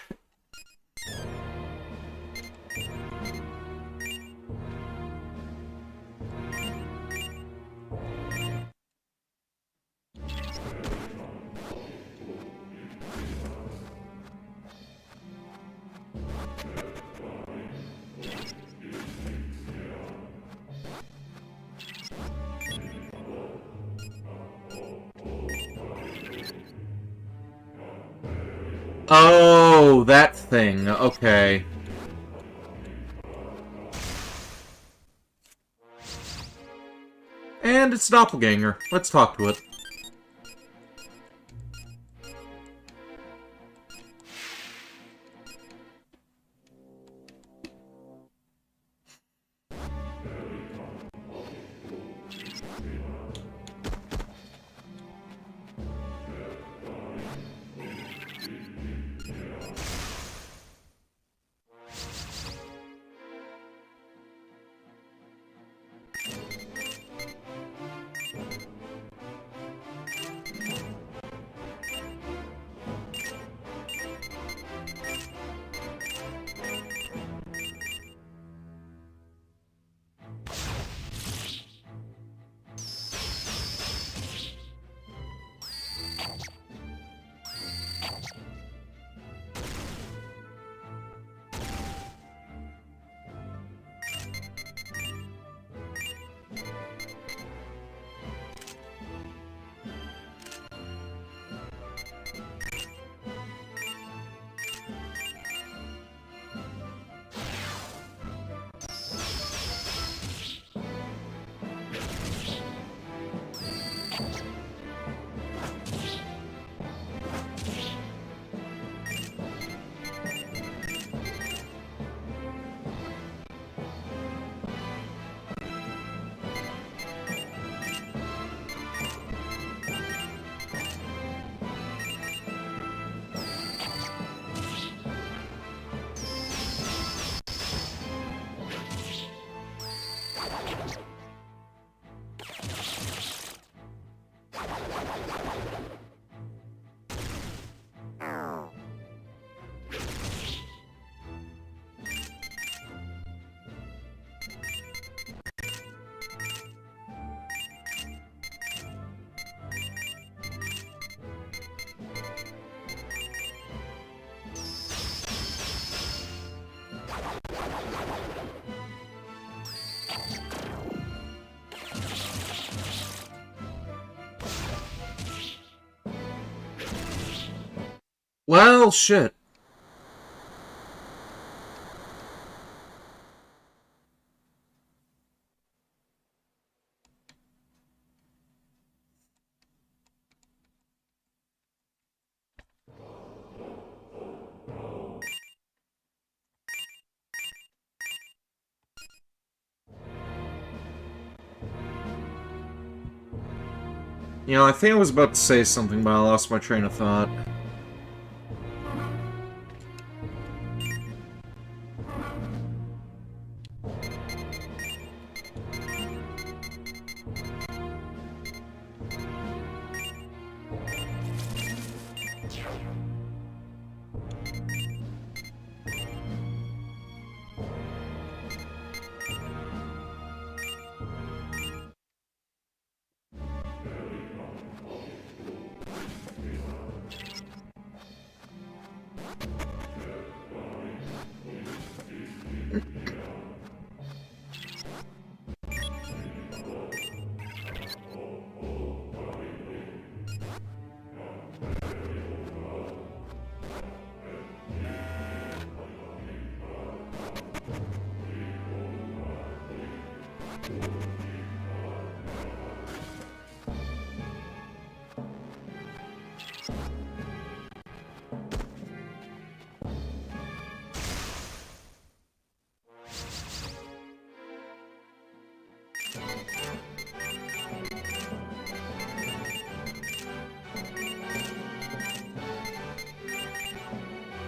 Oh, that thing. Okay. And it's Doppelganger. Let's talk to it. Well, shit. You know, I think I was about to say something, but I lost my train of thought.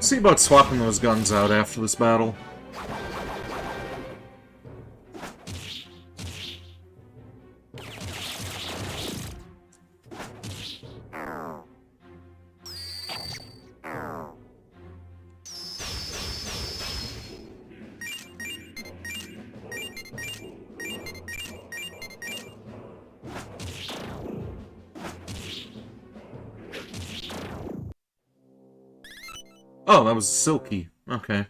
See about swapping those guns out after this battle. Oh, that was Silky. Okay.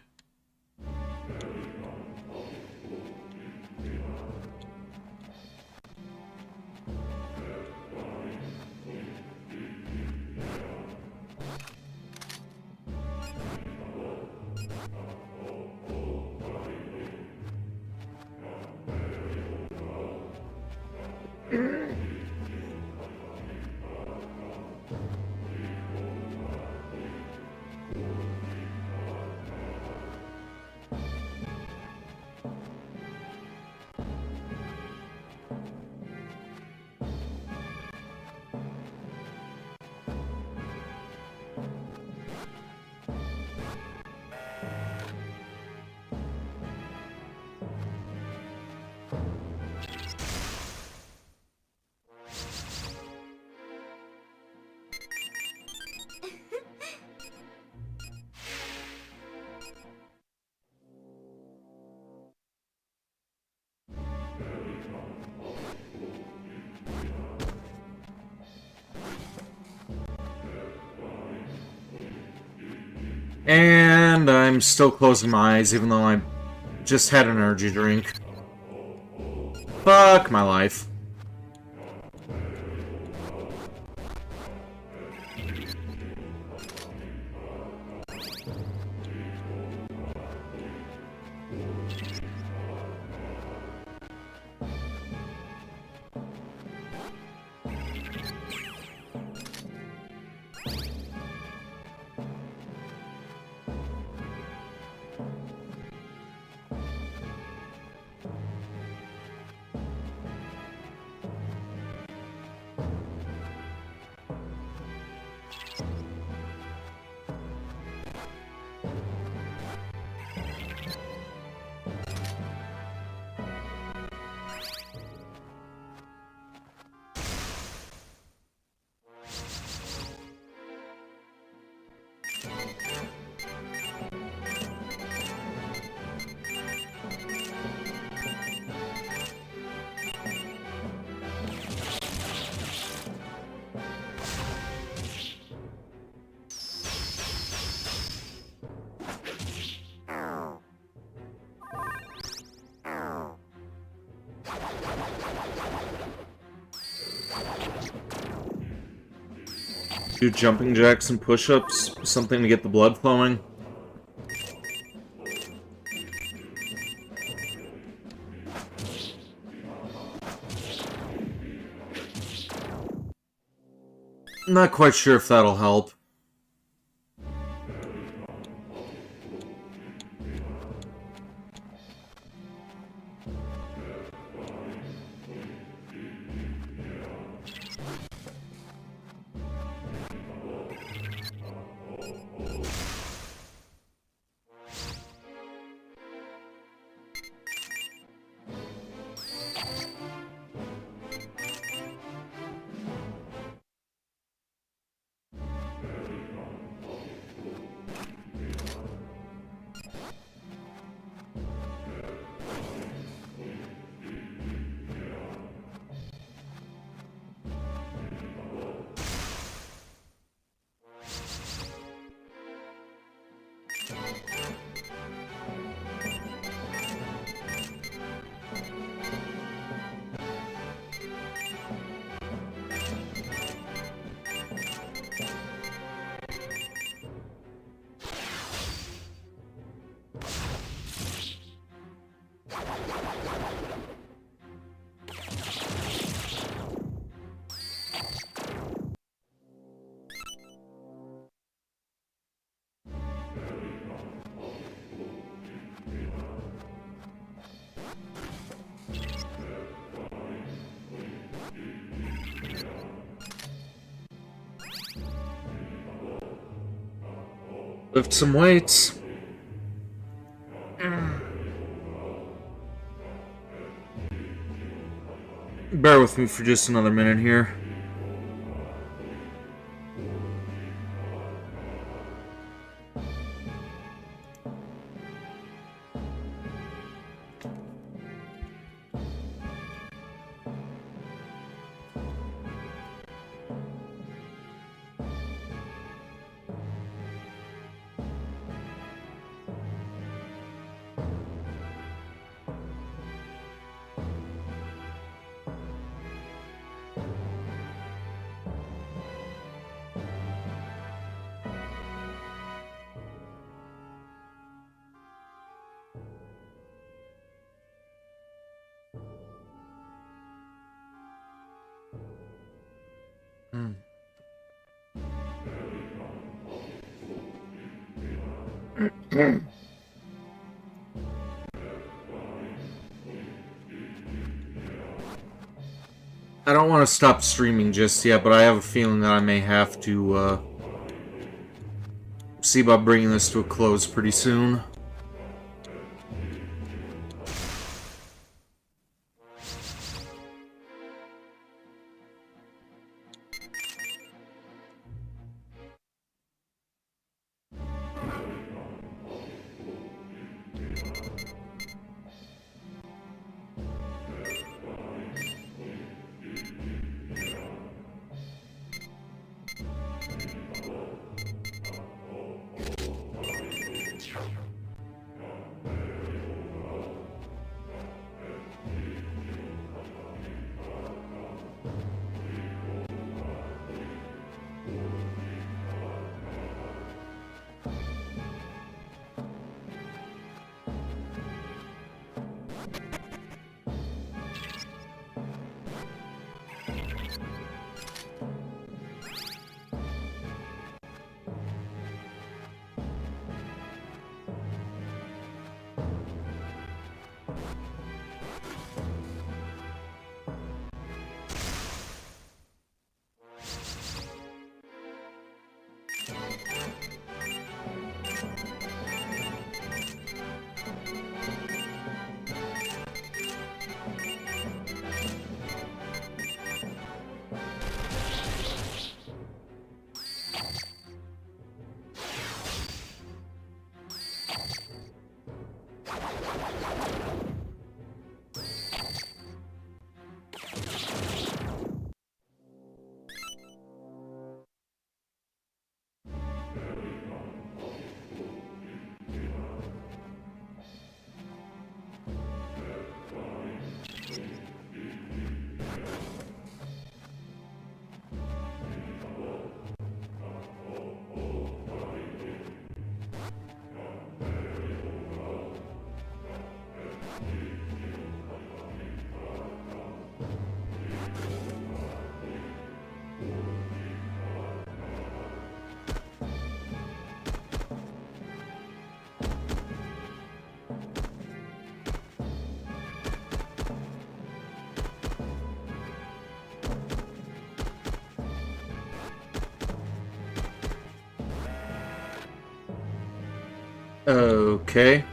And I'm still closing my eyes, even though I just had an energy drink. Fuck my life. Do jumping jacks and push-ups, something to get the blood flowing. Not quite sure if that'll help. Lift some weights. Bear with me for just another minute here. I don't want to stop streaming just yet, but I have a feeling that I may have to see about bringing this to a close pretty soon. Okay.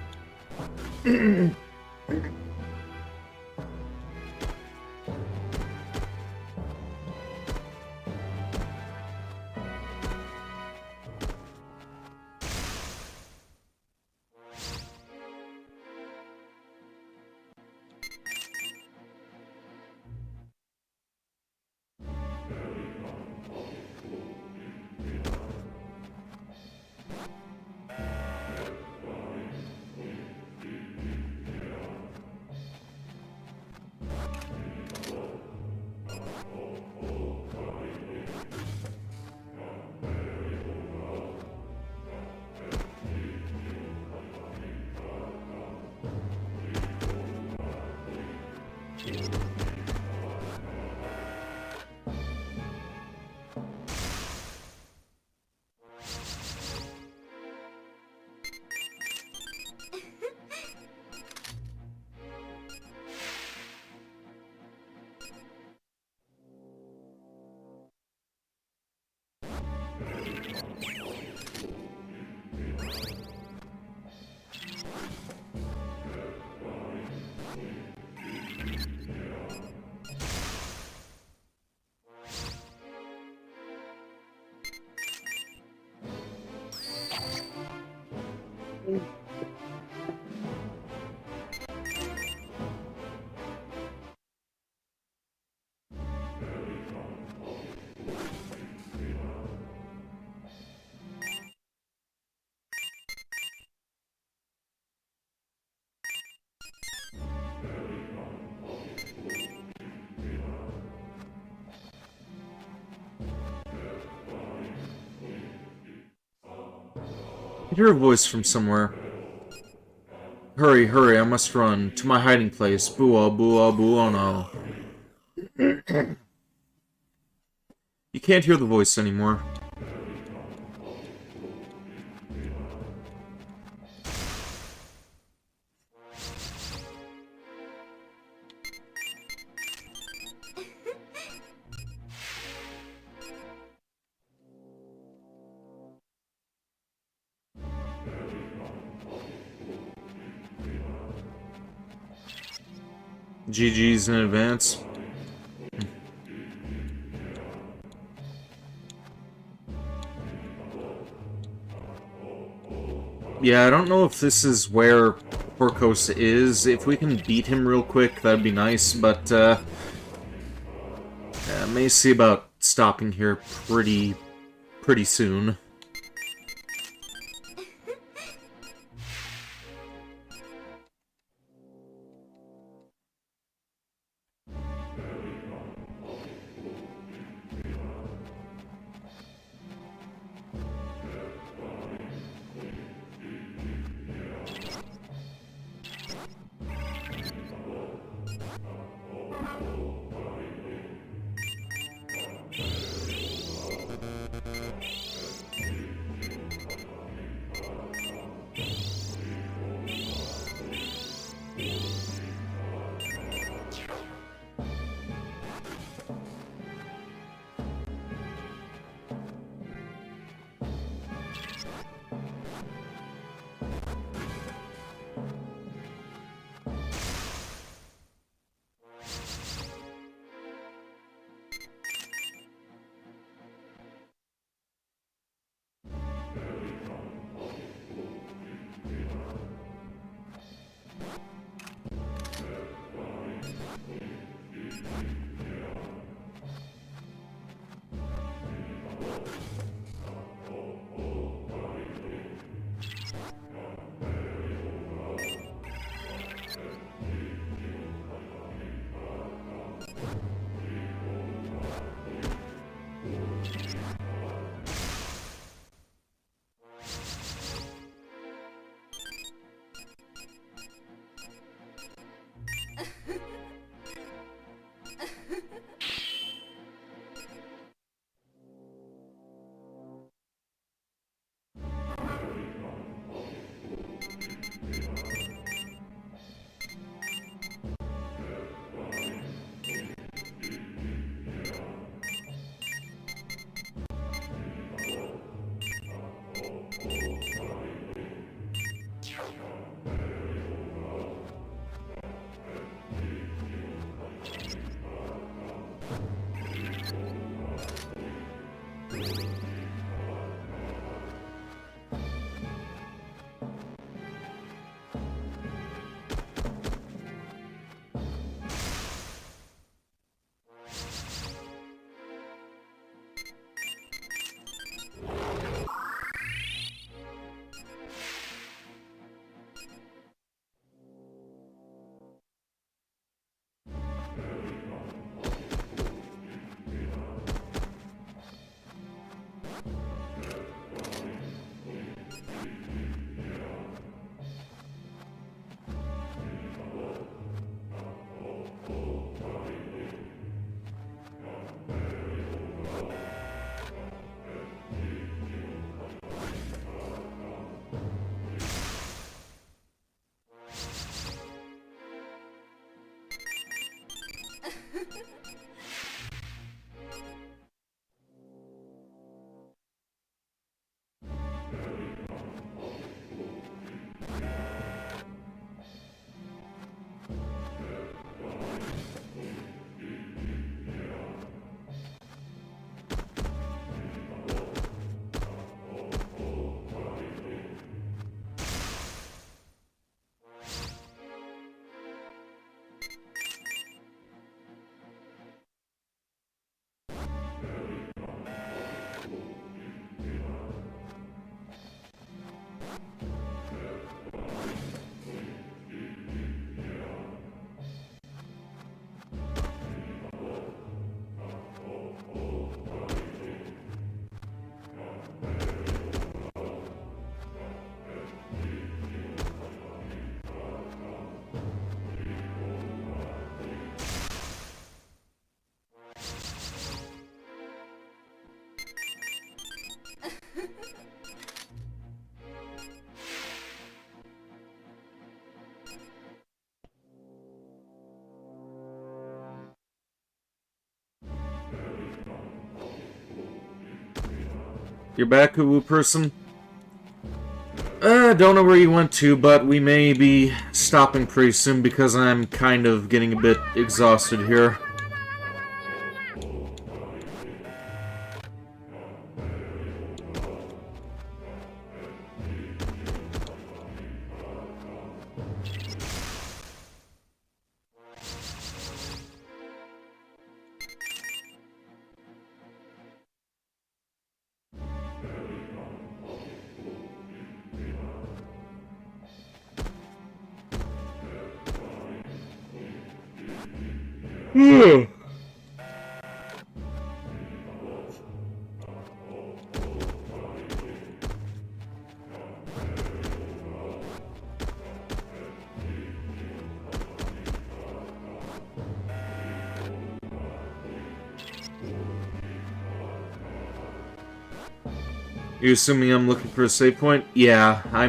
I hear a voice from somewhere. Hurry, hurry, I must run. To my hiding place. Buono. You can't hear the voice anymore. GG's in advance. Yeah, I don't know if this is where Porcos is. If we can beat him real quick, that'd be nice, but, I may see about stopping here pretty soon. You're back, Uwu person? Don't know where you went to, but we may be stopping pretty soon because I'm kind of getting a bit exhausted here. You assuming I'm looking for a save point? Yeah, I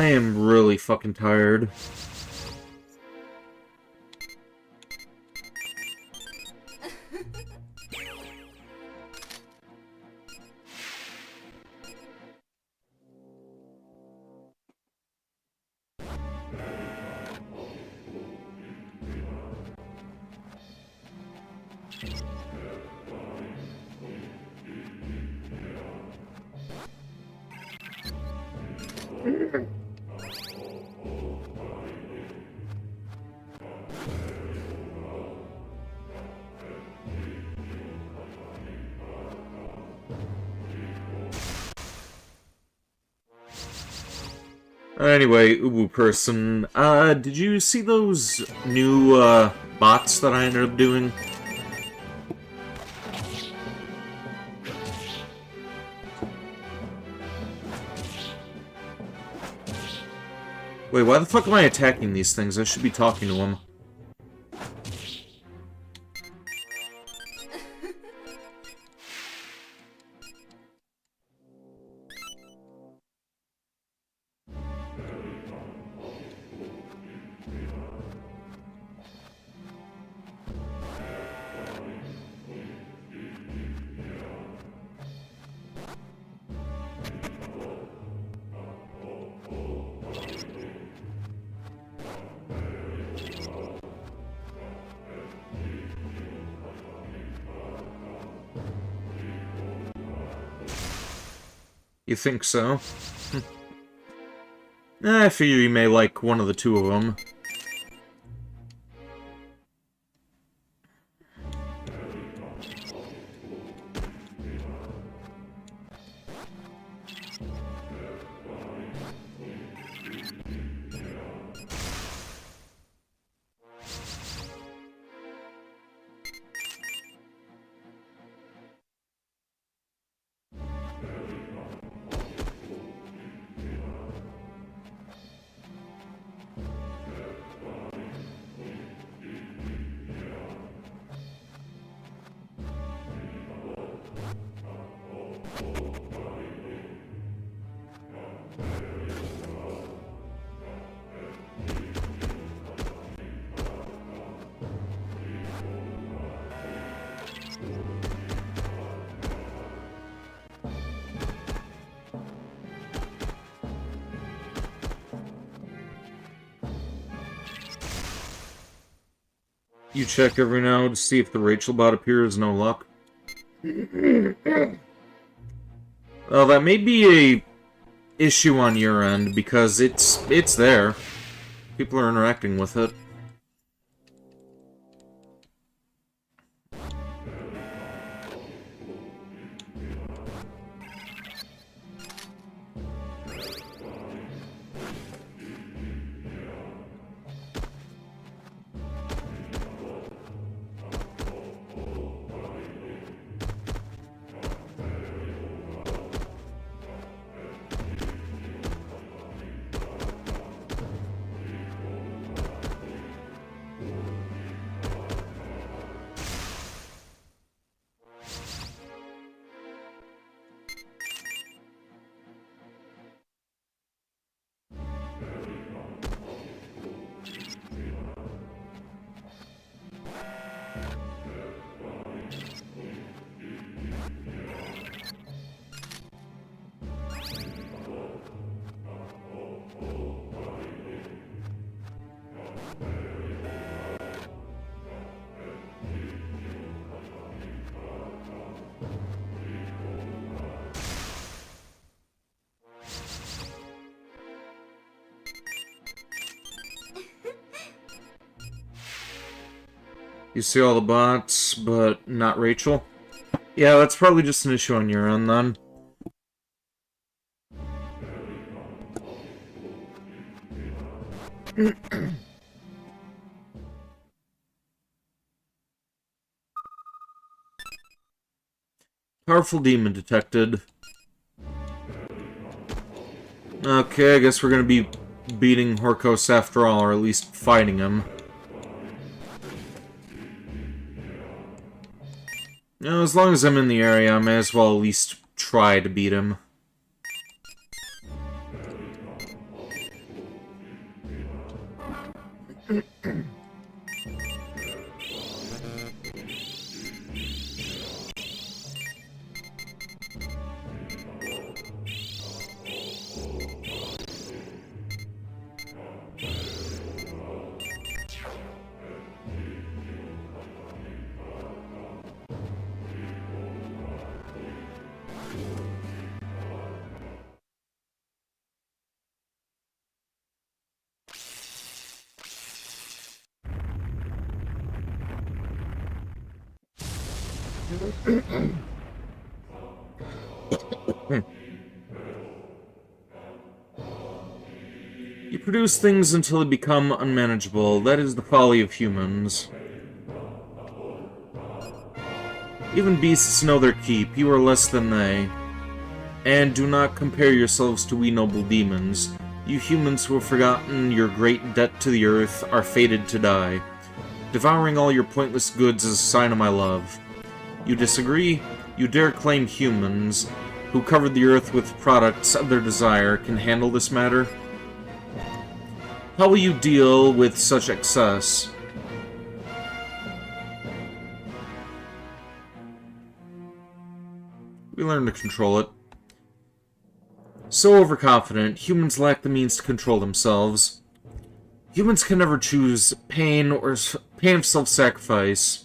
am really fucking tired. Anyway, Ubu person, did you see those new, bots that I ended up doing? Wait, why the fuck am I attacking these things? I should be talking to them. You think so? I figure you may like one of the two of them. You check every now to see if the Rachel bot appears, no luck. Well, that may be a issue on your end, because it's there. People are interacting with it. You see all the bots, but not Rachel? Yeah, that's probably just an issue on your end, then. Powerful demon detected. Okay, I guess we're gonna be beating Horkos after all, or at least fighting him. Now, as long as I'm in the area, I may as well at least try to beat him. You produce things until they become unmanageable. That is the folly of humans. Even beasts know their keep. You are less than they. And do not compare yourselves to we noble demons. You humans who have forgotten your great debt to the earth are fated to die. Devouring all your pointless goods is a sign of my love. You disagree? You dare claim humans, who covered the earth with products of their desire, can handle this matter? How will you deal with such excess? We learn to control it. So overconfident, humans lack the means to control themselves. Humans can never choose pain or pain of self-sacrifice,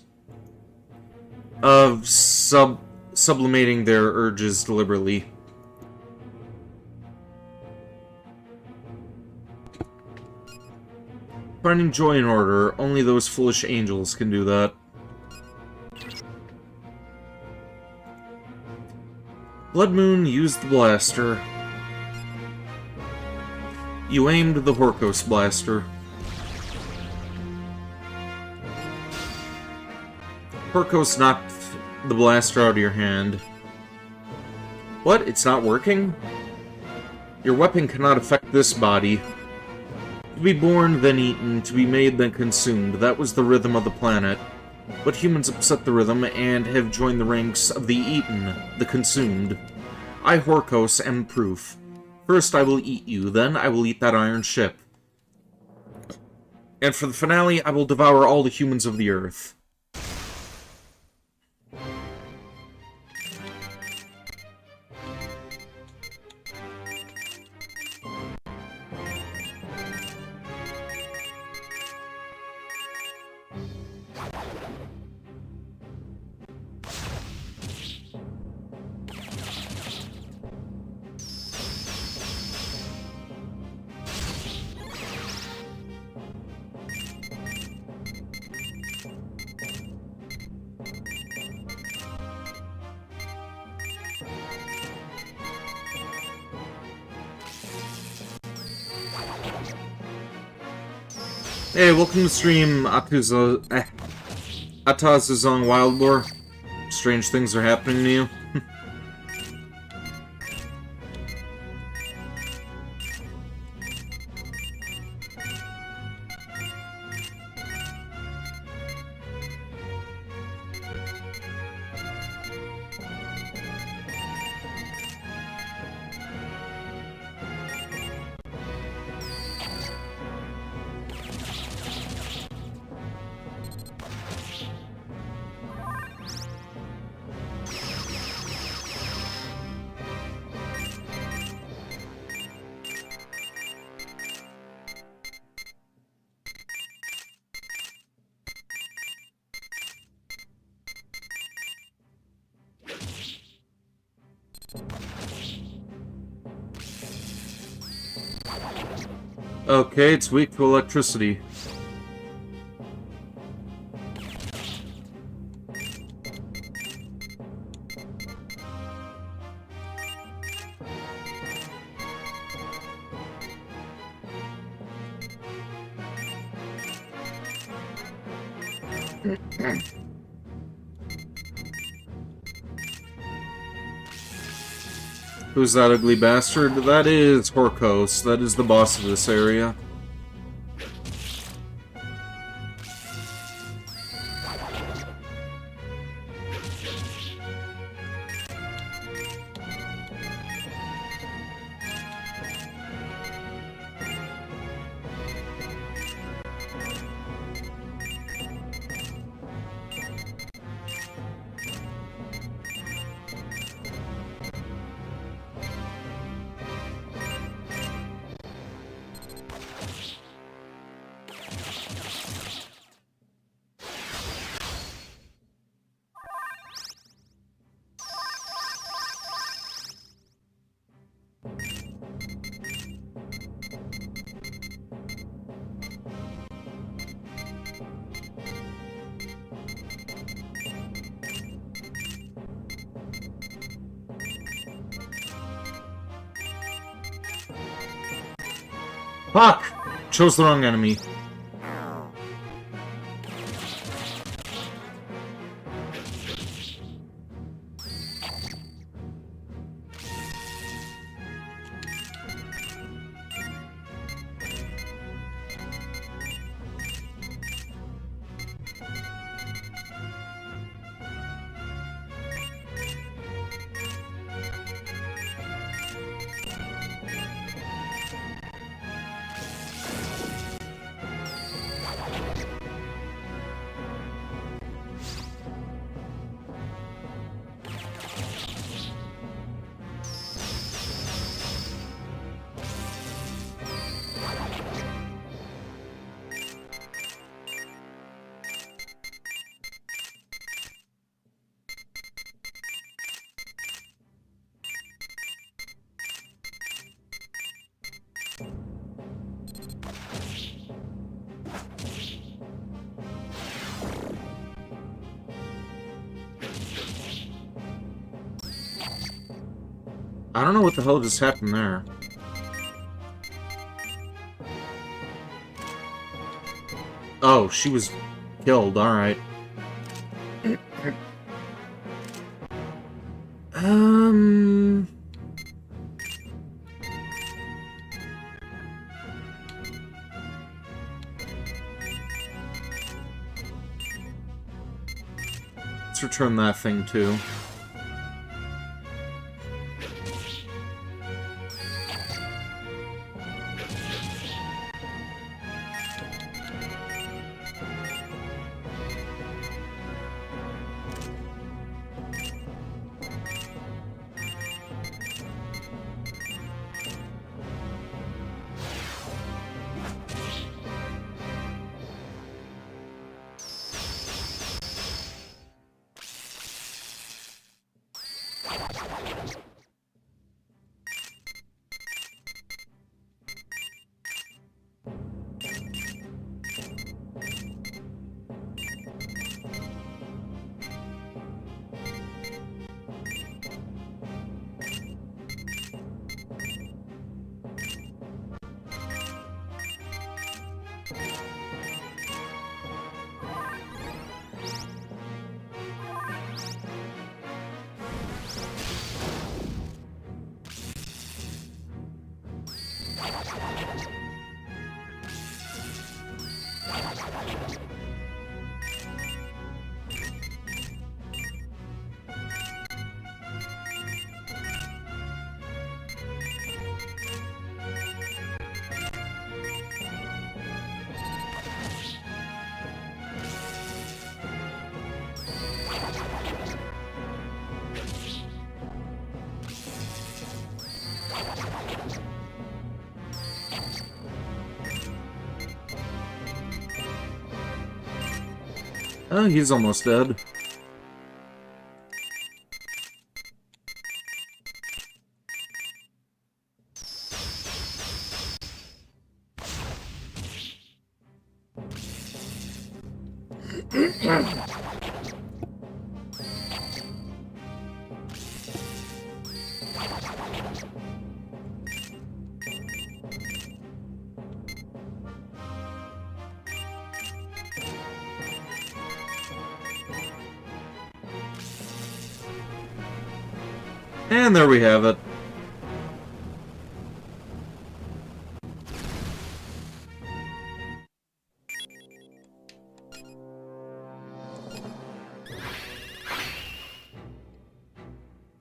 of sublimating their urges deliberately. Finding joy in order, only those foolish angels can do that. Blood Moon used the blaster. You aimed the Horkos blaster. Horkos knocked the blaster out of your hand. What? It's not working? Your weapon cannot affect this body. To be born, then eaten, to be made, then consumed. That was the rhythm of the planet. But humans upset the rhythm and have joined the ranks of the eaten, the consumed. I, Horkos, am proof. First I will eat you, then I will eat that iron ship. And for the finale, I will devour all the humans of the earth. Hey, welcome to stream Atazazong Wild Lore. Strange things are happening to you. Okay, it's weak to electricity. Who's that ugly bastard? That is Horkos. That is the boss of this area. Fuck! Chose the wrong enemy. I don't know what the hell just happened there. Oh, she was killed, alright. Let's return that thing too. Oh, he's almost dead. And there we have it.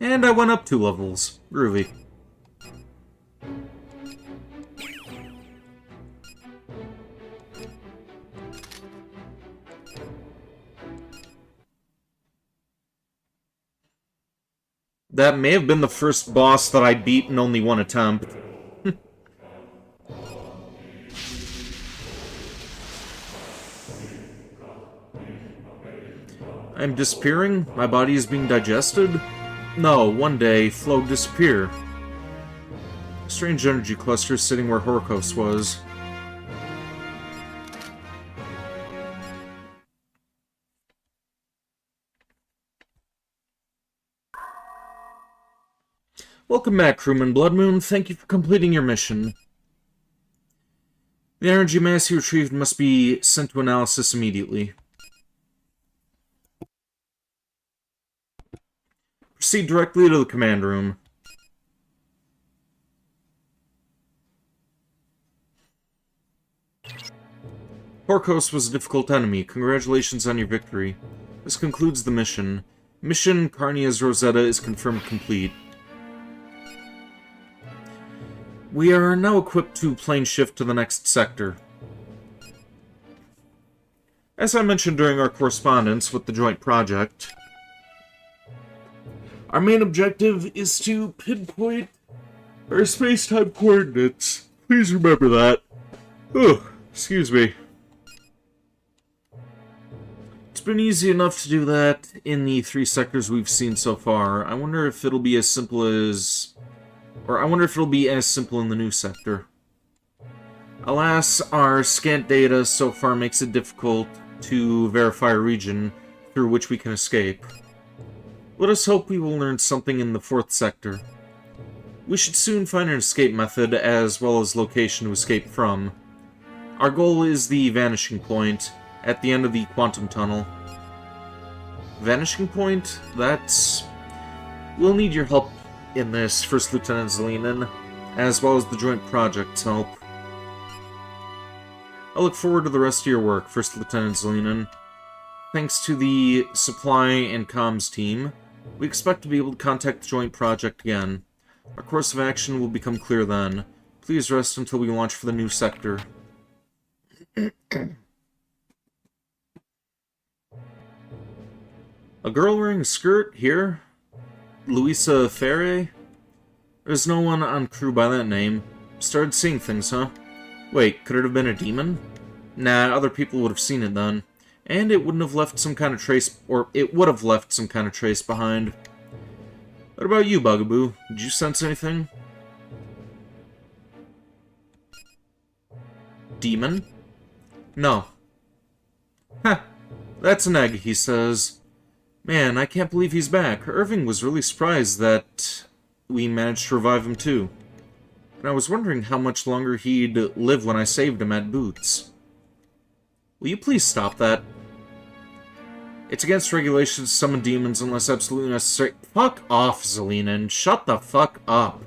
And I went up 2 levels. Groovy. That may have been the first boss that I beat in only 1 attempt. I'm disappearing? My body is being digested? No, one day, Flo disappear. Strange energy cluster sitting where Horkos was. Welcome back, crewman Bloodmoon. Thank you for completing your mission. The energy mass you retrieved must be sent to analysis immediately. Proceed directly to the command room. Horkos was a difficult enemy. Congratulations on your victory. This concludes the mission. Mission Carnia's Rosetta is confirmed complete. We are now equipped to plane shift to the next sector. As I mentioned during our correspondence with the joint project, our main objective is to pinpoint our space-time coordinates. Please remember that. Oh, excuse me. It's been easy enough to do that in the 3 sectors we've seen so far. I wonder if it'll be as simple as... Or I wonder if it'll be as simple in the new sector. Alas, our scant data so far makes it difficult to verify a region through which we can escape. Let us hope we will learn something in the 4th sector. We should soon find an escape method as well as location to escape from. Our goal is the vanishing point at the end of the quantum tunnel. Vanishing point? That's... We'll need your help in this, First Lieutenant Zelinin, as well as the joint project's help. I look forward to the rest of your work, First Lieutenant Zelinin. Thanks to the supply and comms team, we expect to be able to contact the joint project again. Our course of action will become clear then. Please rest until we launch for the new sector. A girl wearing a skirt? Here? Luisa Ferre? There's no one on crew by that name. Started seeing things, huh? Wait, could it have been a demon? Nah, other people would have seen it then. And it wouldn't have left some kind of trace, or it would have left some kind of trace behind. What about you, Bugaboo? Did you sense anything? Demon? No. Heh, that's an egg, he says. Man, I can't believe he's back. Irving was really surprised that we managed to revive him too. And I was wondering how much longer he'd live when I saved him at Boots. Will you please stop that? It's against regulations to summon demons unless absolutely necessary. Fuck off, Zelinin. Shut the fuck up.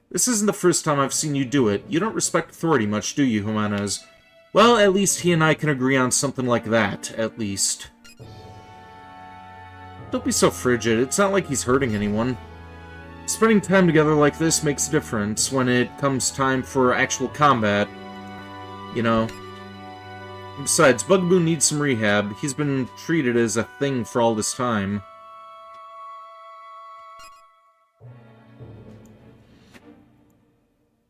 This isn't the first time I've seen you do it. You don't respect authority much, do you, Jimenez? Well, at least he and I can agree on something like that, at least. Don't be so frigid. It's not like he's hurting anyone. Spending time together like this makes a difference when it comes time for actual combat. You know. Besides, Bugaboo needs some rehab. He's been treated as a thing for all this time.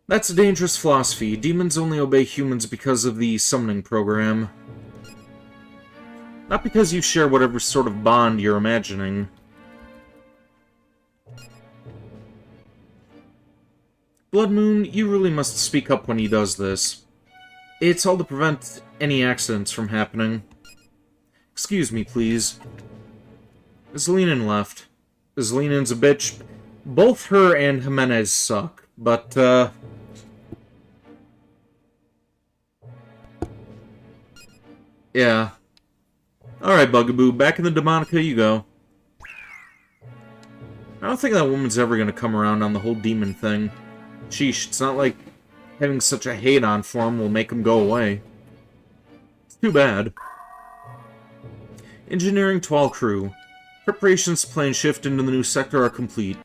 That's a dangerous philosophy. Demons only obey humans because of the summoning program. Not because you share whatever sort of bond you're imagining. Blood Moon, you really must speak up when he does this. It's all to prevent any accidents from happening. Excuse me, please. Zelinin left. Zelinin's a bitch. Both her and Jimenez suck, but, yeah. Alright, Bugaboo, back in the Demonica you go. I don't think that woman's ever gonna come around on the whole demon thing. Sheesh, it's not like having such a hate-on for him will make him go away. It's too bad. Engineering to all crew. Preparations to plane shift into the new sector are complete.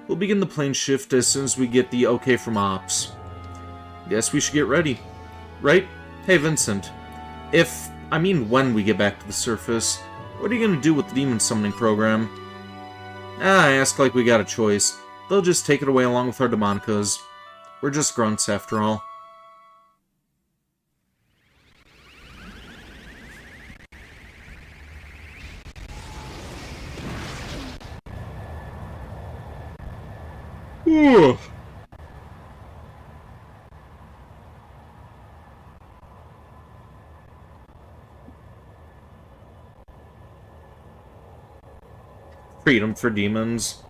We'll begin the plane shift as soon as we get the okay from Ops. Guess we should get ready. Right? Hey, Vincent. When we get back to the surface, what are you gonna do with the demon summoning program? I ask like we got a choice. They'll just take it away along with our demonicas. We're just grunts, after all. Ooh. Freedom for demons.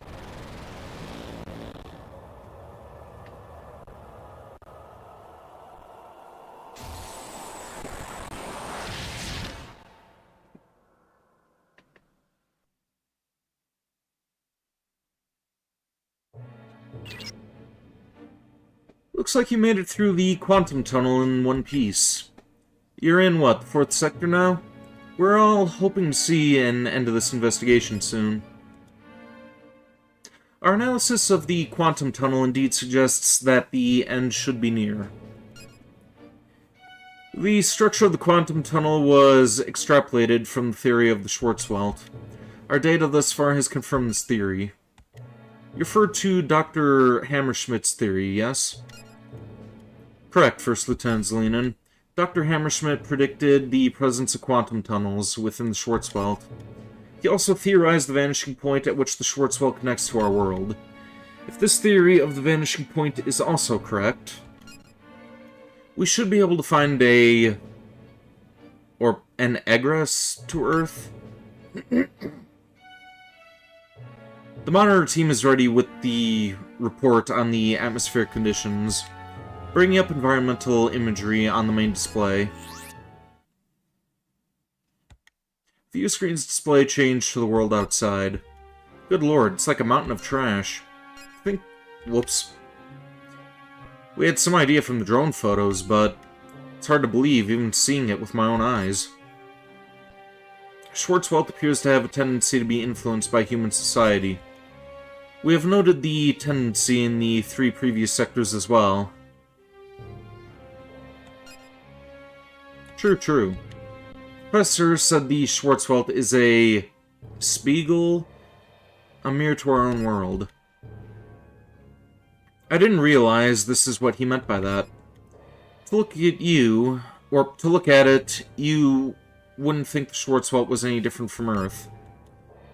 Looks like you made it through the quantum tunnel in one piece. You're in, what, the 4th sector now? We're all hoping to see an end to this investigation soon. Our analysis of the quantum tunnel indeed suggests that the end should be near. The structure of the quantum tunnel was extrapolated from the theory of the Schwarzwald. Our data thus far has confirmed this theory. You referred to Dr. Hammerschmidt's theory, yes? Correct, First Lieutenant Zelinen. Dr. Hammerschmidt predicted the presence of quantum tunnels within the Schwarzwald. He also theorized the vanishing point at which the Schwarzwald connects to our world. If this theory of the vanishing point is also correct, we should be able to find an egress to Earth. The monitor team is ready with the report on the atmospheric conditions, bringing up environmental imagery on the main display. View screen's display changed to the world outside. Good lord, it's like a mountain of trash. Whoops. We had some idea from the drone photos, but it's hard to believe even seeing it with my own eyes. Schwarzwald appears to have a tendency to be influenced by human society. We have noted the tendency in the 3 previous sectors as well. True. Professor said the Schwarzwald is a spiegel, a mirror to our own world. I didn't realize this is what he meant by that. To look at it, you wouldn't think the Schwarzwald was any different from Earth.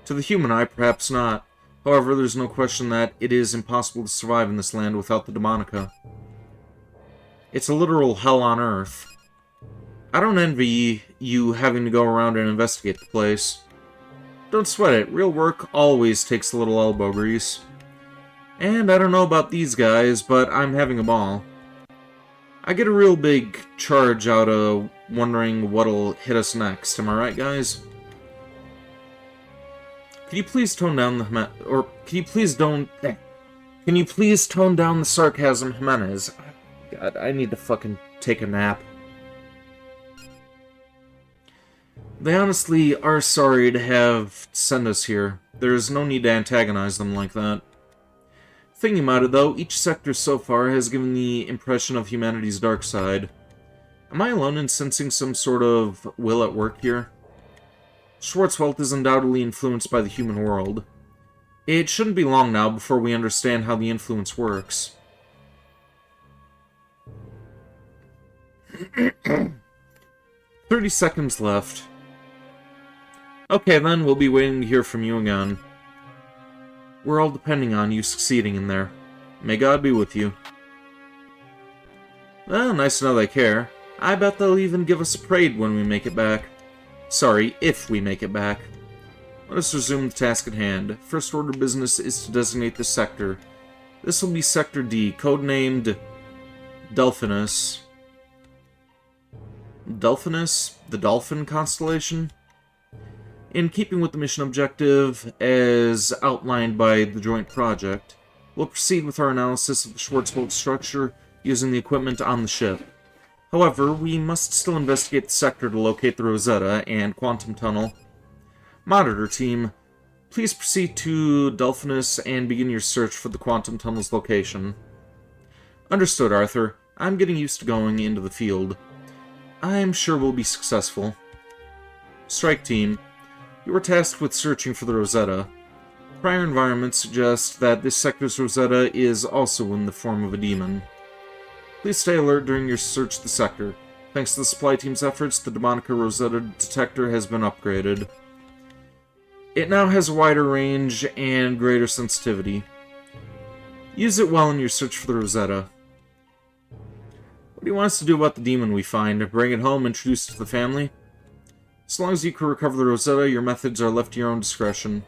To the human eye, perhaps not. However, there's no question that it is impossible to survive in this land without the Demonica. It's a literal hell on Earth. I don't envy you having to go around and investigate the place. Don't sweat it, real work always takes a little elbow grease. And I don't know about these guys, but I'm having a ball. I get a real big charge out of wondering what'll hit us next, am I right, guys? Can you please tone down the can you please tone down the sarcasm, Jimenez? God, I need to fucking take a nap. They honestly are sorry to have sent us here. There's no need to antagonize them like that. Thinking about it, though, each sector so far has given the impression of humanity's dark side. Am I alone in sensing some sort of will at work here? Schwarzwald is undoubtedly influenced by the human world. It shouldn't be long now before we understand how the influence works. 30 seconds left. Okay, then, we'll be waiting to hear from you again. We're all depending on you succeeding in there. May God be with you. Well, nice to know they care. I bet they'll even give us a parade when we make it back. Sorry, if we make it back. Let us resume the task at hand. First order of business is to designate the sector. This will be Sector D, codenamed Delphinus. Delphinus? The Dolphin Constellation? In keeping with the mission objective as outlined by the joint project, we'll proceed with our analysis of the Schwarzwald structure using the equipment on the ship. However, we must still investigate the sector to locate the Rosetta and Quantum Tunnel. Monitor team, please proceed to Delphinus and begin your search for the Quantum Tunnel's location. Understood, Arthur. I'm getting used to going into the field. I'm sure we'll be successful. Strike team, you were tasked with searching for the Rosetta. Prior environments suggest that this sector's Rosetta is also in the form of a demon. Please stay alert during your search of the sector. Thanks to the supply team's efforts, the Demonica Rosetta detector has been upgraded. It now has a wider range and greater sensitivity. Use it well in your search for the Rosetta. What do you want us to do about the demon we find? Bring it home, introduce it to the family? As long as you can recover the Rosetta, your methods are left to your own discretion.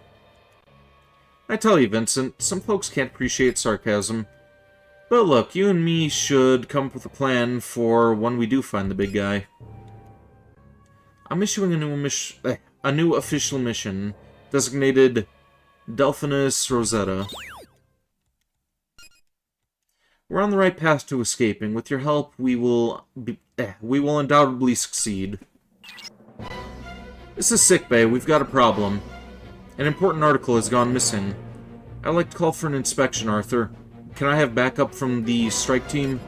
I tell you, Vincent, some folks can't appreciate sarcasm. But look, you and me should come up with a plan for when we do find the big guy. I'm issuing a new official mission, designated Delphinus Rosetta. We're on the right path to escaping. With your help, we will undoubtedly succeed. This is sickbay. We've got a problem. An important article has gone missing. I'd like to call for an inspection, Arthur. Can I have backup from the strike team?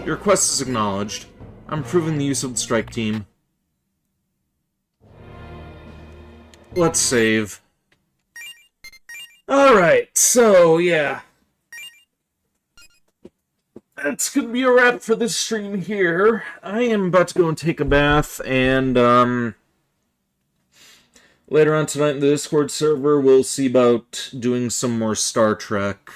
Your request is acknowledged. I'm approving the use of the strike team. Let's save. Alright, so, yeah. That's gonna be a wrap for this stream here. I am about to go and take a bath, and, later on tonight in the Discord server, we'll see about doing some more Star Trek.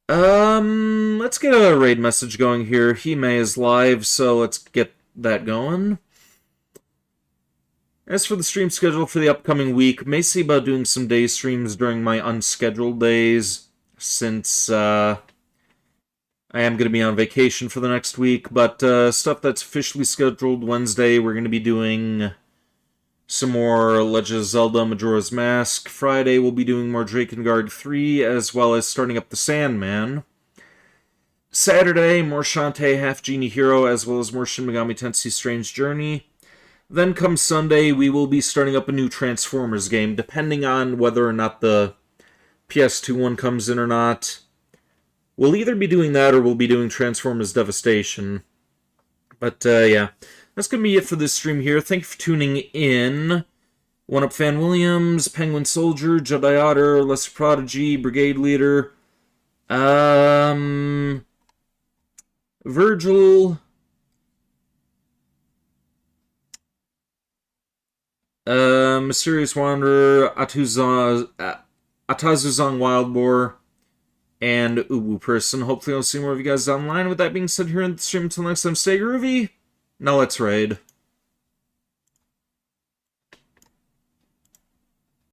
Let's get a raid message going here. Hime is live, so let's get that going. As for the stream schedule for the upcoming week, may see about doing some day streams during my unscheduled days, since, I am going to be on vacation for the next week, but, stuff that's officially scheduled Wednesday, we're going to be doing some more Legend of Zelda Majora's Mask. Friday, we'll be doing more Drakengard 3, as well as starting up the Sandman. Saturday, more Shantae Half-Genie Hero, as well as more Shin Megami Tensei Strange Journey. Then come Sunday, we will be starting up a new Transformers game, depending on whether or not the PS2 one comes in or not. We'll either be doing that or we'll be doing Transformers Devastation. But, yeah. That's going to be it for this stream here. Thank you for tuning in. One Up Fan Williams, Penguin Soldier, Jedi Otter, Lesser Prodigy, Brigade Leader, Virgil, Mysterious Wanderer, Atazuzong Wildboar, and Ubu Person. Hopefully I'll see more of you guys online. With that being said, here in the stream, until next time, stay groovy. Now let's raid.